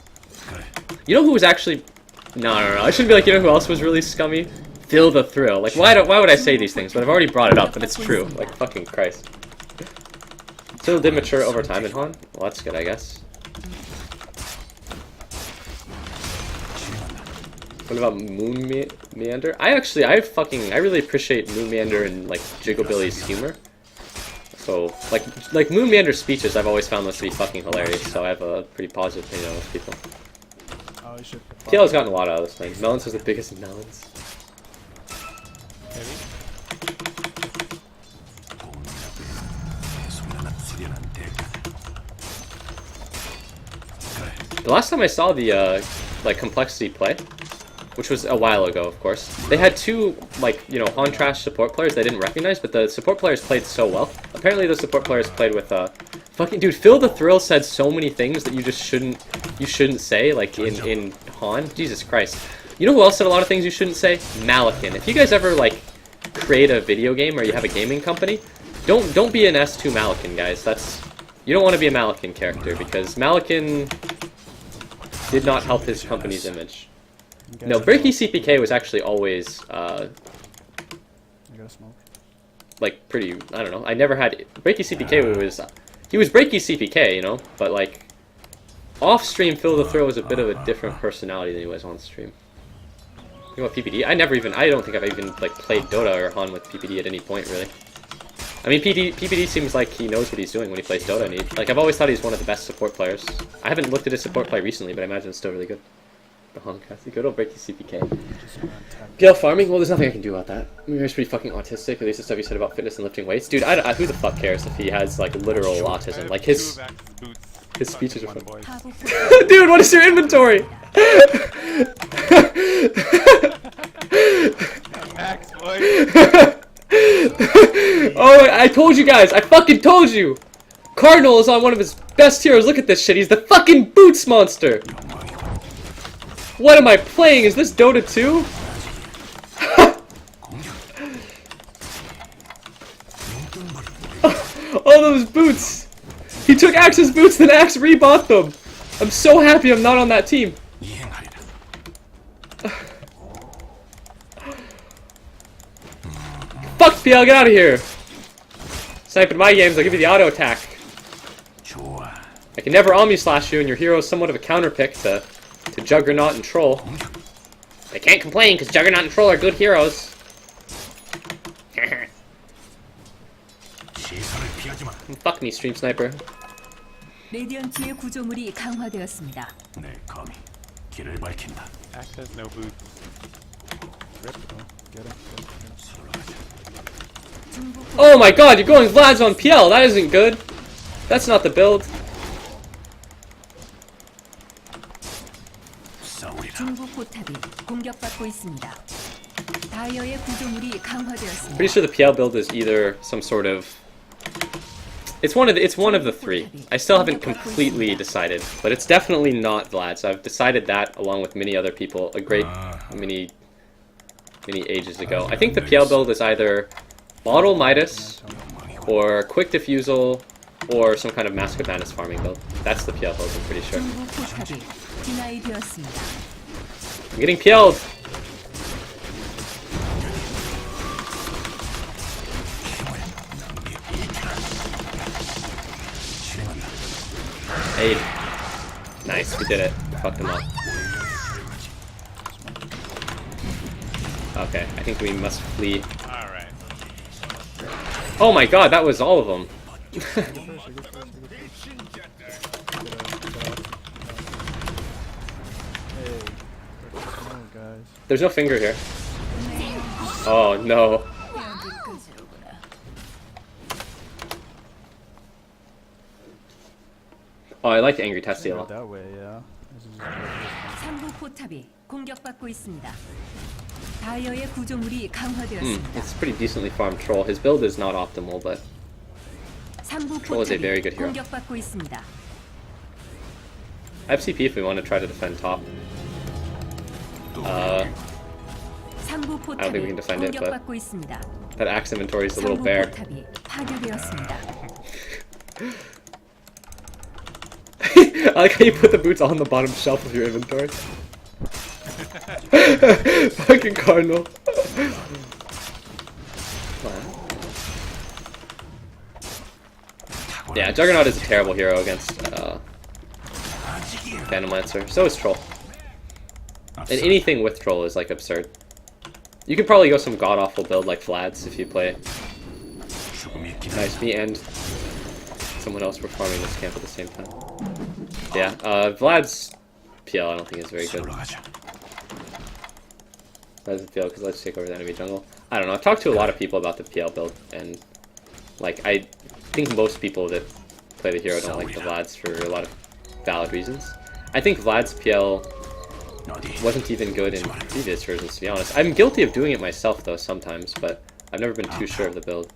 You know who was actually... No. I shouldn't be like, you know who else was really scummy? Feel the Thrill. Like, why would I say these things? But I've already brought it up, but it's true. Like, fucking Christ. Still did mature over time in Han? Well, that's good, I guess. What about Moon Meander? I really appreciate Moon Meander and, like, Jigglebilly's humor. So, like Moon Meander's speeches, I've always found those to be fucking hilarious, so I have a pretty positive opinion on those people. TL's gotten a lot out of this thing. Melons is the biggest melons. The last time I saw the, like, Complexity play, which was a while ago, of course, they had two, like, you know, Han Trash support players they didn't recognize, but the support players played so well. Apparently the support players played with, fucking, dude, Phil the Thrill said so many things that you just shouldn't say, like, in Han. Jesus Christ. You know who else said a lot of things you shouldn't say? Malakin. If you guys ever, like, create a video game or you have a gaming company, don't be an S2 Malakin, guys. You don't want to be a Malakin character, because Malakin did not help his company's image. No, Breaky CPK was actually always, like, pretty, I don't know, I never had, Breaky CPK he was Breaky CPK, you know, but, like, off-stream Phil the Thrill was a bit of a different personality than he was on stream. You know what, PPD? I don't think I've even, like, played Dota or Han with PPD at any point, really. I mean, PPD seems like he knows what he's doing when he plays Dota, and like, I've always thought he's one of the best support players. I haven't looked at his support play recently, but I imagine it's still really good. The Honkassi, good old breaky CPK. PL farming? Well, there's nothing I can do about that. I mean, he's pretty fucking autistic, at least the stuff he said about fitness and lifting weights. Dude, who the fuck cares if he has, like, literal autism? Like, his speeches are fun. Dude, what is your inventory? Max, boy. Oh, I told you guys! I fucking told you! Cardinal is on one of his best heroes. Look at this shit. He's the fucking boots monster! What am I playing? Is this Dota 2? All those boots! He took Axe's boots, then Axe rebought them! I'm so happy I'm not on that team. Fuck PL, get out of here! Sniping my games, I'll give you the auto attack. I can never Omni Slash you, and your hero is somewhat of a counter pick to Juggernaut and Troll. I can't complain, because Juggernaut and Troll are good heroes. Fuck me, Stream Sniper. 레디언트의 구조물이 강화되었습니다. Axe has no boots. Rip. Get him. Oh my god, you're going Vlad's on PL, that isn't good. That's not the build. 중부 포탑이 공격받고 있습니다. 다이어의 구조물이 강화되었습니다. Pretty sure the PL build is either some sort of... It's one of the three. I still haven't completely decided, but it's definitely not Vlad's. I've decided that along with many other people many ages ago. I think the PL build is either Bottle Midas or Quick Diffusal or some kind of Mask of Madness farming build. That's the PL build, I'm pretty sure. I'm getting PL'd! Aid. Nice, we did it. We fucked him up. Okay, I think we must flee. Alright. Oh my god, that was all of them. There's no finger here. Oh no. Oh, I like Angry Tessie a lot. That way, yeah. 상부 포탑이 공격받고 있습니다. 다이어의 구조물이 강화되었습니다. It's pretty decently farmed Troll. His build is not optimal, but 상부 Troll is a very good hero. 공격받고 있습니다. I have CP if we want to try to defend top. 상부 I don't think we can defend it, but 공격받고 있습니다. that axe inventory is a little 상부 bare. 포탑이 파괴되었습니다. I like how you put the boots on the bottom shelf of your inventory. Fucking Cardinal. Yeah, Juggernaut is a terrible hero against Phantom Lancer. So is Troll. And anything with Troll is like absurd. You could probably go some god-awful build like Vlad's if you play. Nice, me and someone else were farming this camp at the same time. Yeah, Vlad's PL I don't think is very good. Vlad's PL because let's take over the enemy jungle. I don't know, I've talked to a lot of people about the PL build, and like I think most people that play the hero don't like the Vlad's for a lot of valid reasons. I think Vlad's PL wasn't even good in previous versions, to be honest. I'm guilty of doing it myself though sometimes, but I've never been too sure of the build.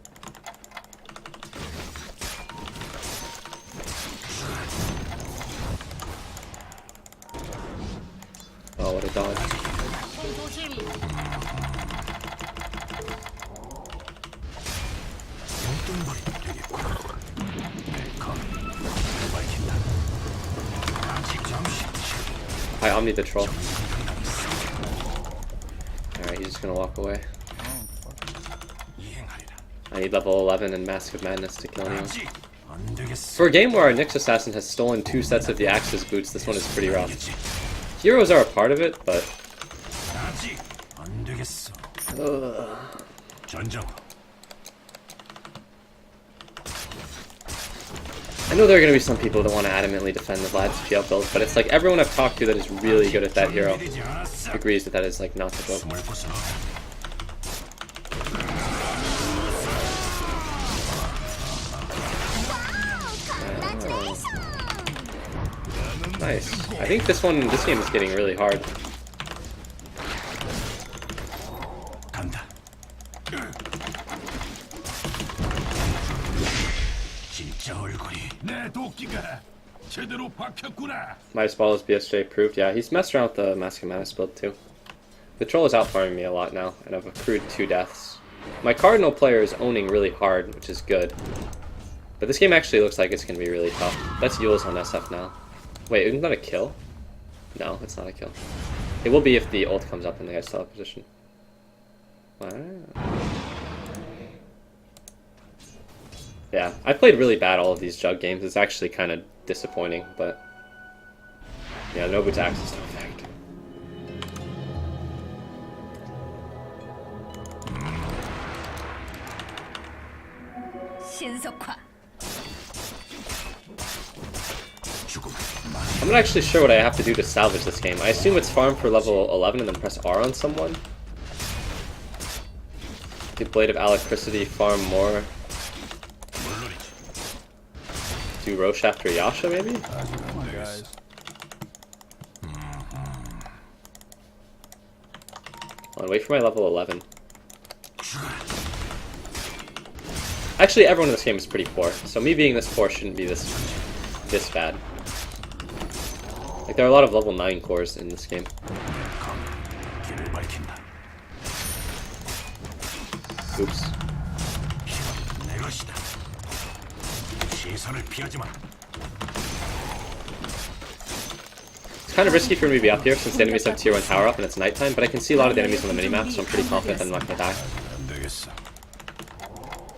Oh, what a dodge. I Omni the Troll. Alright, he's just gonna walk away. I need level 11 and Mask of Madness to kill anyone. For a game where our Nyx Assassin has stolen 2 sets of the Axe's boots, this one is pretty rough. Heroes are a part of it, but... I know there are going to be some people that want to adamantly defend the Vlad's PL build, but it's like everyone I've talked to that is really good at that hero agrees that that is like not the build. 숨을 곳은 없다. Nice. I think this game is getting really hard. 간다. 진짜 얼굴이 내 도끼가 제대로 박혔구나. Midas Ball is BSJ approved. Yeah, he's messed around with the Mask of Madness build too. The troll is outfarming me a lot now, and I've accrued 2 deaths. My Cardinal player is owning really hard, which is good. But this game actually looks like it's going to be really tough. That's Yule's on SF now. Wait, isn't that a kill? No, it's not a kill. It will be if the ult comes up and the guy's still out of position. Wow. Yeah, I played really bad all of these Jug games. It's actually kind of disappointing, but... yeah, Nobu's axe is no effect. I'm not actually sure what I have to do to salvage this game. I assume it's farm for level 11 and then press R on someone. The Blade of Alacrity, farm more. Do Roche after Yasha, maybe? Come on, guys. Hold on, wait for my level 11. Actually, everyone in this game is pretty poor, so me being this poor shouldn't be this bad. Like, there are a lot of level 9 cores in this game. 길을 밝힌다. Oops. 내 것이다. 시선을 피하지 마. It's kind of risky for me to be up here since the enemies have tier 1 tower up and it's nighttime, but I can see a lot of the enemies on the minimap, so I'm pretty confident that I'm not gonna die. 안 되겠어.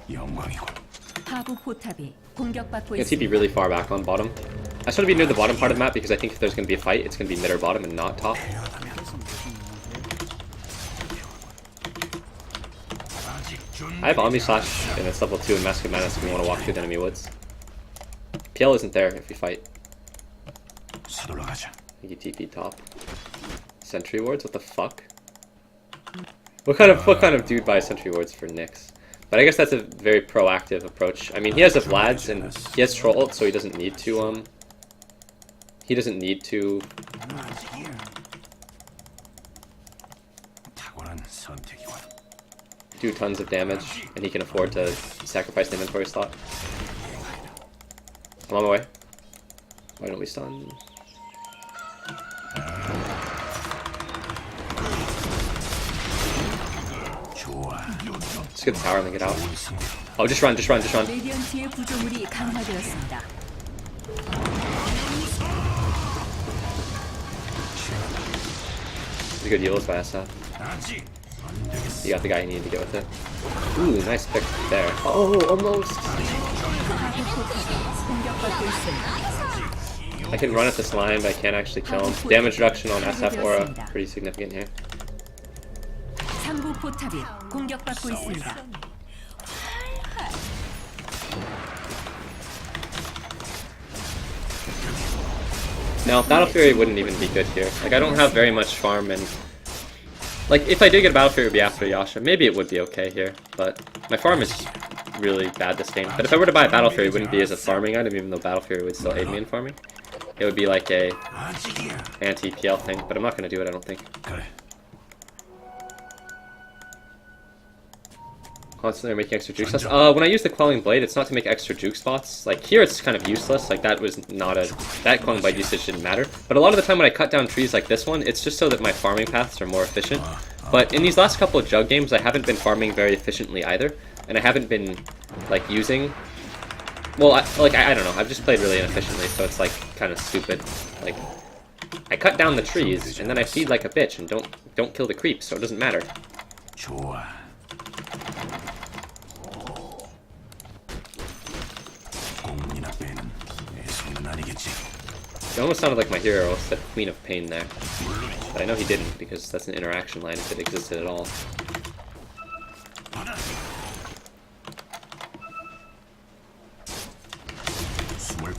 영광이고. 하부 포탑이 공격받고 I'm gonna TP really far back on bottom. I just want to be near the bottom part of the map because I think if there's gonna be a fight, it's gonna be mid or bottom and not top. I have Omni Slash and it's level 2 in Mask of Madness if we want to walk through the enemy woods. PL isn't there if we fight. 서둘러 가자. I think you TP top. Sentry wards? What the fuck? What kind of dude buys sentry wards for Nyx? But I guess that's a very proactive approach. I mean, he has a Vlad's and he has troll ult, so he doesn't need to 탁월한 선택이군. do tons of damage, and he can afford to sacrifice the inventory slot. I'm on my way. Why don't we stun? 좋아. Let's get the tower and then get out. Oh, just run. 레디언트의 구조물이 강화되었습니다. It's a good heal by SF. 아직 안 되겠어. You got the guy you needed to get with it. Ooh, nice pick there. Oh, almost. 하부 포탑이 공격받고 있습니다. I can run at this line, but I can't actually kill him. Damage reduction on SF aura, pretty significant here. 상부 포탑이 공격받고 있습니다. No, Battle Fury wouldn't even be good here. Like, I don't have very much farm, and... like, if I did get Battle Fury, it would be after Yasha. Maybe it would be okay here, but my farm is really bad this game. But if I were to buy a Battle Fury, it wouldn't be as a farming item, even though Battle Fury would still aid me in farming. It would be like a 아직이야. anti-PL thing, but I'm not going to do it, I don't think. 그래. Constantly making extra juke spots. When I use the Quelling Blade, it's not to make extra juke spots. Like, here it's kind of useless. Like, that Quelling Blade usage didn't matter. But a lot of the time when I cut down trees like this one, it's just so that my farming paths are more efficient. But in these last couple of Jug games, I haven't been farming very efficiently either. And I haven't been, like, using... well, I don't know. I've just played really inefficiently, so it's, like, kind of stupid. Like, I cut down the trees, and then I feed like a bitch and don't kill the creeps, so it doesn't matter. 좋아. 공이나 빼는 애송이는 아니겠지. It almost sounded like my hero said Queen of Pain there. But I know he didn't, because that's an interaction line if it existed at all. 숨을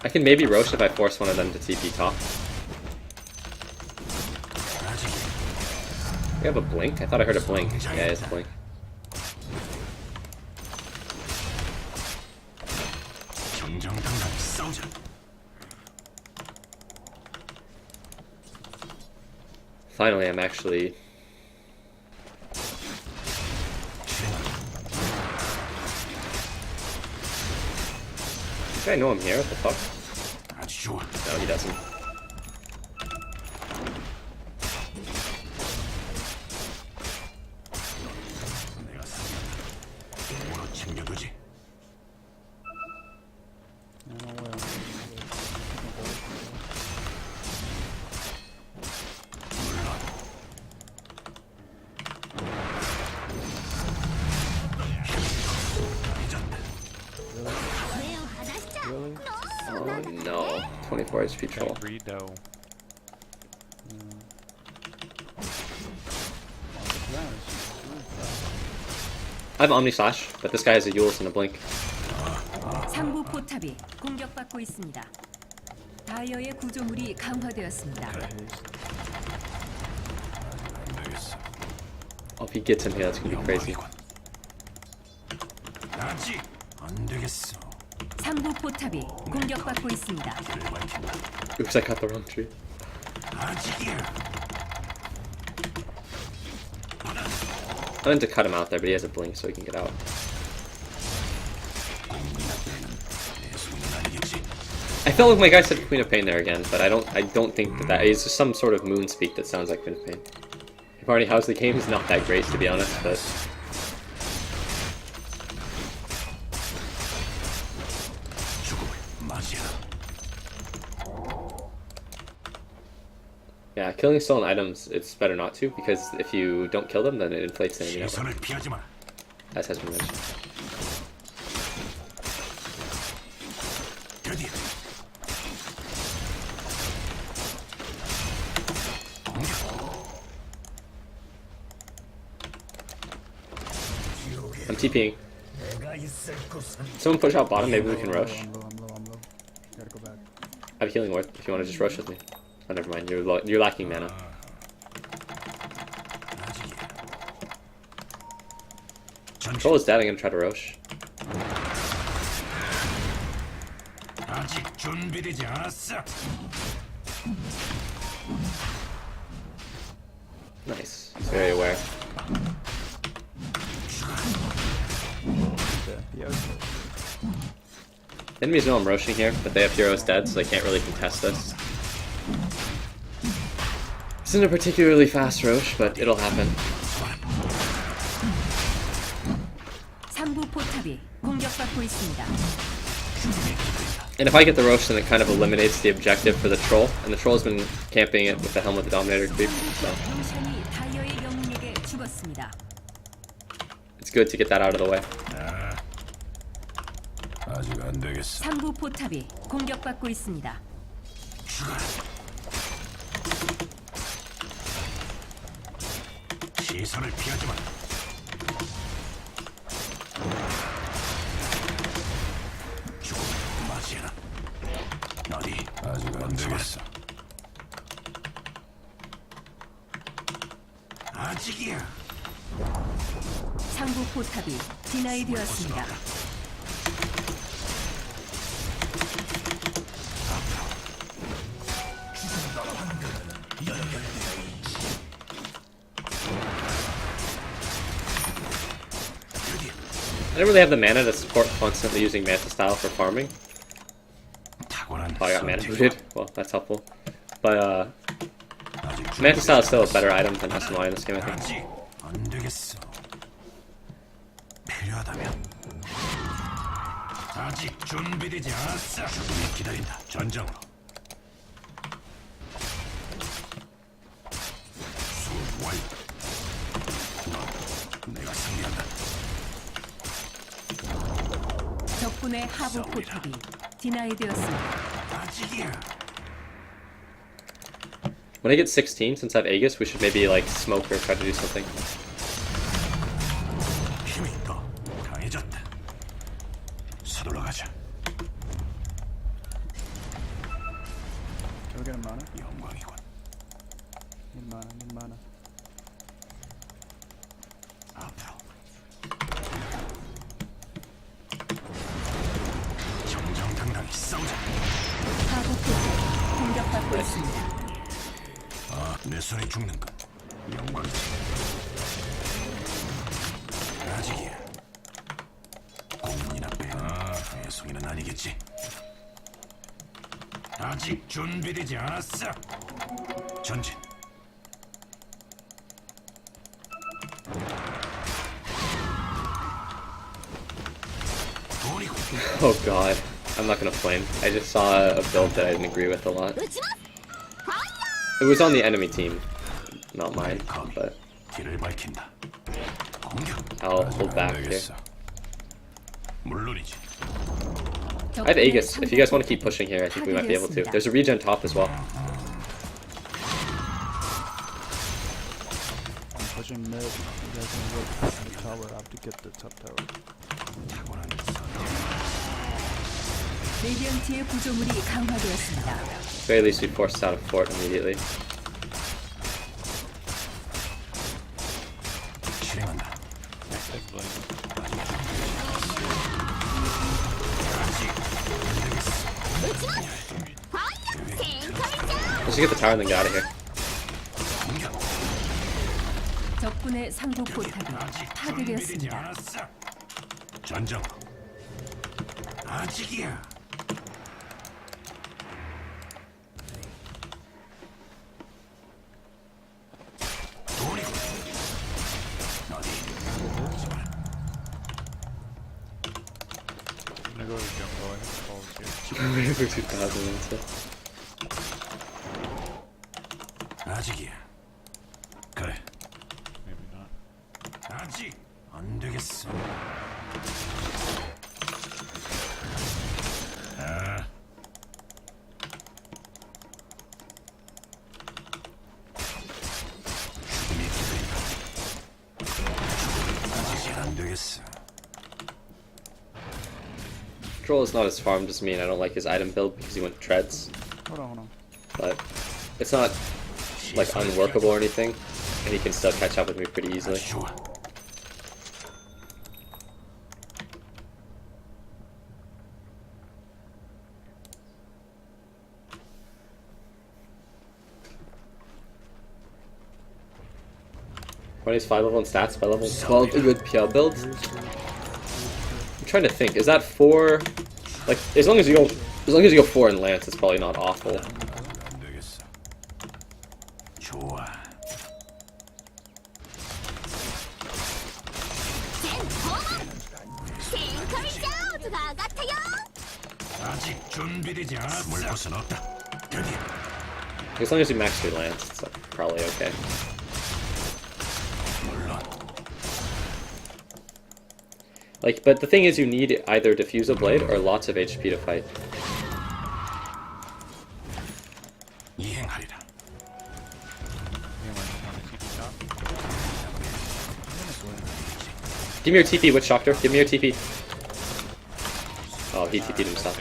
I can maybe roast if I force one of them to TP top. We have a blink? I thought I heard a blink. Yeah, it's a blink. 정정당당히 싸우자. Finally, I'm actually... Does I know I'm here? What the fuck? 아주 좋아. No, he doesn't. 내가 상대한다. 몸으로 챙겨두지. Oh no. 24 HP troll. Can't read though. I have Omni Slash, but this guy has a Eul's and a blink. 상부 포탑이 공격받고 있습니다. 다이어의 구조물이 강화되었습니다. 안 되겠어. Oh, if he gets in here, that's gonna be crazy. 아직 안 되겠어. 상부 포탑이 공격받고 있습니다. 길을 밝힌다. Oops, I cut the wrong tree. 아직이야. I meant to cut him out there, but he has a blink, so he can get out. 내 손은 아니겠지. I felt like my guy said Queen of Pain there again, but I don't think that is just some sort of moon speak that sounds like Queen of Pain. If already how's the game is not that great, to be honest, but 죽음을 맞이해라. yeah, killing stolen items, it's better not to, because if you don't kill them, then it inflates the enemy network, 시선을 피하지 마. as has been mentioned. 드디어. I'm TPing. Someone push out bottom, maybe we can rush. I'm low. Gotta go back. I have a healing ward if you want to just rush with me. Oh, never mind, you're lacking mana. Troll is dead, I'm gonna try to rush. 아직 준비되지 않았어. Nice. He's very aware. Enemies know I'm rushing here, but they have heroes dead, so they can't really contest this. This isn't a particularly fast rosh, but it'll happen. 상부 포탑이 공격받고 있습니다. And if I get the rosh, then it kind of eliminates the objective for the troll, and the troll's been camping it with the helm of the Dominator creep, so 용šan이 다이어의 영웅에게 죽었습니다. it's good to get that out of the way. 아직 안 되겠어. 상부 포탑이 공격받고 있습니다. 시선을 피하지 마. 죽음을 맞이해라. 어디? 아직 안 되겠어. 아직이야. 상부 포탑이 디나이 되었습니다. I don't really have the mana to support constantly using Manta Style for farming. 탁월한 Oh, I got mana 선택이야. booted. Well, that's helpful. But, 아직 Manta Style is still a better item than SMI in this game, I think. 아직 안 되겠어. 필요하다면. 아직 준비되지 않았어. 죽음이 기다린다. 전장으로. 수업 완료. 내가 승리한다. 적군의 하부 포탑이 디나이 되었습니다. 아직이야. When I get 16, since I have Aegis, we should maybe, like, smoke or try to do something. 힘이 더 강해졌다. 서둘러 가자. getting mana? 영광이군. Need mana. 앞으로. 정정당당히 싸우자. 하부 포탑이 공격받고 있습니다. 아, 내 손에 죽는 것. 영광이지. 아직이야. 공문이나 빼. 아, 애송이는 아니겠지. 아직 준비되지 않았어. 전진. 돈이고. Oh god. I'm not gonna flame. I just saw a build that I didn't agree with a lot. It was on the enemy team, not mine, but 길을 밝힌다. 공격. I'll hold back here. 물론이지. I have Aegis. If you guys want to keep pushing here, I think we might be able to. There's a regen top as well. I'm pushing mid. You guys can work on the tower. I have to get the top tower. 레디언트의 구조물이 강화되었습니다. At very least we forced out a fort immediately. 실행한다. Let's just get the tower and then get out of here. 적군의 상부 포탑이 준비되지 파괴되었습니다. 않았어. 전정. 아직이야. 돈이고. 어디? I'm gonna go to jungle and falls here. For 2000 and stuff. 아직이야. 그래. Maybe not. 아직 안 되겠어. 아. 죽음이 기다린다. 아직 안 되겠어. Troll is not as farmed as me, and I don't like his item build because he went treads. Hold on. But it's not like unworkable or anything, and he can still catch up with me pretty easily. 좋아. When he's 5 level in stats, by level 12 a good PL build. I'm trying to think, is that 4? Like, as long as you go 4 in Lance, it's probably not awful. 안 되겠어. 좋아. 아직 준비되지 않았어. 물 곳은 없다. 여기. As long as you max your Lance, it's probably okay. 물론. Like, but the thing is, you need either Diffuse a Blade or lots of HP to fight. 이행하리라. Anyone want to TP top? Give me your TP, Witch Doctor. Give me your TP. Oh, he TP'd himself.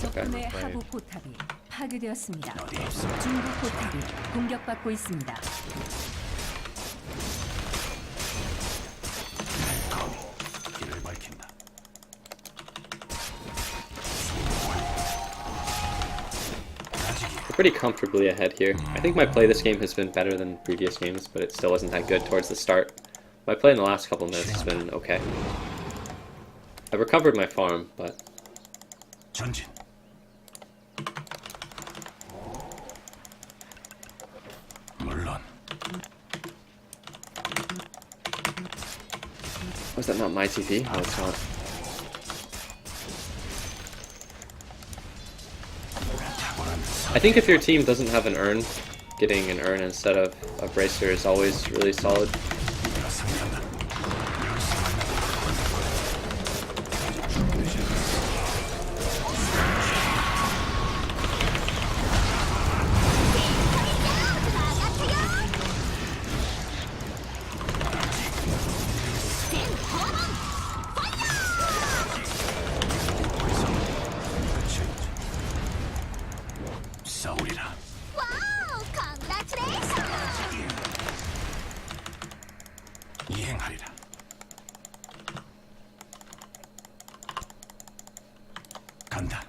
적군의 하부 포탑이 파괴되었습니다. 어디 있어? 중부 포탑이 공격받고 있습니다. 길을 밝힌다. We're pretty comfortably ahead here. I think my play this game has been better than previous games, but it still wasn't that good towards the start. My play in the last couple minutes has been okay. I've recovered my farm, but 전진. 물론. was that not my TP? No, it's not. I think if your team doesn't have an urn, getting an urn instead of a bracer is always really solid. 내가 상대한다. 싸우리라. 와우, 컨그라츄레이션. 이행하리라. 간다.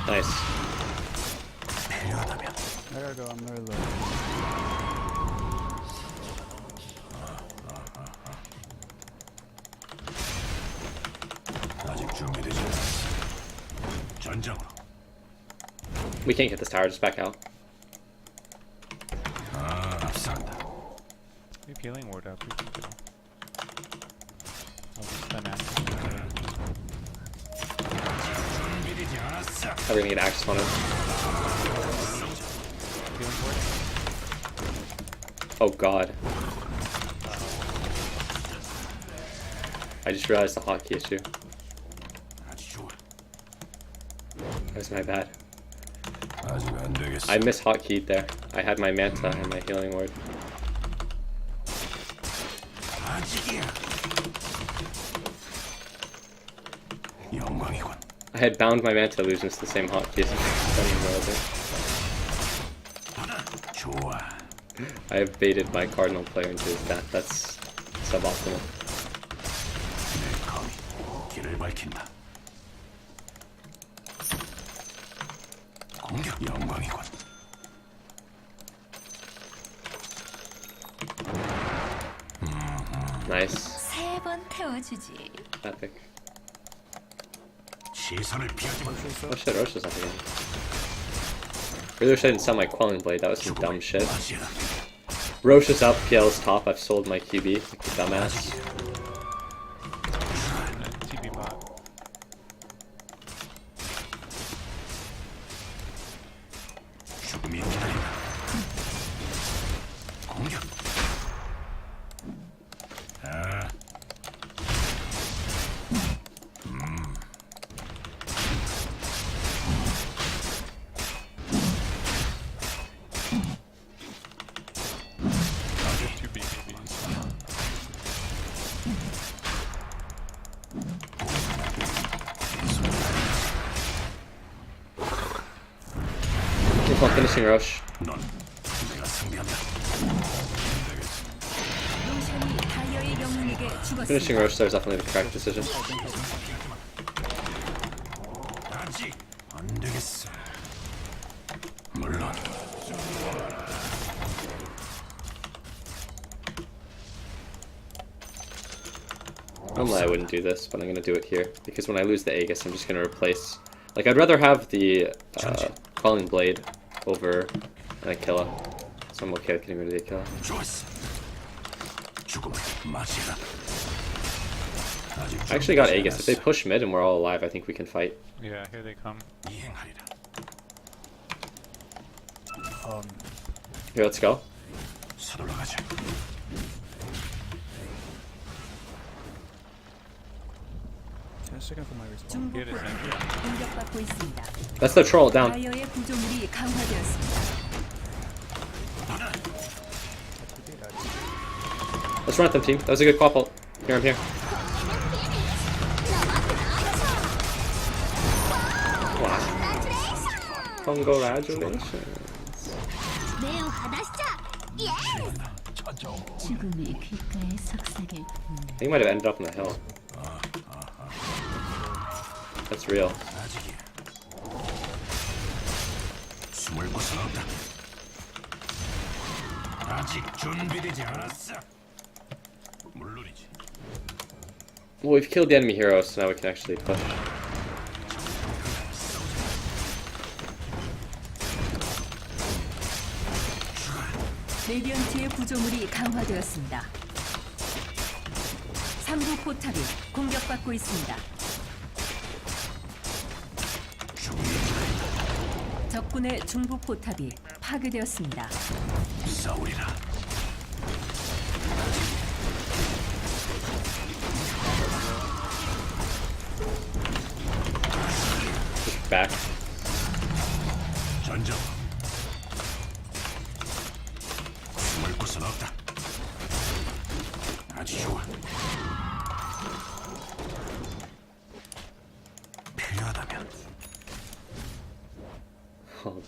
Nice. 필요하다면 I gotta go, I'm very low. 아직 준비되지 않았어. 전장으로. We can't get this tower, just back out. 앞선다. Keep healing ward up. We can go. I'll just spend action. 준비되지 않았어. We're gonna get access on him. Healing ward. Oh god. I just realized the hotkey issue. 아주 좋아. That was my bad. 아직 안 되겠어. I mishotKeyed there. I had my Manta and my healing ward. 아직이야. 영광이군. I had bound my Manta illusions to the same hotkey as don't even realize it. 좋아. I have baited my Cardinal player into his death. That's suboptimal. 내 검이 길을 밝힌다. 공격 영광이군. Nice. 세 번 태워주지. Epic. 시선을 피하지 마. Oh shit, Roche is up again. Really wish I didn't sell my Quelling Blade, that was some dumb shit. 맞이다. Roche is up, PL's top, I've sold my QB, like a dumbass. TB bot. 죽음이 기다린다. 공격. 아. I'll get 2 BKBs. Keep on finishing Roche. 넌 내가 상대한다. 로션이 다이어의 영웅에게 Finishing 죽었습니다. Roche there is definitely the correct decision. 아직 안 되겠어. 물론 Normally I wouldn't do this, but I'm gonna do it here. Because when I lose the Aegis, I'm just gonna replace... Like, I'd rather have the Quelling Blade over an Aquila. So I'm okay with getting rid of the Aquila. 좋았어. 죽음을 맞이해라. 아직 I actually got 준비되지 Aegis. If they 않았어. push mid and we're all alive, I think we can fight. Yeah, here they come. 이행하리라. Here, let's go. 서둘러 가자. 10 seconds for my respawn. 중부 Here it is. 포탑이 공격받고 있습니다. That's the troll, down. 다이어의 구조물이 강화되었습니다. Let's run at them, team. That was a good Guapo. Here, I'm here. Wow. Congratulations. 매우 하다시자. 예. 죽음이 귓가에 속삭일 뿐. I think he might have ended up on the hill. That's real. 아직이야. 숨을 곳은 없다. 아직 준비되지 않았어. 물론이지. Well, we've killed the enemy hero, so now we can actually push. 레디언트의 구조물이 강화되었습니다. 3부 포탑이 공격받고 있습니다. 적군의 중부 포탑이 파괴되었습니다. 싸우리라. Back. 전정. 숨을 곳은 없다. 아주 좋아.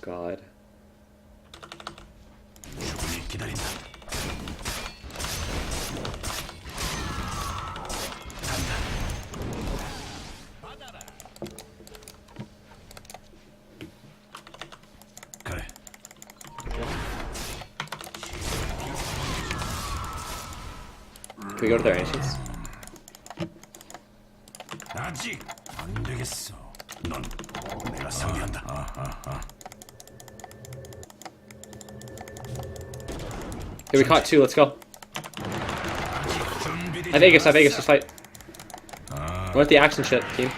god. 죽음이 기다린다. 그래. Can we go to their ancients? 아직 안 되겠어. 넌 내가 상대한다. Okay, we caught 2, let's go. 준비되지 I Vegas, 않았어. just fight. We're at the action shit, team.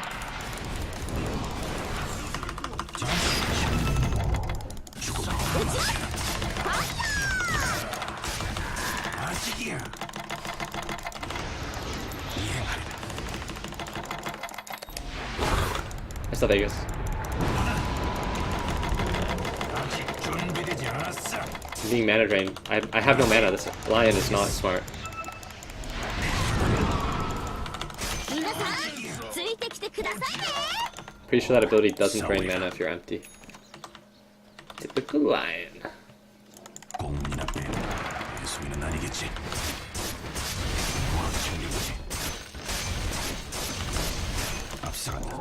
아직이야. I still Vegas. 아직 준비되지 않았어. I'm being mana drained. I have no mana. This lion is not smart. 皆さんついてきてくださいね Pretty sure that ability doesn't drain mana if you're empty. Typical lion. 공민 앞에 예수민은 아니겠지. 뭐라도 챙겨보지. 앞서간다.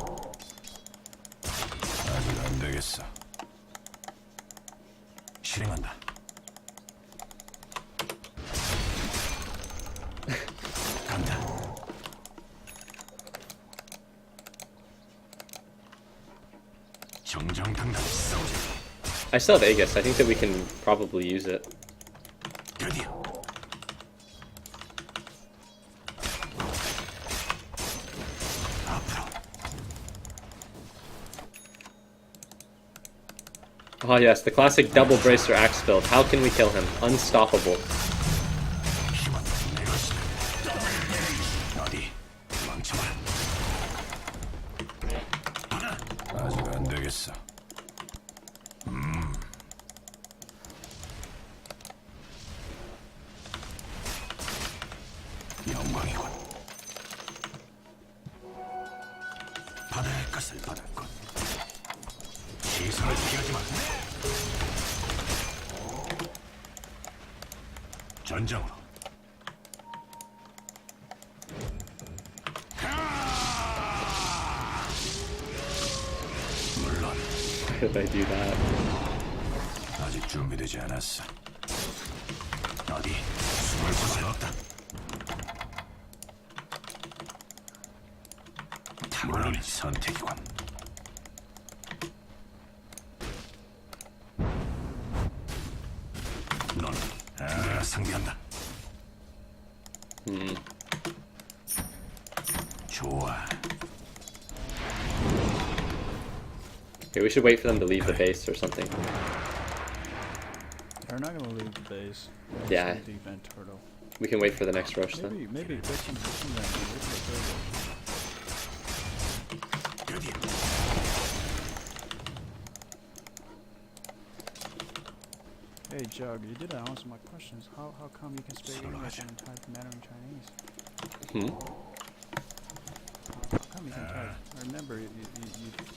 아직 안 되겠어. 실행한다. 간다. 정정당당 싸우자. I still have Aegis. I think that we can probably use it. 드디어. 앞으로. Oh yes, the classic double bracer axe build. How can we kill him? Unstoppable. 힘은 내 것이다. 어디 망쳐봐라. 받아. 아직 안 되겠어. 영광이군. 받아야 할 것을 받았군. 시선을 피하지 마. 전장으로. 물론 Why did I do that? 아직 준비되지 않았어. 어디 숨을 곳은 없다. 물론 선택이군. 넌 내가 상대한다. 좋아. Okay, we should wait for them to leave the base or something. They're not gonna leave the base. Yeah. The event turtle. We can wait for the next rush then. Maybe get some them. 드디어. Hey Jug, you didn't answer my questions. How come you can speak English and type Mandarin Chinese? Hmm? How come you can type? I remember you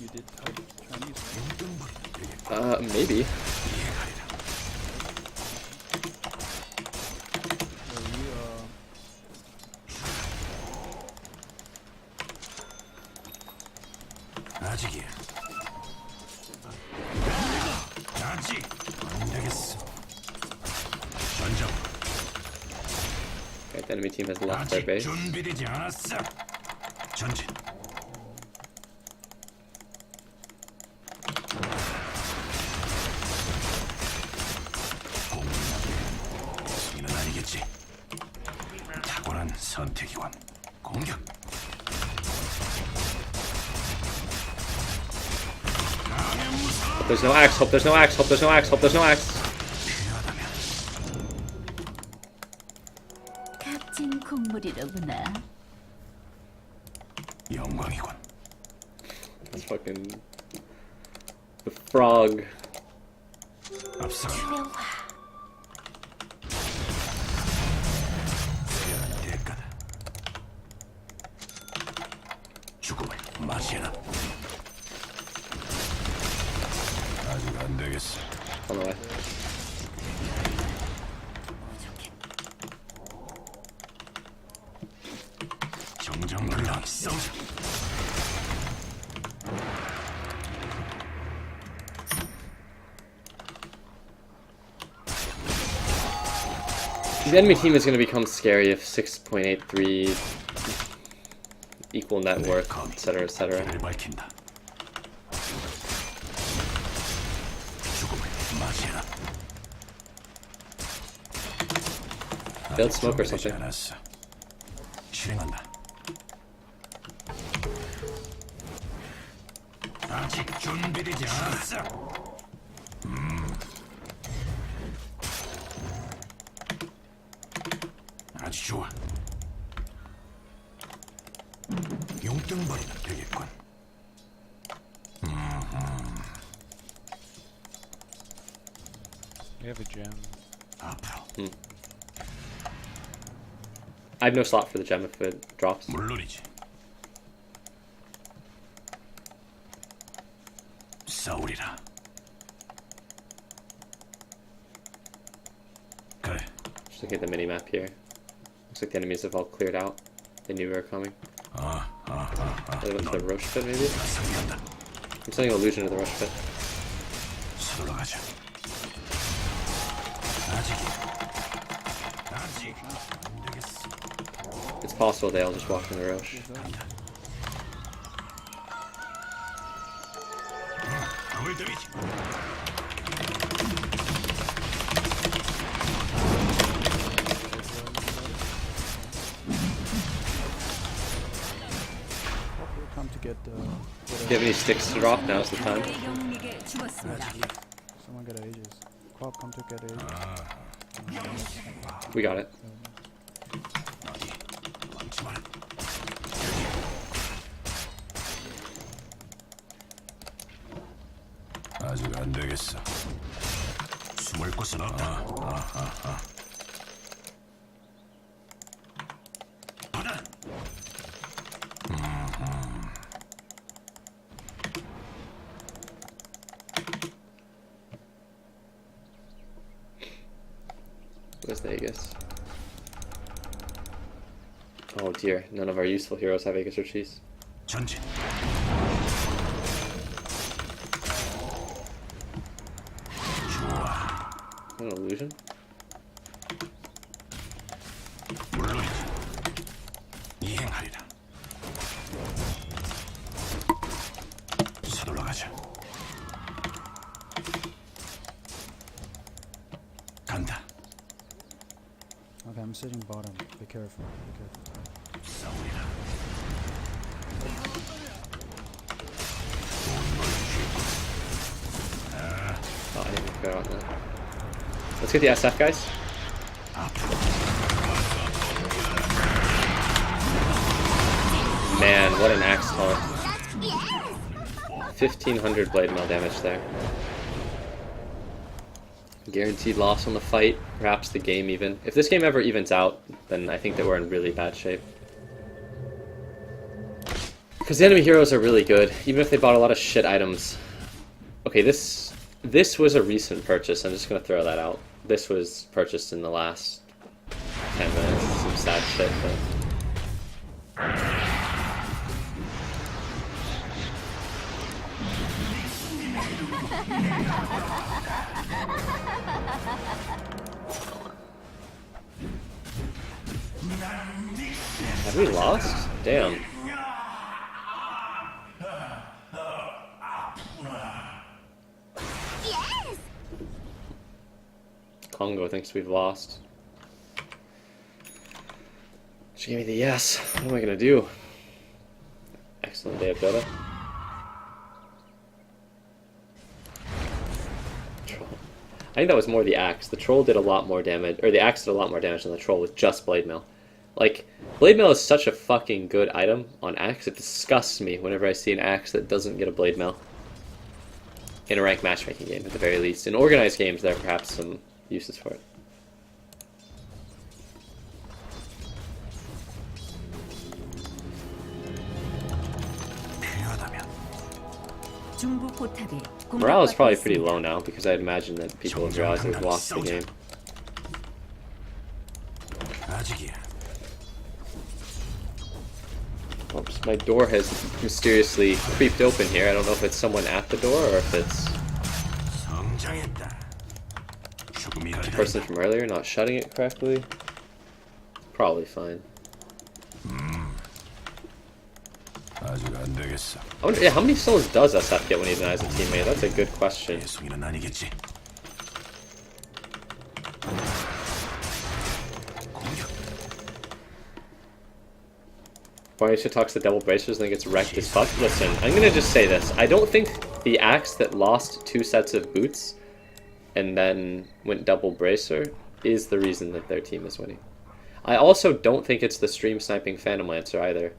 did type Chinese, right? Maybe. Well, you 아직이야. 아직 안 되겠어. 전장. Okay, the enemy team has left their 아직 base. 준비되지 않았어. 전진. 예수이는 아니겠지. 탁월한 선택이군. 공격. Hope there's no axe, hope there's no axe, hope there's no axe, hope there's no axe. 필요하다면 값진 곡물이로구나 영광이군. That's fucking... The frog. 앞서가. 대가다. 죽음을 맞이해라. 아직 안 되겠어. 되겠어. On the way. 정정당당히 싸우자. The enemy team is going to become scary if 6.83 equal net worth, etc., etc. 를 밝힌다. 죽음을 맞이해라. Build smoke or 준비되지 something. 않았어. 실행한다. 아직 준비되지 않았어. 아주 좋아. 용돈벌이는 되겠군. We have a gem. 앞으로 I have no slot for the gem if it drops. 물론이지. 싸우리라. 그래. Just looking at the mini map here. Looks like the enemies have all cleared out. They knew we were coming. They went to the roach pit, maybe? 상기한다. I'm sending illusion to the roach pit. 서둘러 가자. 아직 안 되겠어. It's possible they all just walked in the roach. 간다. 뭘 들이지? Come to get If you have any sticks to drop, now's the time. 적의 영웅에게 죽었습니다. someone get Aegis. Guap, come to get Aegis. We got it. 멈지 마라. 아직 안 되겠어. 숨을 곳은 없다. 받아. Where's the Aegis? Oh dear, none of our useful heroes have Aegis or cheese. 전진. An illusion? 물론이지. 이행하리라. 서둘러 가자. 간다. Okay, I'm sitting bottom. Be careful. Be careful. 싸우리라. Oh, I didn't forget about that. Let's get the SF, guys. Man, what an axe taunt. 1500 blade mail damage there. Guaranteed loss on the fight, perhaps the game even. If this game ever evens out, then I think that we're in really bad shape. Because the enemy heroes are really good, even if they bought a lot of shit items. Okay, this was a recent purchase, I'm just gonna throw that out. This was purchased in the last 10 minutes, some sad shit, but... Have we lost? Damn. Yes! Congo thinks we've lost. She gave me the yes. What am I gonna do? Excellent day of Dota. Troll. I think that was more the axe. The troll did a lot more damage, or the axe did a lot more damage than the troll with just blade mail. Like, blade mail is such a fucking good item on axe. It disgusts me whenever I see an axe that doesn't get a blade mail. In a ranked matchmaking game, at the very least. In organized games, there are perhaps some uses for it. 필요하다면 중부 포탑이 Morale is 공격받고 probably pretty 있습니다. low now because I'd imagine that people would realize they've lost the game. 아직이야. Oops, my door has mysteriously creeped open here. I don't know if it's someone at the door or if it's 성장했다. 죽음이 the person from earlier not shutting it correctly. Probably fine. 아직 안 되겠어. I wonder, yeah, how many souls does SF get when he denies a teammate? That's a good question. 예송이는 아니겠지. Barney talks to double bracers and then gets wrecked as fuck. Listen, I'm gonna just say this. I don't think the axe that lost 2 sets of boots and then went double bracer is the reason that their team is winning. I also don't think it's the stream sniping Phantom Lancer either.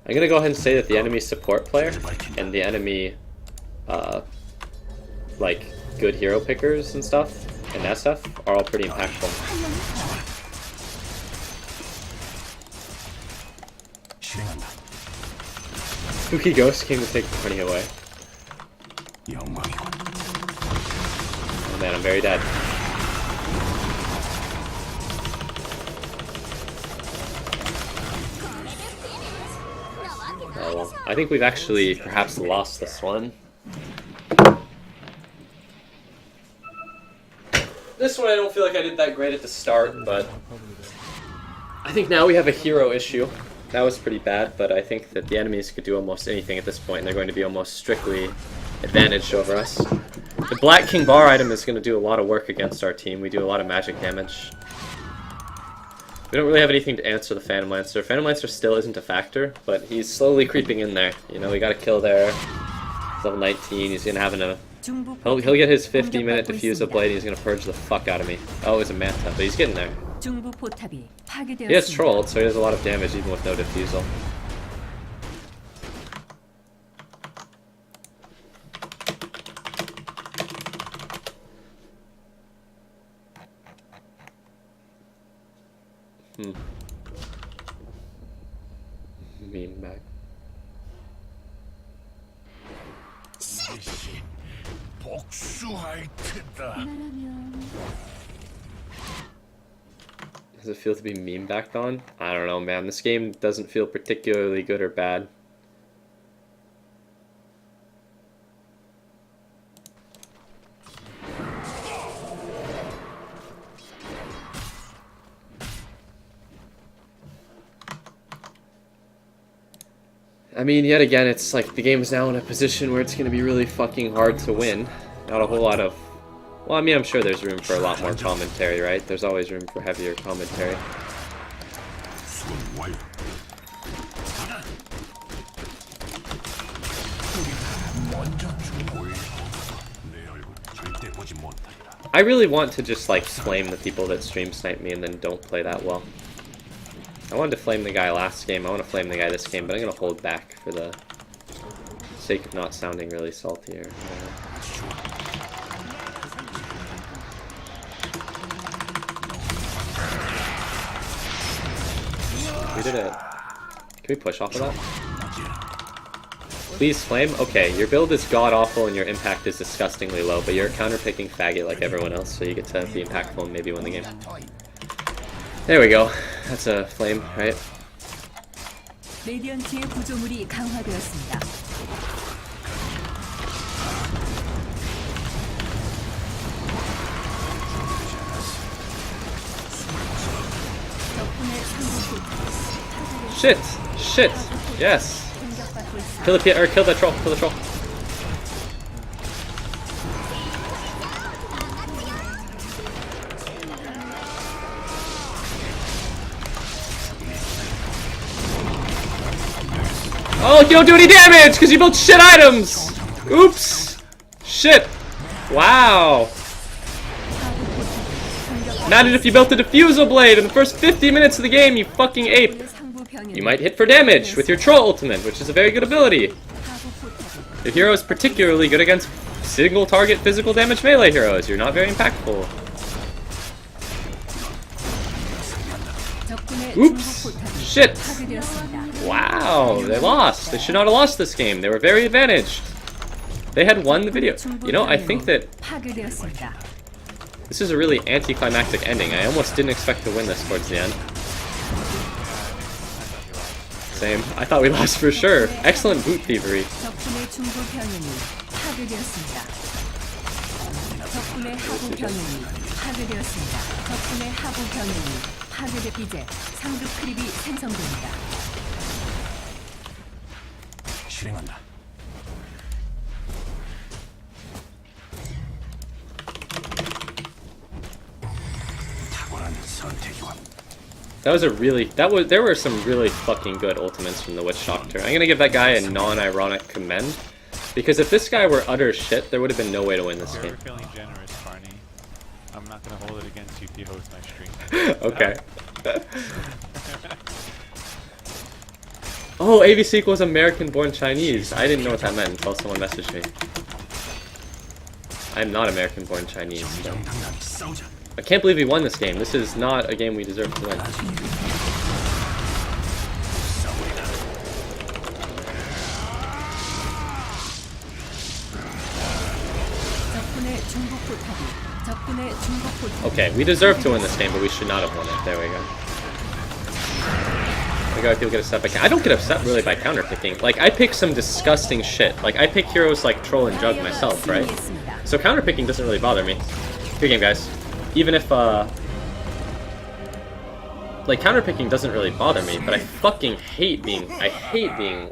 I'm gonna go ahead and say that the enemy support player and the enemy, like, good hero pickers and stuff, and SF are all pretty impactful. 실행한다. Spooky Ghost came to take the money away. 영광이군. Oh man, I'm very dead. Oh well, I think we've actually perhaps lost this one. This one I don't feel like I did that great at the start, but I think now we have a hero issue. That was pretty bad, but I think that the enemies could do almost anything at this point, and they're going to be almost strictly advantaged over us. The Black King Bar item is going to do a lot of work against our team. We do a lot of magic damage. We don't really have anything to answer the Phantom Lancer. Phantom Lancer still isn't a factor, but he's slowly creeping in there. You know, we got a kill there. He's level 19. He's gonna have he'll get his 50-minute diffusal blade. And he's gonna purge the fuck out of me. Oh, it was a Manta, but he's getting there. 중부 포탑이 파괴되었습니다. He has trolled, so he does a lot of damage even with no diffusal. Meme back. 복수할 테다. Does it feel to be meme backed on? I don't know, man. This game doesn't feel particularly good or bad. I mean, yet again, it's like the game is now in a position where it's going to be really fucking hard to win. Not a whole lot of... Well, I mean, I'm sure there's room for a lot more commentary, right? There's always room for heavier commentary. I really want to just, like, flame the people that stream snipe me and then don't play that well. I wanted to flame the guy last game, I want to flame the guy this game, but I'm going to hold back for the sake of not sounding really salty or We did it. Can we push off of that? Please flame? Okay, your build is god-awful and your impact is disgustingly low, but you're a counter-picking faggot like everyone else, so you get to be impactful and maybe win the game. There we go. That's a flame, right? 레디언트의 구조물이 강화되었습니다. Shit! Shit! Yes! Kill the pit, or kill the troll, kill the troll. Oh, you don't do any damage because you built shit items! Oops! Shit! Wow! Imagine if you built a diffusal blade in the first 50 minutes of the game, you fucking ape! You might hit for damage with your troll ultimate, which is a very good ability. Your hero is particularly good against single target physical damage melee heroes. You're not very impactful. Oops! Shit! Wow, they lost. They should not have lost this game. They were very advantaged. They had won the video. You know, I think that 파괴되었습니다. this is a really anticlimactic ending. I almost didn't expect to win this towards the end. Same. I thought we lost for sure. Excellent boot thievery. 적군의 중부 병력이 파괴되었습니다. 적군의 하부 병력이 파괴되었습니다. 적군의 하부 병력이 파괴돼 이제 상급 크립이 생성됩니다. 실행한다. 탁월한 선택이군. There were some really fucking good ultimates from the Witch Doctor. I'm gonna give that guy a non-ironic commend. Because if this guy were utter shit, there would have been no way to win this You're game. feeling generous, Barney. I'm not gonna hold it against you if you host my stream. Okay. Oh, ABC equals American-born Chinese. I didn't know what that meant until someone messaged me. I'm not American-born Chinese. So. 정당당히 싸우자. I can't believe we won this game. This is not a game we deserve to win. 적군의 중국 포탑이 적군의 중국 포탑이 Okay, we deserve to win this game, but we should not have won it. There we go. I got people get upset by I don't get upset really by counterpicking. Like, I pick some disgusting shit. Like, I pick heroes like Troll and Jug myself, right? So counterpicking doesn't really bother me. Good game, guys. Even if, like, counterpicking doesn't really bother me, but I fucking hate being,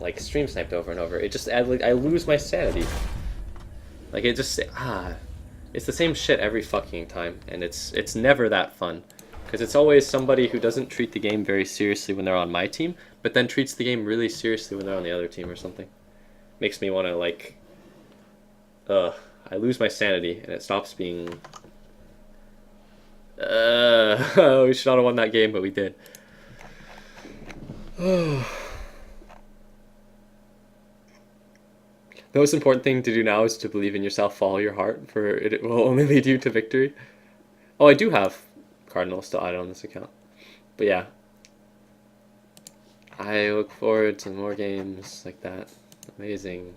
like, stream sniped over and over. It just, I lose my sanity. Like, it just, it's the same shit every fucking time, and it's never that fun. Because it's always somebody who doesn't treat the game very seriously when they're on my team, but then treats the game really seriously when they're on the other team or something. Makes me want to, like, I lose my sanity, and it stops being... we should not have won that game, but we did. The most important thing to do now is to believe in yourself, follow your heart, for it will only lead you to victory. Oh, I do have Cardinal still added on this account. But yeah. I look forward to more games like that. Amazing.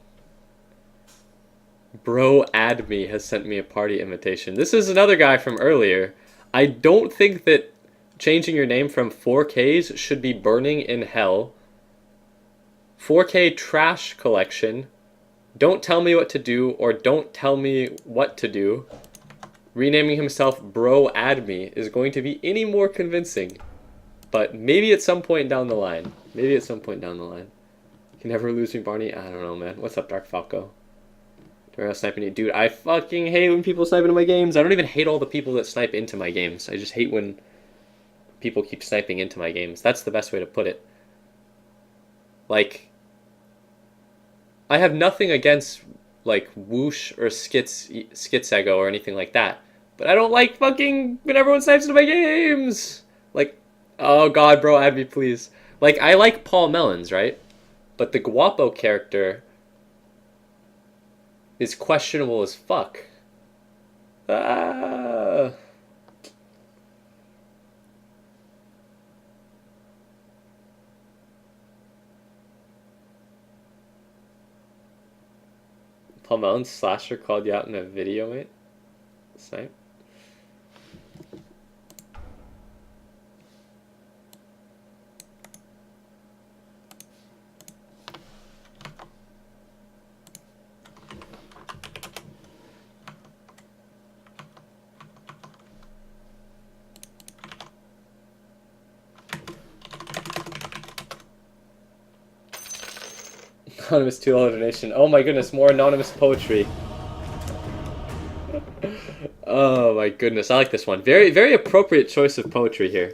Bro Add Me has sent me a party invitation. This is another guy from earlier. I don't think that changing your name from 4Ks should be burning in hell. 4K trash collection. Don't tell me what to do, or don't tell me what to do. Renaming himself Bro Add Me is going to be any more convincing. But maybe at some point down the line. Maybe at some point down the line. You can never lose me, Barney. I don't know, man. What's up, Dark Falco? Sniping you. Dude, I fucking hate when people snipe into my games. I don't even hate all the people that snipe into my games. I just hate when people keep sniping into my games. That's the best way to put it. Like, I have nothing against, like, Whoosh or Skitsego or anything like that. But I don't like fucking when everyone snipes into my games! Like, oh god, bro, add me, please. Like, I like Paul Mellons, right? But the Guapo character is questionable as fuck. Ah. Paul Mellon's slasher called you out in a video, mate? Snipe. Anonymous $2 donation. Oh my goodness, more anonymous poetry. Oh my goodness, I like this one. Very, very appropriate choice of poetry here.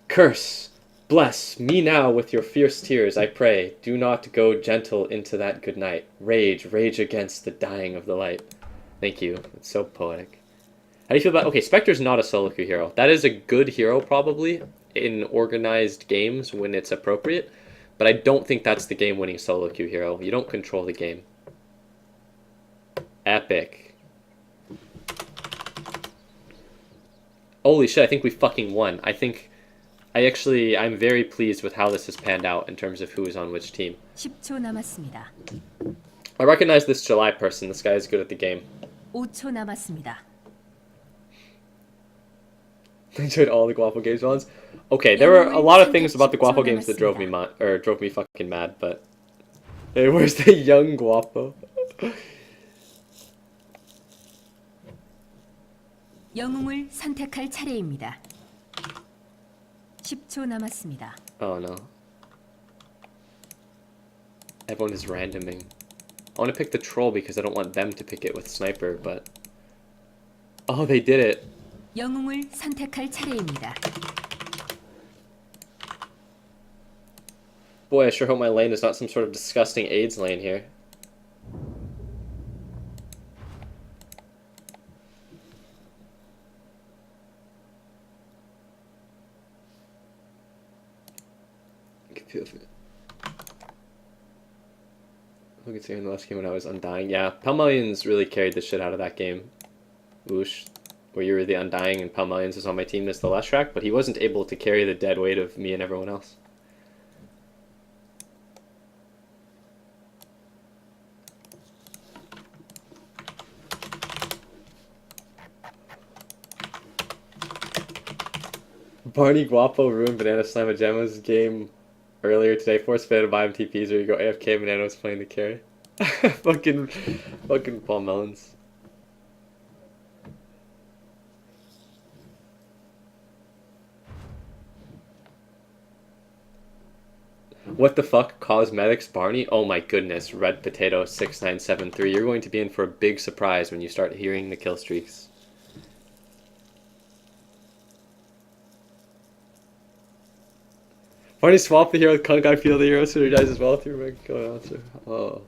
Curse, bless me now with your fierce tears, I pray. Do not go gentle into that good night. Rage, rage against the dying of the light. Thank you. It's so poetic. How do you feel about... Okay, Spectre's not a solo queue hero. That is a good hero, probably, in organized games when it's appropriate. But I don't think that's the game-winning solo queue hero. You don't control the game. Epic. Holy shit, I think we fucking won. I'm very pleased with how this has panned out in terms of who is on which team. 10초 남았습니다. I recognize this July person. This guy is good at the game. 5초 남았습니다. I enjoyed all the Guapo games once. Okay, there were a lot of things about the Guapo games that drove me fucking mad, but hey, where's the young Guapo? 영웅을 선택할 차례입니다. 10초 남았습니다. Oh no. Everyone is randoming. I want to pick the troll because I don't want them to pick it with sniper, but... Oh, they did it. 영웅을 선택할 차례입니다. Boy, I sure hope my lane is not some sort of disgusting AIDS lane here. Look at in the last game when I was undying. Yeah, Palmalians really carried the shit out of that game. Whoosh. Where you were the undying and Palmalians was on my team as the Leshrac, but he wasn't able to carry the dead weight of me and everyone else. Barney Guapo ruined Banana Slamma Gemma's game earlier today. Forced Fan to buy him TPs where you go AFK. Banana was playing the carry. fucking Paul Melons. What the fuck? Cosmetics Barney? Oh my goodness. Red Potato 6973. You're going to be in for a big surprise when you start hearing the kill streaks. Barney swap the hero with Kunk. I feel the hero synergize as well through my go answer. Oh.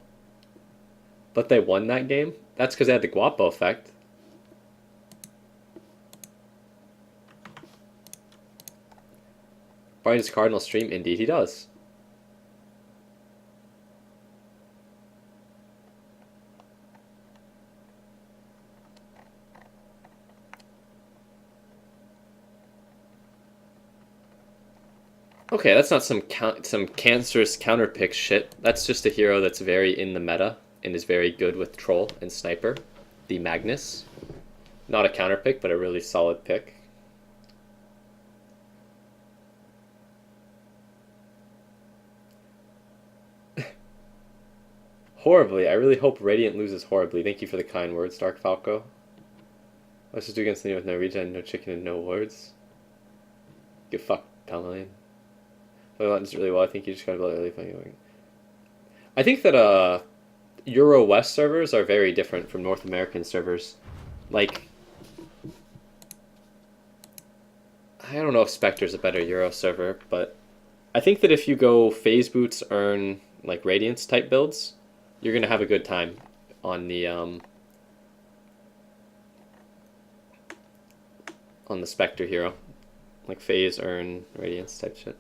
But they won that game? That's because they had the Guapo effect. Barney's Cardinal stream? Indeed he does. Okay, that's not some cancerous counterpick shit. That's just a hero that's very in the meta and is very good with Troll and Sniper. The Magnus. Not a counterpick, but a really solid pick. Horribly. I really hope Radiant loses horribly. Thank you for the kind words, Dark Falco. Let's just do against the with no regen, no chicken, and no wards. Get fucked, Palmalian. That's really well. I think you just gotta be really funny. I think that Euro West servers are very different from North American servers. Like, I don't know if Spectre's a better Euro server, but I think that if you go phase boots, earn like Radiance type builds, you're gonna have a good time on the Spectre hero, like phase, earn, Radiance type shit.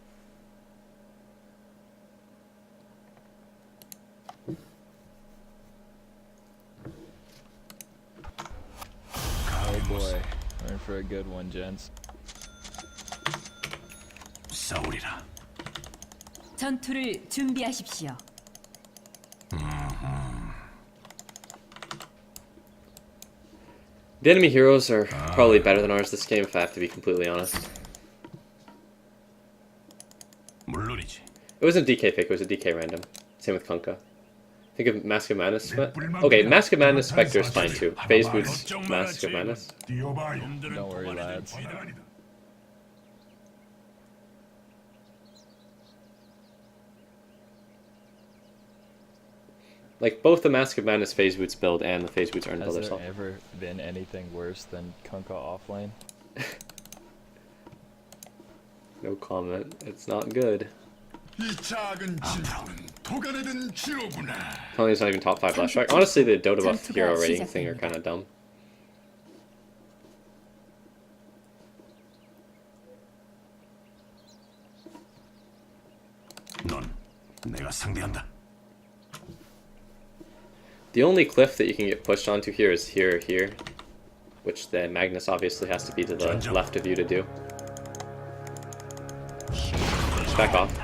Oh boy, we're in for a good one, gents. 싸우리라. 전투를 준비하십시오. The enemy heroes are probably better than ours this game, if I have to be completely honest. 물론이지. It wasn't DK pick, it was a DK random. Same with Kunkka. Think of Mask of Madness. Okay, Mask of Madness Spectre is fine too. Phase Boots, Mask of Madness. Don't worry, lads. Like, both the Mask of Madness Phase Boots build and the Phase Boots Earn build Has are there solid. ever been anything worse than Kunkka offlane? No comment. It's not good. Tony's not even top 5 last track. Honestly, the Dota buff hero rating thing are kind of dumb. 넌 내가 상대한다. The only cliff that you can get pushed onto here is here or here, which the Magnus obviously has to be to the left of you to do. Just back off.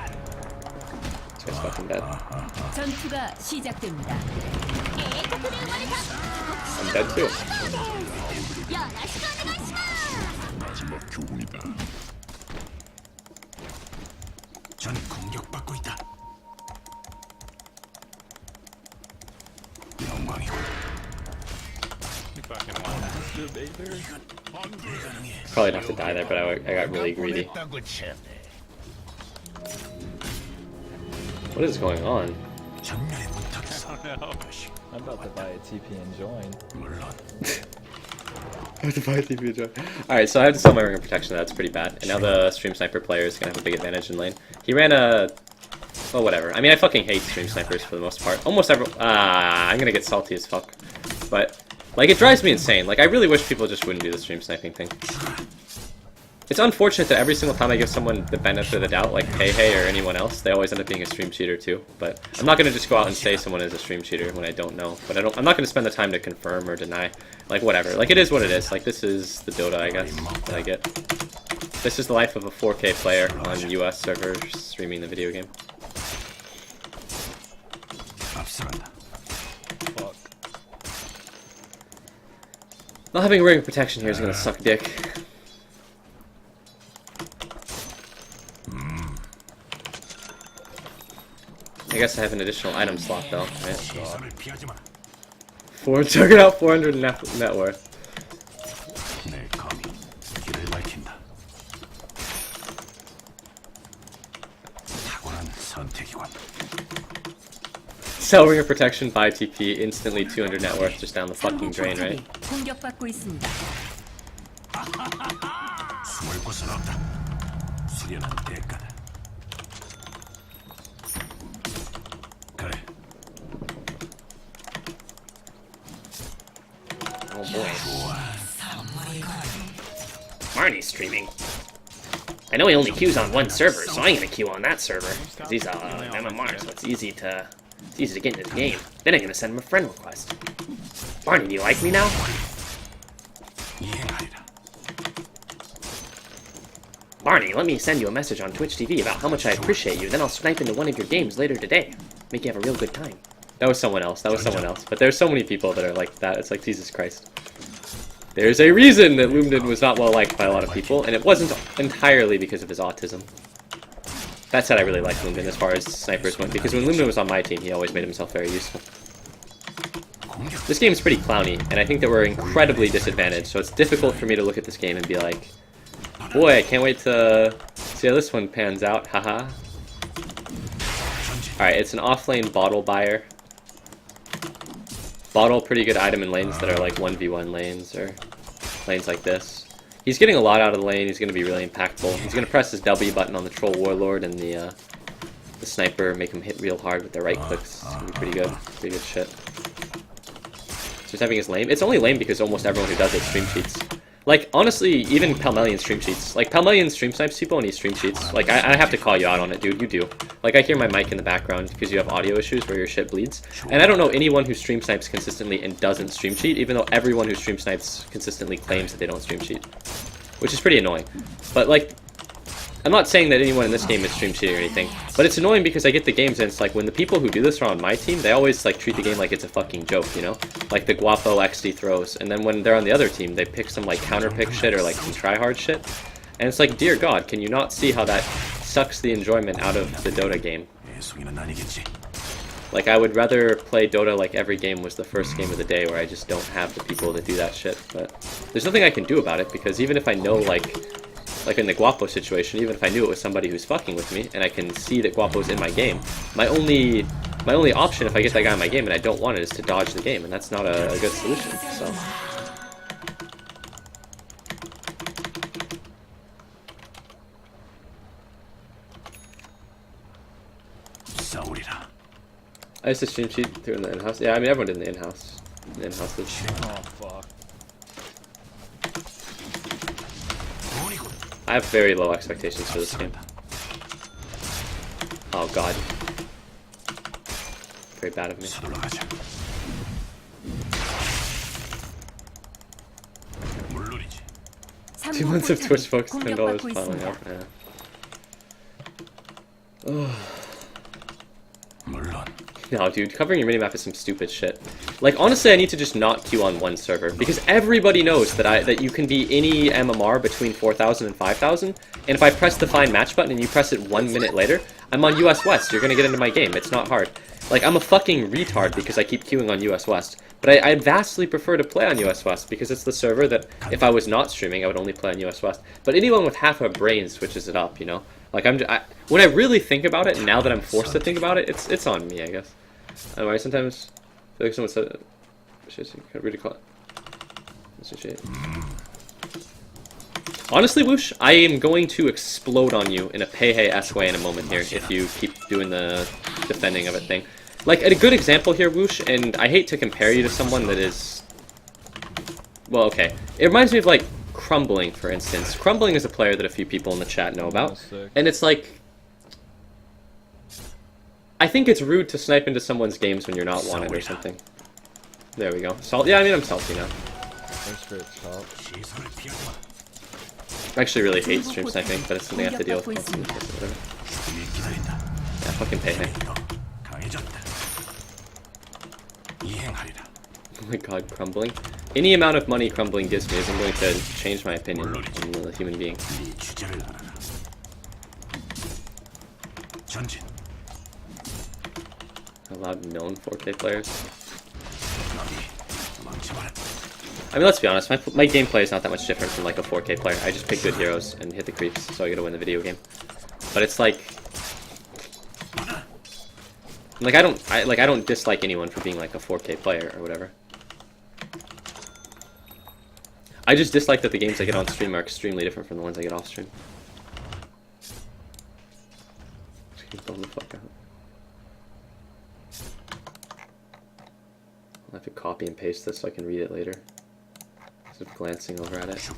guy's fucking dead. 전투가 시작됩니다. I'm dead too. 마지막 교훈이다. 전 공격받고 있다. 영광이고. Fucking one. Probably not have to die there, but I got really greedy. What is going on? 전면에 붙었어. Oh no. I'm about to buy a TP and join. 물론 I have to buy a TP job. Alright, so I have to sell my ring of protection. That's pretty bad. And now the stream sniper player is gonna have a big advantage in lane. He ran a... well, whatever. I mean, I fucking hate stream snipers for the most part. Almost every... I'm gonna get salty as fuck. But, like, it drives me insane. Like, I really wish people just wouldn't do the stream sniping thing. It's unfortunate that every single time I give someone the benefit of the doubt, like Hey or anyone else, they always end up being a stream cheater too. But I'm not gonna just go out and say someone is a stream cheater when I don't know. But I'm not gonna spend the time to confirm or deny. Like, whatever. Like, it is what it is. Like, this is the Dota, I guess, that I get. This is the life of a 4K player on US servers streaming the video game. 앞서간다. Fuck. Not having a ring of protection here is gonna suck dick. I guess I have an additional item slot though, right? 시선을 피하지 마. Took out 400 net worth. 내 검이 길을 밝힌다. 탁월한 선택이군. Sell ring of protection, buy TP, instantly 200 net worth just down the fucking drain, right? 공격받고 있습니다. 숨을 곳은 없다. 수련한 대가다. 그래. Oh boy. Marnie's streaming. I know he only queues on one server, so I'm gonna queue on that server. Cause he's an MMR, so it's easy to get into the game. Then I'm gonna send him a friend request. Marnie, do you like me now? 이해하리라. Barney, let me send you a message on Twitch TV about how much I appreciate you, then I'll snipe into one of your games later today. Make you have a real good time. That was someone else, But there's so many people that are like that, it's like, Jesus Christ. There's a reason that Lumden was not well liked by a lot of people, and it wasn't entirely because of his autism. That said, I really like Lumden as far as snipers went, because when Lumden was on my team, he always made himself very useful. This game's pretty clowny, and I think that we're incredibly disadvantaged, so it's difficult for me to look at this game and be like, boy, I can't wait to see how this one pans out, haha. Alright, it's an off-lane bottle buyer. Bottle, pretty good item in lanes that are like 1v1 lanes, or lanes like this. He's getting a lot out of the lane, he's going to be really impactful. He's going to press his W button on the Troll Warlord and the sniper, make him hit real hard with the right clicks. It's going to be pretty good shit. So he's having his lame. It's only lame because almost everyone who does it stream cheats. Like, honestly, even Palmelian stream cheats. Like, Palmelian stream snipes people and he stream cheats. Like, I have to call you out on it, dude. You do. Like, I hear my mic in the background because you have audio issues where your shit bleeds. And I don't know anyone who stream snipes consistently and doesn't stream cheat, even though everyone who stream snipes consistently claims that they don't stream cheat. Which is pretty annoying. But, like, I'm not saying that anyone in this game is stream cheating or anything, but it's annoying because I get the games and it's like when the people who do this are on my team, they always like treat the game like it's a fucking joke, you know? Like the Guapo XD throws, and then when they're on the other team, they pick some like counter pick shit or like some tryhard shit. And it's like, dear God, can you not see how that sucks the enjoyment out of the Dota game? Like, I would rather play Dota like every game was the first game of the day where I just don't have the people to do that shit, but there's nothing I can do about it because even if I know like in the Guapo situation, even if I knew it was somebody who's fucking with me, and I can see that Guapo's in my game, my only option if I get that guy in my game and I don't want it is to dodge the game, and that's not a good solution, so. I used to stream cheat through in the in-house. Yeah, I mean everyone did in the in-house. In-houses. Oh fuck. I have very low expectations for this game. Oh god. Very bad of me. 2 months of Twitch folks, $10 piling up. Yeah. No, dude, covering your minimap is some stupid shit. Like, honestly, I need to just not queue on one server, because everybody knows that you can be any MMR between 4,000 and 5,000, and if I press the find match button and you press it 1 minute later, I'm on US West. You're gonna get into my game. It's not hard. Like, I'm a fucking retard because I keep queuing on US West. But I vastly prefer to play on US West because it's the server that, if I was not streaming, I would only play on US West. But anyone with half a brain switches it up, you know? Like, when I really think about it, and now that I'm forced to think about it, it's on me, I guess. I don't know, I sometimes feel like someone said, shit, you can't really call it. Shit. Honestly, Whoosh, I am going to explode on you in a pay-hey-esque way in a moment here if you keep doing the defending of it thing. Like, a good example here, Whoosh, and I hate to compare you to someone that is... Well, okay. It reminds me of, like, Crumbling, for instance. Crumbling is a player that a few people in the chat know about. And it's like... I think it's rude to snipe into someone's games when you're not wanted or something. There we go. Yeah, I mean, I'm salty now. Thanks for its help. I actually really hate stream sniping, but it's something I have to deal with constantly. Yeah, fucking pay hey. Oh my god, Crumbling. Any amount of money Crumbling gives me isn't going to change my opinion on the human being. Allowed known 4K players. I mean, let's be honest, my gameplay is not that much different from like a 4K player. I just pick good heroes and hit the creeps, so I get to win the video game. But it's like I don't dislike anyone for being like a 4K player or whatever. I just dislike that the games I get on stream are extremely different from the ones I get off stream. Just blow the fuck out. I'll have to copy and paste this so I can read it later. Instead of glancing over at it.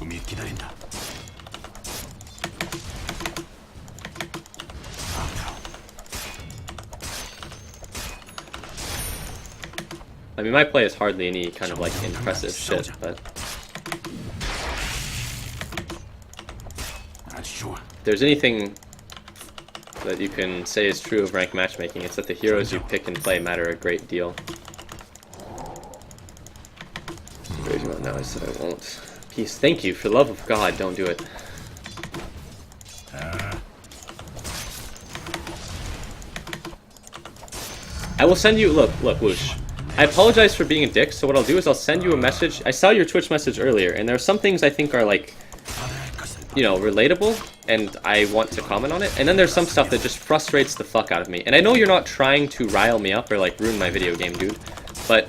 I mean, my play is hardly any kind of like impressive shit, but if there's anything that you can say is true of ranked matchmaking, it's that the heroes you pick and play matter a great deal. No, I said I won't. Peace. Thank you. For the love of God, don't do it. I will send you... Look, Whoosh. I apologize for being a dick, so what I'll do is I'll send you a message. I saw your Twitch message earlier, and there are some things I think are, like, you know, relatable, and I want to comment on it. And then there's some stuff that just frustrates the fuck out of me. And I know you're not trying to rile me up or, like, ruin my video game, dude. But...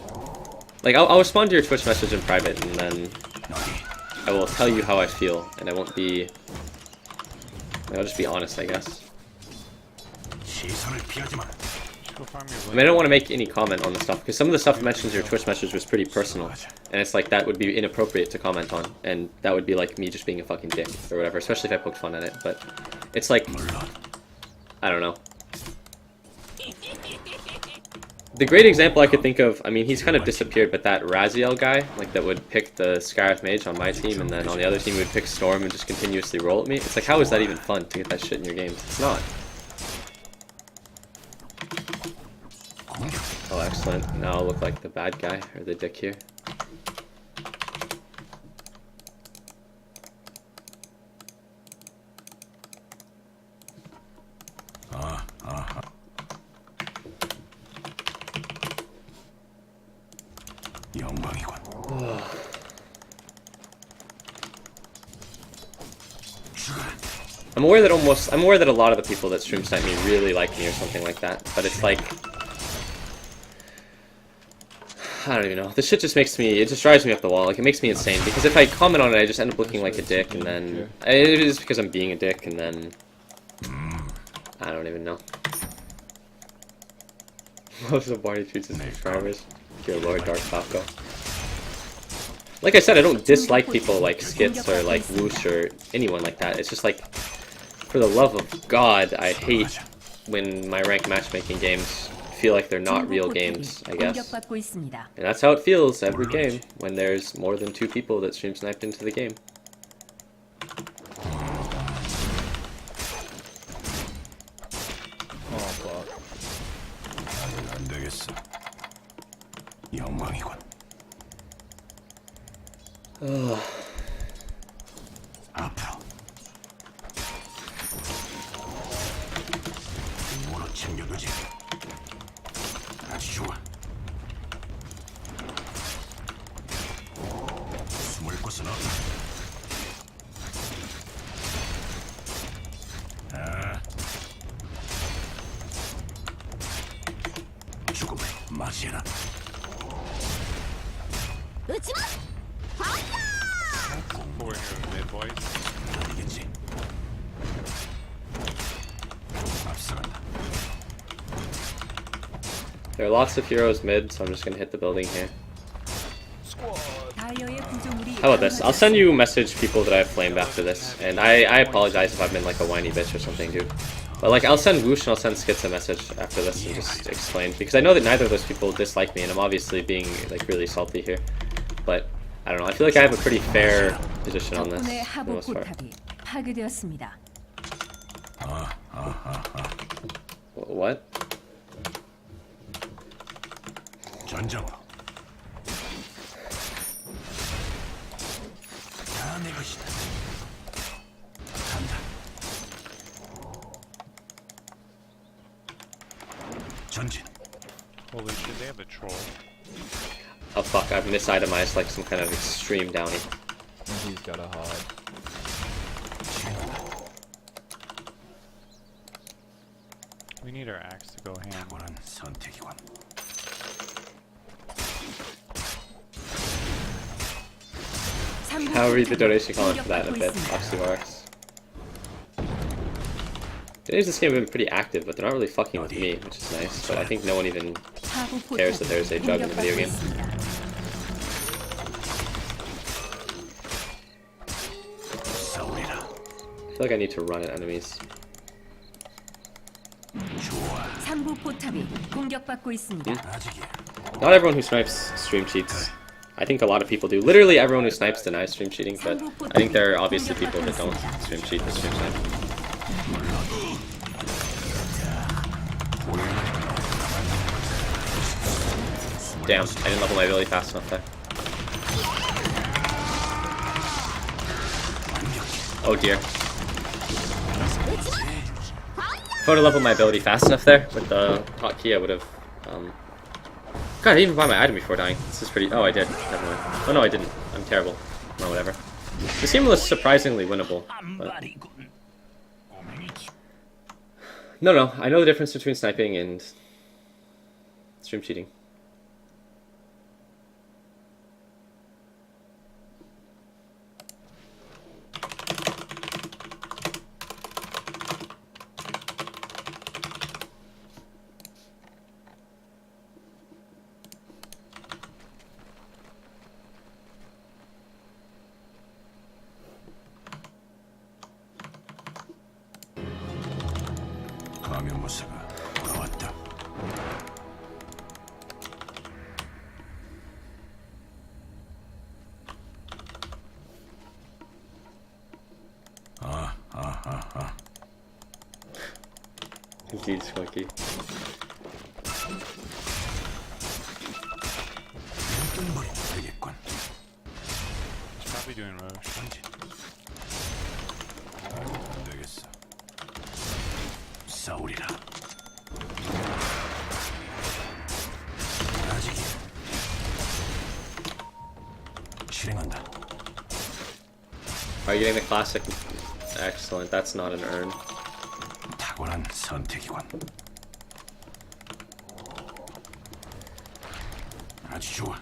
like, I'll respond to your Twitch message in private, and then I will tell you how I feel, and I won't be... I'll just be honest, I guess. I mean, I don't want to make any comment on the stuff, because some of the stuff mentioned in your Twitch message was pretty personal, and it's like, that would be inappropriate to comment on, and that would be like me just being a fucking dick, or whatever, especially if I poked fun at it, but it's like... I don't know. The great example I could think of, I mean, he's kind of disappeared, but that Raziel guy, like, that would pick the Scarif Mage on my team, and then on the other team would pick Storm and just continuously roll at me. It's like, how is that even fun to get that shit in your games? It's not. Oh, excellent. Now I'll look like the bad guy, or the dick here. I'm aware that a lot of the people that stream snipe me really like me or something like that, but it's like, I don't even know. This shit just makes me, it just drives me up the wall. Like, it makes me insane, because if I comment on it, I just end up looking like a dick, and then, it is because I'm being a dick, and then, I don't even know. Most of the party treats his subscribers. Dear Lord, Dark Falco. Like I said, I don't dislike people like Skits or like Whoosh or anyone like that. It's just like, for the love of God, I hate when my ranked matchmaking games feel like they're not real games, I guess. And that's how it feels every game, when there's more than 2 people that stream sniped into the game. 되겠어. 영광이군. 앞으로. 뭐로 챙겨두지? 아주 좋아. 숨을 곳은 없다. 죽음을 맞이해라. 우치마 We're here in mid, boys. 아니겠지. 앞서간다. There are lots of heroes mid, so I'm just gonna hit the building here. 다이어의 구조물이 How about this? I'll send you message people that I've flamed after this, and I apologize if I've been like a whiny bitch or something, dude. But like, I'll send Woosh and I'll send Skits a message after this and just explain, because I know that neither of those people dislike me, and I'm obviously being like really salty here. But I don't know. I feel like I have a pretty fair position on this 적군의 for the 하부 most part. 포탑이 파괴되었습니다. What? 전장으로. 다 내 것이다. 간다. 전진. Holy shit, they have a troll. Oh fuck! I've misitemized like some kind of extreme downy. And he's got a hod. We need our axe to go ham. 탁월한 선택이군. I'll read the donation comment for that in a bit. Oxyvarx. Today's this game have been pretty active, but they're not really fucking with me, which is nice. But I think no one even 하부 cares that 포탑이 there's a jug in the video game. 공격받고 있습니다. 싸우리라. I feel like I need to run at enemies. 좋아. 3부 포탑이 공격받고 있습니다. 아직이야. Not everyone who snipes stream cheats. I think a lot of people do. Literally everyone who snipes denies stream cheating, but I think there are obviously people that don't stream cheat but stream snipe. Damn, I didn't level my ability fast enough there. Oh dear. If I would have leveled my ability fast enough there with the hotkey, I would have. God, I didn't even buy my item before dying. This is pretty. Oh, I did. Never mind. Oh no, I didn't. I'm terrible. Oh, whatever. This game was surprisingly winnable. But... No, I know the difference between sniping and stream cheating. 감염무사가 돌아왔다. Indeed, Squinky. 눈물이 되겠군. He's probably doing Roche. 전진. 안 되겠어. 싸우리라. 아직이야. 실행한다. Are you getting the classic? Excellent. That's not an urn. 탁월한 선택이군. 아주 좋아.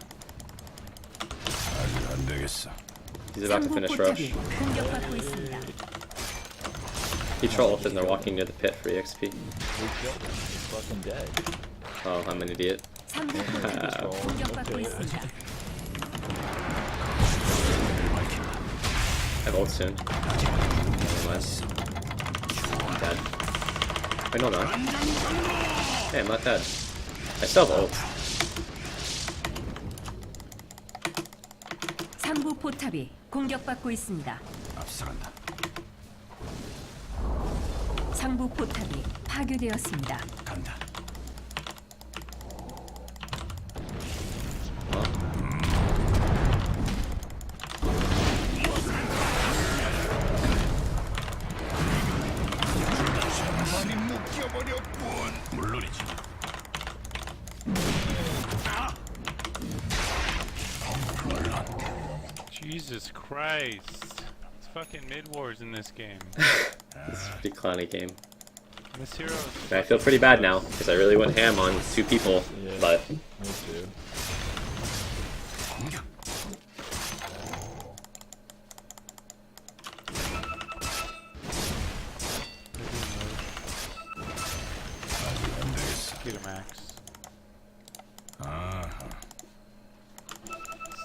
아직 안 되겠어. He's about to 3부 finish 포탑이 Roche. 공격받고 있습니다. He trolled and they're walking near the pit for EXP. We killed him. He's fucking dead. Oh, I'm an idiot. 3부 포탑이 공격받고 있습니다. I have ult soon. Never mind. I'm dead. Wait, no, I'm not. Hey, I'm not dead. I still have ult. 3부 포탑이 공격받고 있습니다. 앞서간다. 상부 포탑이 파괴되었습니다. 간다. Jesus Christ. It's fucking mid-wars in this game. It's a pretty clowny game. This hero is I feel pretty bad now, because I really went ham on 2 people, Yeah, but... me too. Get a max.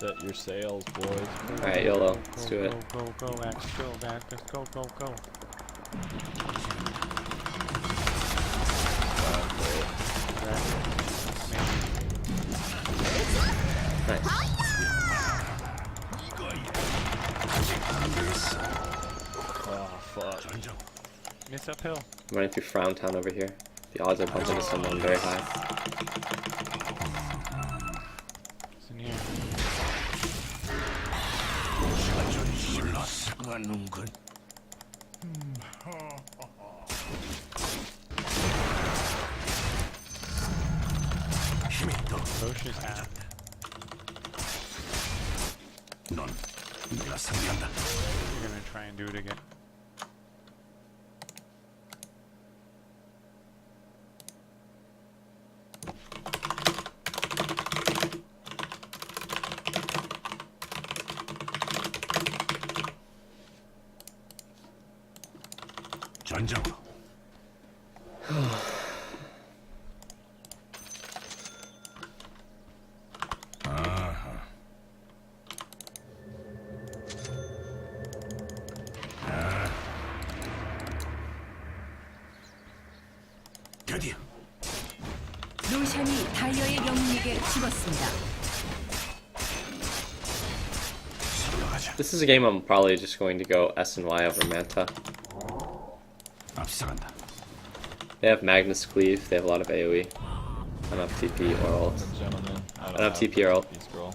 Set your sails, boys. Alright, YOLO, let's do it. Go, Max, go, Max, let's go. Nice. Oh, fuck. Miss uphill. I'm running through Frown Town over here. The odds of bumping into someone very high. It's in here. Roche's half. You're gonna try and do it again. 전장으로. 드디어 로션이 다이어의 영웅에게 집었습니다. This is a game I'm probably just going to go S and Y over Manta. 앞서간다. They have Magnus Cleave, they have a lot of AoE. I don't have TP or ult. Gentlemen, I don't have TP or ult. TP scroll.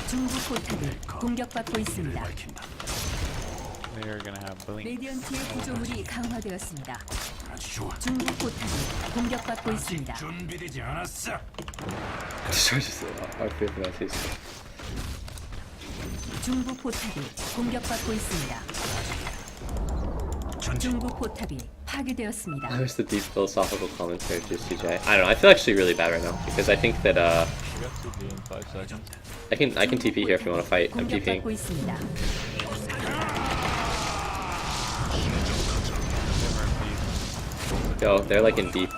중부 포탑이 공격받고 있습니다. They're gonna have blink. 레디언트의 구조물이 강화되었습니다. 아주 좋아. 중부 포탑이 공격받고 있습니다. 준비되지 않았어. Discharges our faith in my 중부 포탑이 공격받고 있습니다. 중부 포탑이 파괴되었습니다. I wish the deep philosophical commentary to CJ. I don't know, I feel actually really bad right now because I think that You got TP in 5 seconds. I can TP here if you want to fight. I'm TPing. 공격받고 있습니다. Yo, they're like in deep.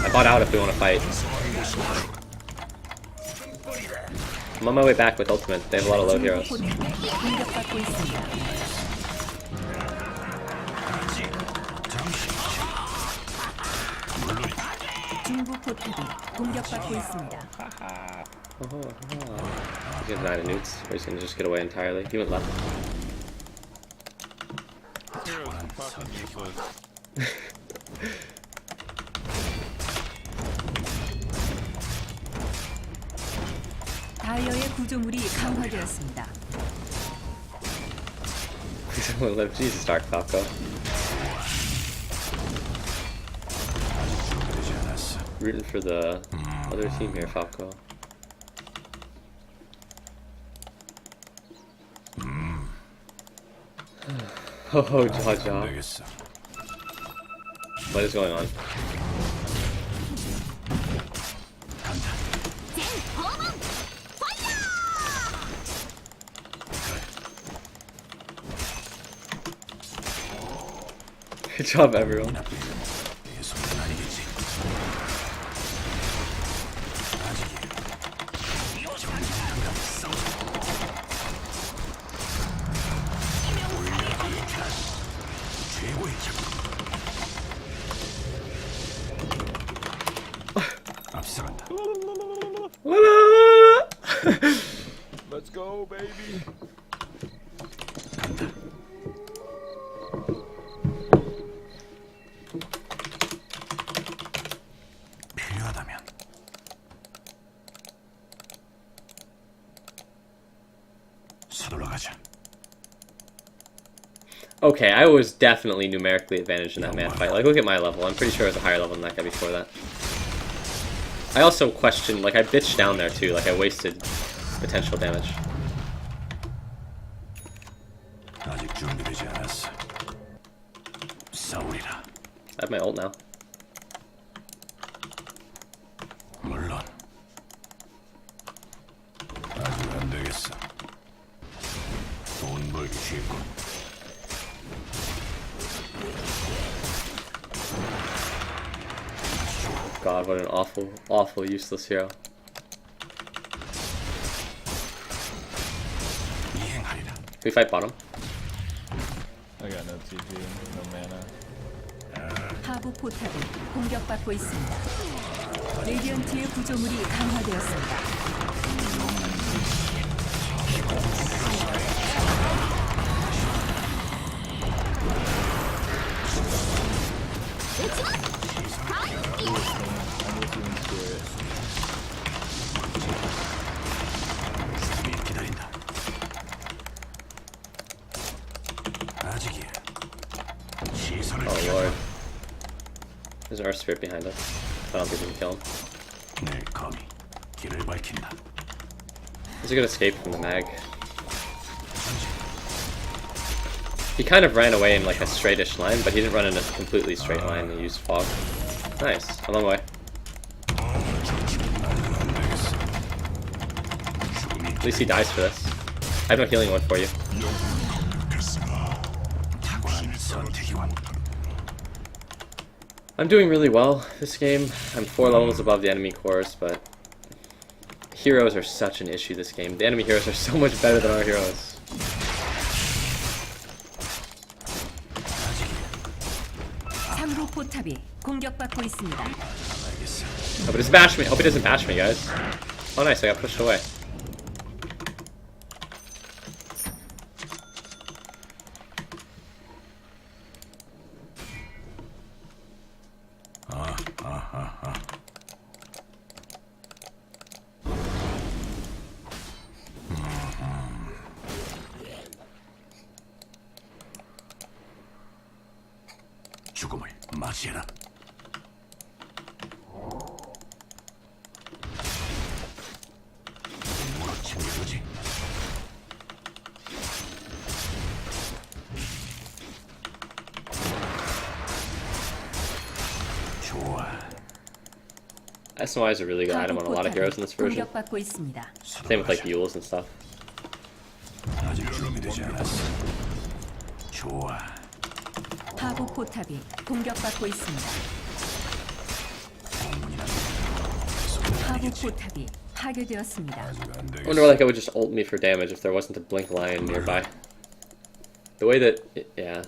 I bought out if we want to fight. I'm on my way back with ultimate. They have a lot of low heroes. 공격받고 있습니다. 중부 포탑이 공격받고 있습니다. He's gonna die to newts, or he's gonna just get away entirely. He went left. This hero is fucking useless. 다이어의 구조물이 강화되었습니다. Please don't live. Jesus, Dark Falco. Rooting for the other team here, Falco. Oh, Jaja. 되겠어. What is going on? Good job, everyone. 이게 손은 아니겠지. 아직이야. 정상감 싸워. 최고의 작품. 앞서간다. Let's go, baby. 간다. 필요하다면 서둘러. 하자. Okay, I was definitely numerically advantaged in that man fight. Like, look at my level. I'm pretty sure I was a higher level than that guy before that. I also questioned, like, I bitched down there too. Like, I wasted potential damage. 아직 준비되지 않았어. 싸우리라. I have my ult now. 물론. 아직 안 되겠어. 돈 벌기 쉽고. God, what an awful, awful useless hero. 이행하리라. Can we fight bottom? I got no TP, no mana. 하부 포탑이 공격받고 있습니다. 레디언트의 구조물이 강화되었습니다. 기다린다. 아직이야. 시선을 Oh lord. There's an Earth Spirit behind us. I don't think we can kill him. 내 검이 길을 밝힌다. He's a good escape from the mag. He kind of ran away in like a straightish line, but he didn't run in a completely straight line. He used fog. Nice. I'm on my way. At least he dies for this. I have no healing one for you. I'm doing really well this game. I'm 4 levels above the enemy cores, but heroes are such an issue this game. The enemy heroes are so much better than our heroes. 상부 포탑이 공격받고 있습니다. Hope it doesn't bash me. Hope it doesn't bash me, guys. Oh nice, I got pushed away. 죽음을 맞이해라. 뭐로 챙겨주지? 좋아. SNY is a really good item on a lot of heroes in this version. 공격받고 있습니다. Same with like Yules and stuff. 아직 준비되지 않았어. 좋아. 하부 포탑이 공격받고 있습니다. 하부 포탑이 파괴되었습니다. 아직 안 I 되겠어. wonder like I would just ult me for damage if there wasn't a blink lion nearby. The way that yeah.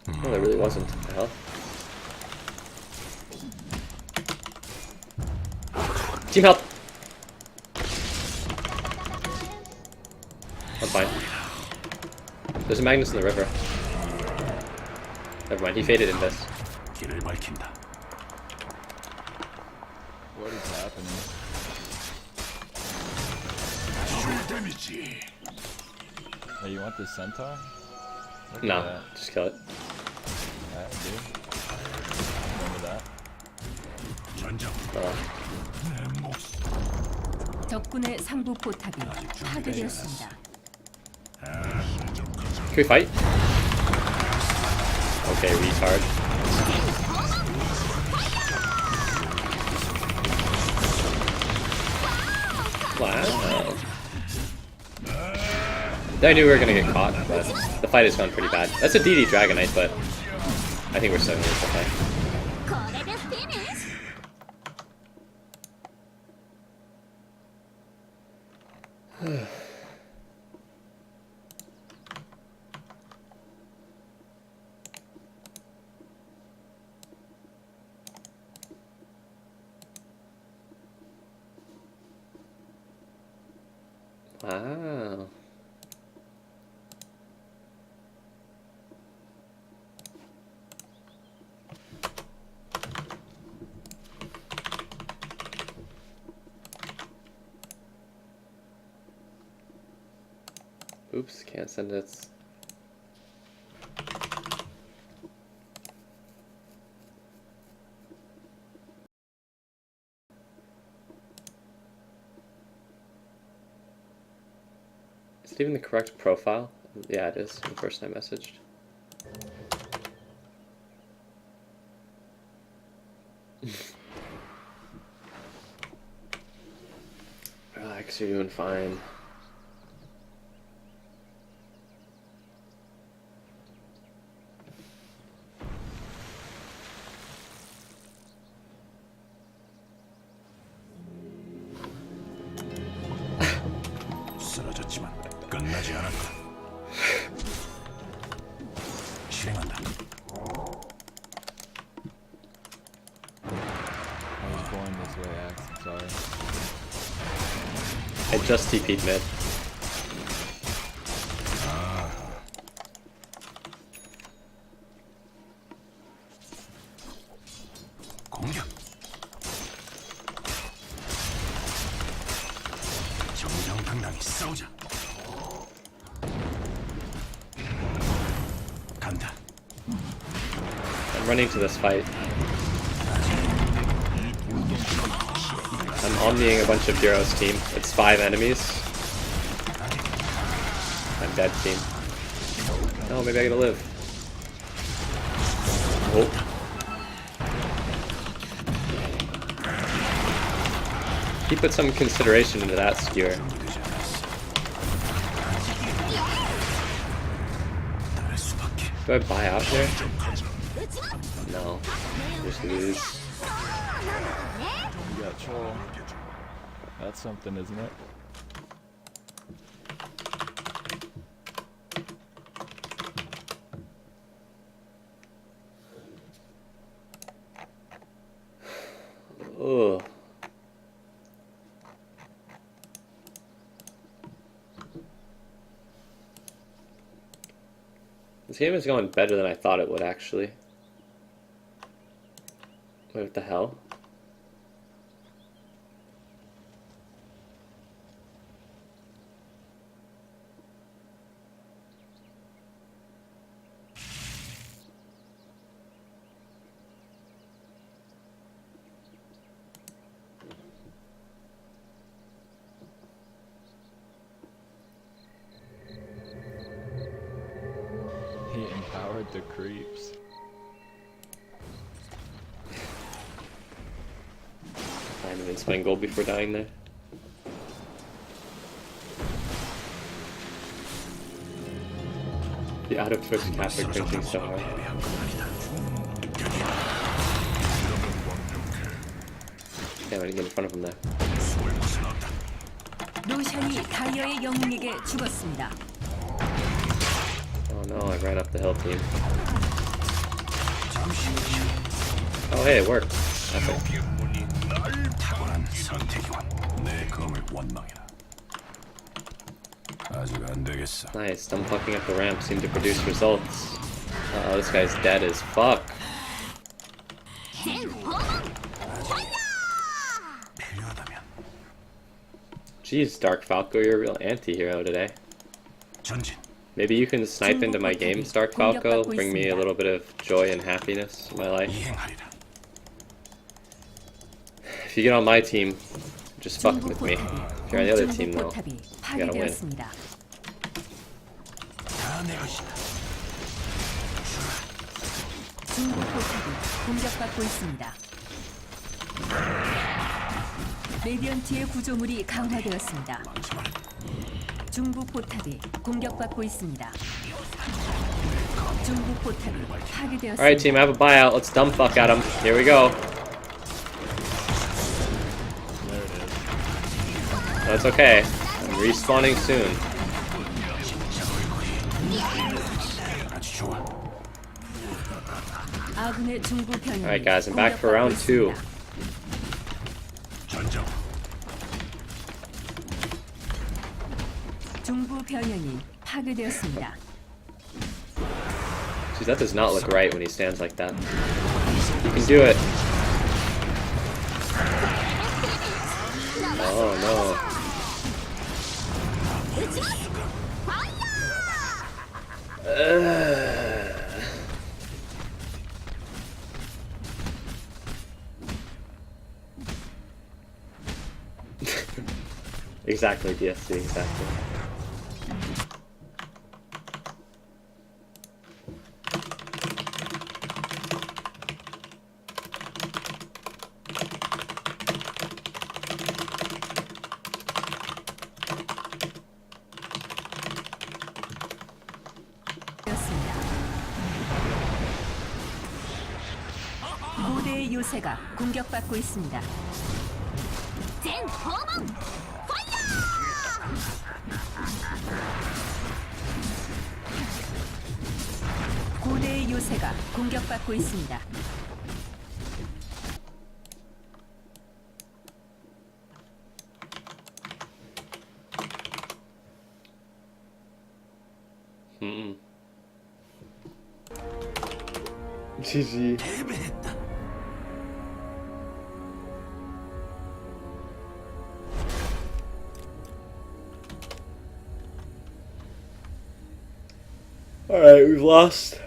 No, there really wasn't. What the hell? Team help! I'm fine. There's a Magnus in the river. Never mind, he faded in this. 길을 밝힌다. What is happening? 데미지. Hey, you want this centaur? Look at No, that. just kill it. That, dude. Remember that? 전장. 내 목숨. 적군의 상부 포탑이 파괴되었습니다. Can we fight? Okay, retard. Wow. I knew we were gonna get caught, but the fight has gone pretty bad. That's a DD Dragonite, but I think we're 7 minutes okay. これでフィニッシュ Wow. Oops, can't send it. Is it even the correct profile? Yeah, it is. The person I messaged. Relax, you're doing fine. 쓰러졌지만 끝나지 않았다. 실행한다. I was born this way, Axe. I'm sorry. I just TP'd mid. 공격. 정정당당히 싸우자. 간다. I'm running to this fight. I'm omniing a bunch of heroes team. It's 5 enemies. I'm dead team. Oh, maybe I gotta live. Oh. He put some consideration into that skewer. Do I buy out here? No. Just lose. You got troll. That's something, isn't it? Ugh. This game is going better than I thought it would, actually. Wait, what the hell? He empowered the creeps. I didn't even spend gold before dying there. The out of Twitch caster cringing so hard. Damn, I didn't get in front of him there. 로션이 다이어의 영웅에게 죽었습니다. Oh no, I ran up the hill team. Oh hey, it worked. Epic. 탁월한 선택이군. 내 검을 원망해라. 아직 안 되겠어. Nice, them fucking up the ramp seemed to produce results. Oh, this guy's dead as fuck. 필요하다면 Jeez, Dark Falco, you're a real anti-hero today. 전진. Maybe you can snipe into my games, Dark Falco, bring me a little bit of joy and happiness in my life. 이행하리라. If you get on my team, just fuck with me. If you're on the other team, though, you gotta win. 다 내 것이다. 중국 포탑이 공격받고 있습니다. 레디언트의 구조물이 강화되었습니다. 중국 포탑이 공격받고 있습니다. 중국 포탑이 파괴되었습니다. Alright team, I have a buyout. Let's dumb fuck at him. Here we go. There it is. That's okay. I'm respawning soon. 아주 좋아. 아군의 중부 편이 Alright guys, I'm back for round 2. 전정. 중부 변형이 파괴되었습니다. Jeez, that does not look right when he stands like that. You can do it. Oh no. Exactly, DSC, exactly. 고대의 요새가 공격받고 있습니다. 젠 호몽 고대의 요새가 공격받고 있습니다. GG. Alright, we've lost.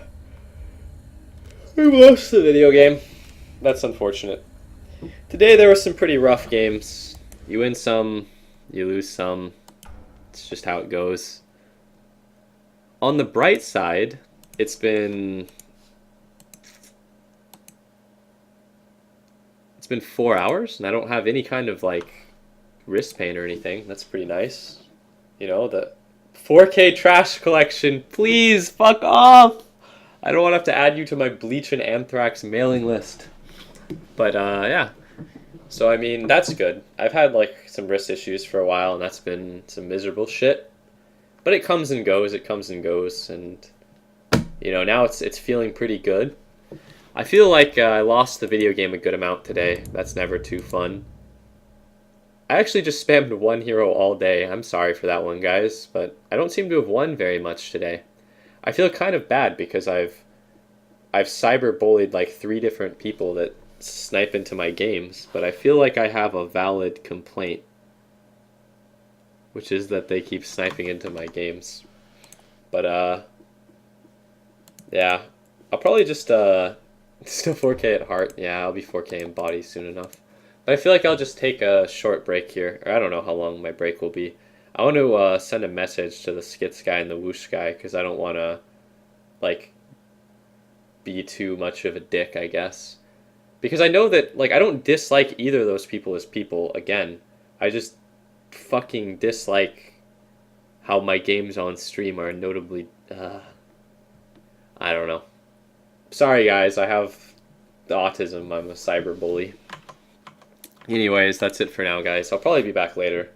We've lost the video game. That's unfortunate. Today there were some pretty rough games. You win some, you lose some. It's just how it goes. On the bright side, it's been 4 hours and I don't have any kind of like wrist pain or anything. That's pretty nice. You know, the 4K trash collection, please fuck off. I don't want to have to add you to my Bleach and Anthrax mailing list. But yeah. So I mean, that's good. I've had like some wrist issues for a while and that's been some miserable shit. But it comes and goes, and you know, now it's feeling pretty good. I feel like I lost the video game a good amount today. That's never too fun. I actually just spammed one hero all day. I'm sorry for that one, guys, but I don't seem to have won very much today. I feel kind of bad because I've cyber bullied like 3 different people that snipe into my games, but I feel like I have a valid complaint, which is that they keep sniping into my games. But yeah, I'll probably just still 4K at heart. Yeah, I'll be 4K in body soon enough. But I feel like I'll just take a short break here. Or I don't know how long my break will be. I want to send a message to the Skits guy and the Whoosh guy because I don't want to, like, be too much of a dick, I guess. Because I know that, like, I don't dislike either of those people as people, again. I just fucking dislike how my games on stream are notably, I don't know. Sorry guys, I have the autism, I'm a cyberbully. Anyways, that's it for now guys. I'll probably be back later.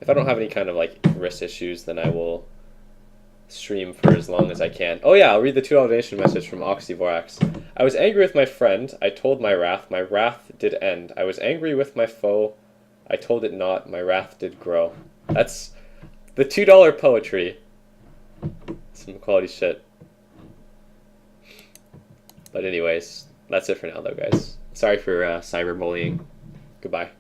If I don't have any kind of like wrist issues, then I will stream for as long as I can. Oh yeah, I'll read the $2 donation message from Oxyvorax. I was angry with my friend, I told my wrath did end. I was angry with my foe, I told it not, my wrath did grow. That's the $2 poetry. Some quality shit. But anyways, that's it for now though, guys. Sorry for cyberbullying. Goodbye.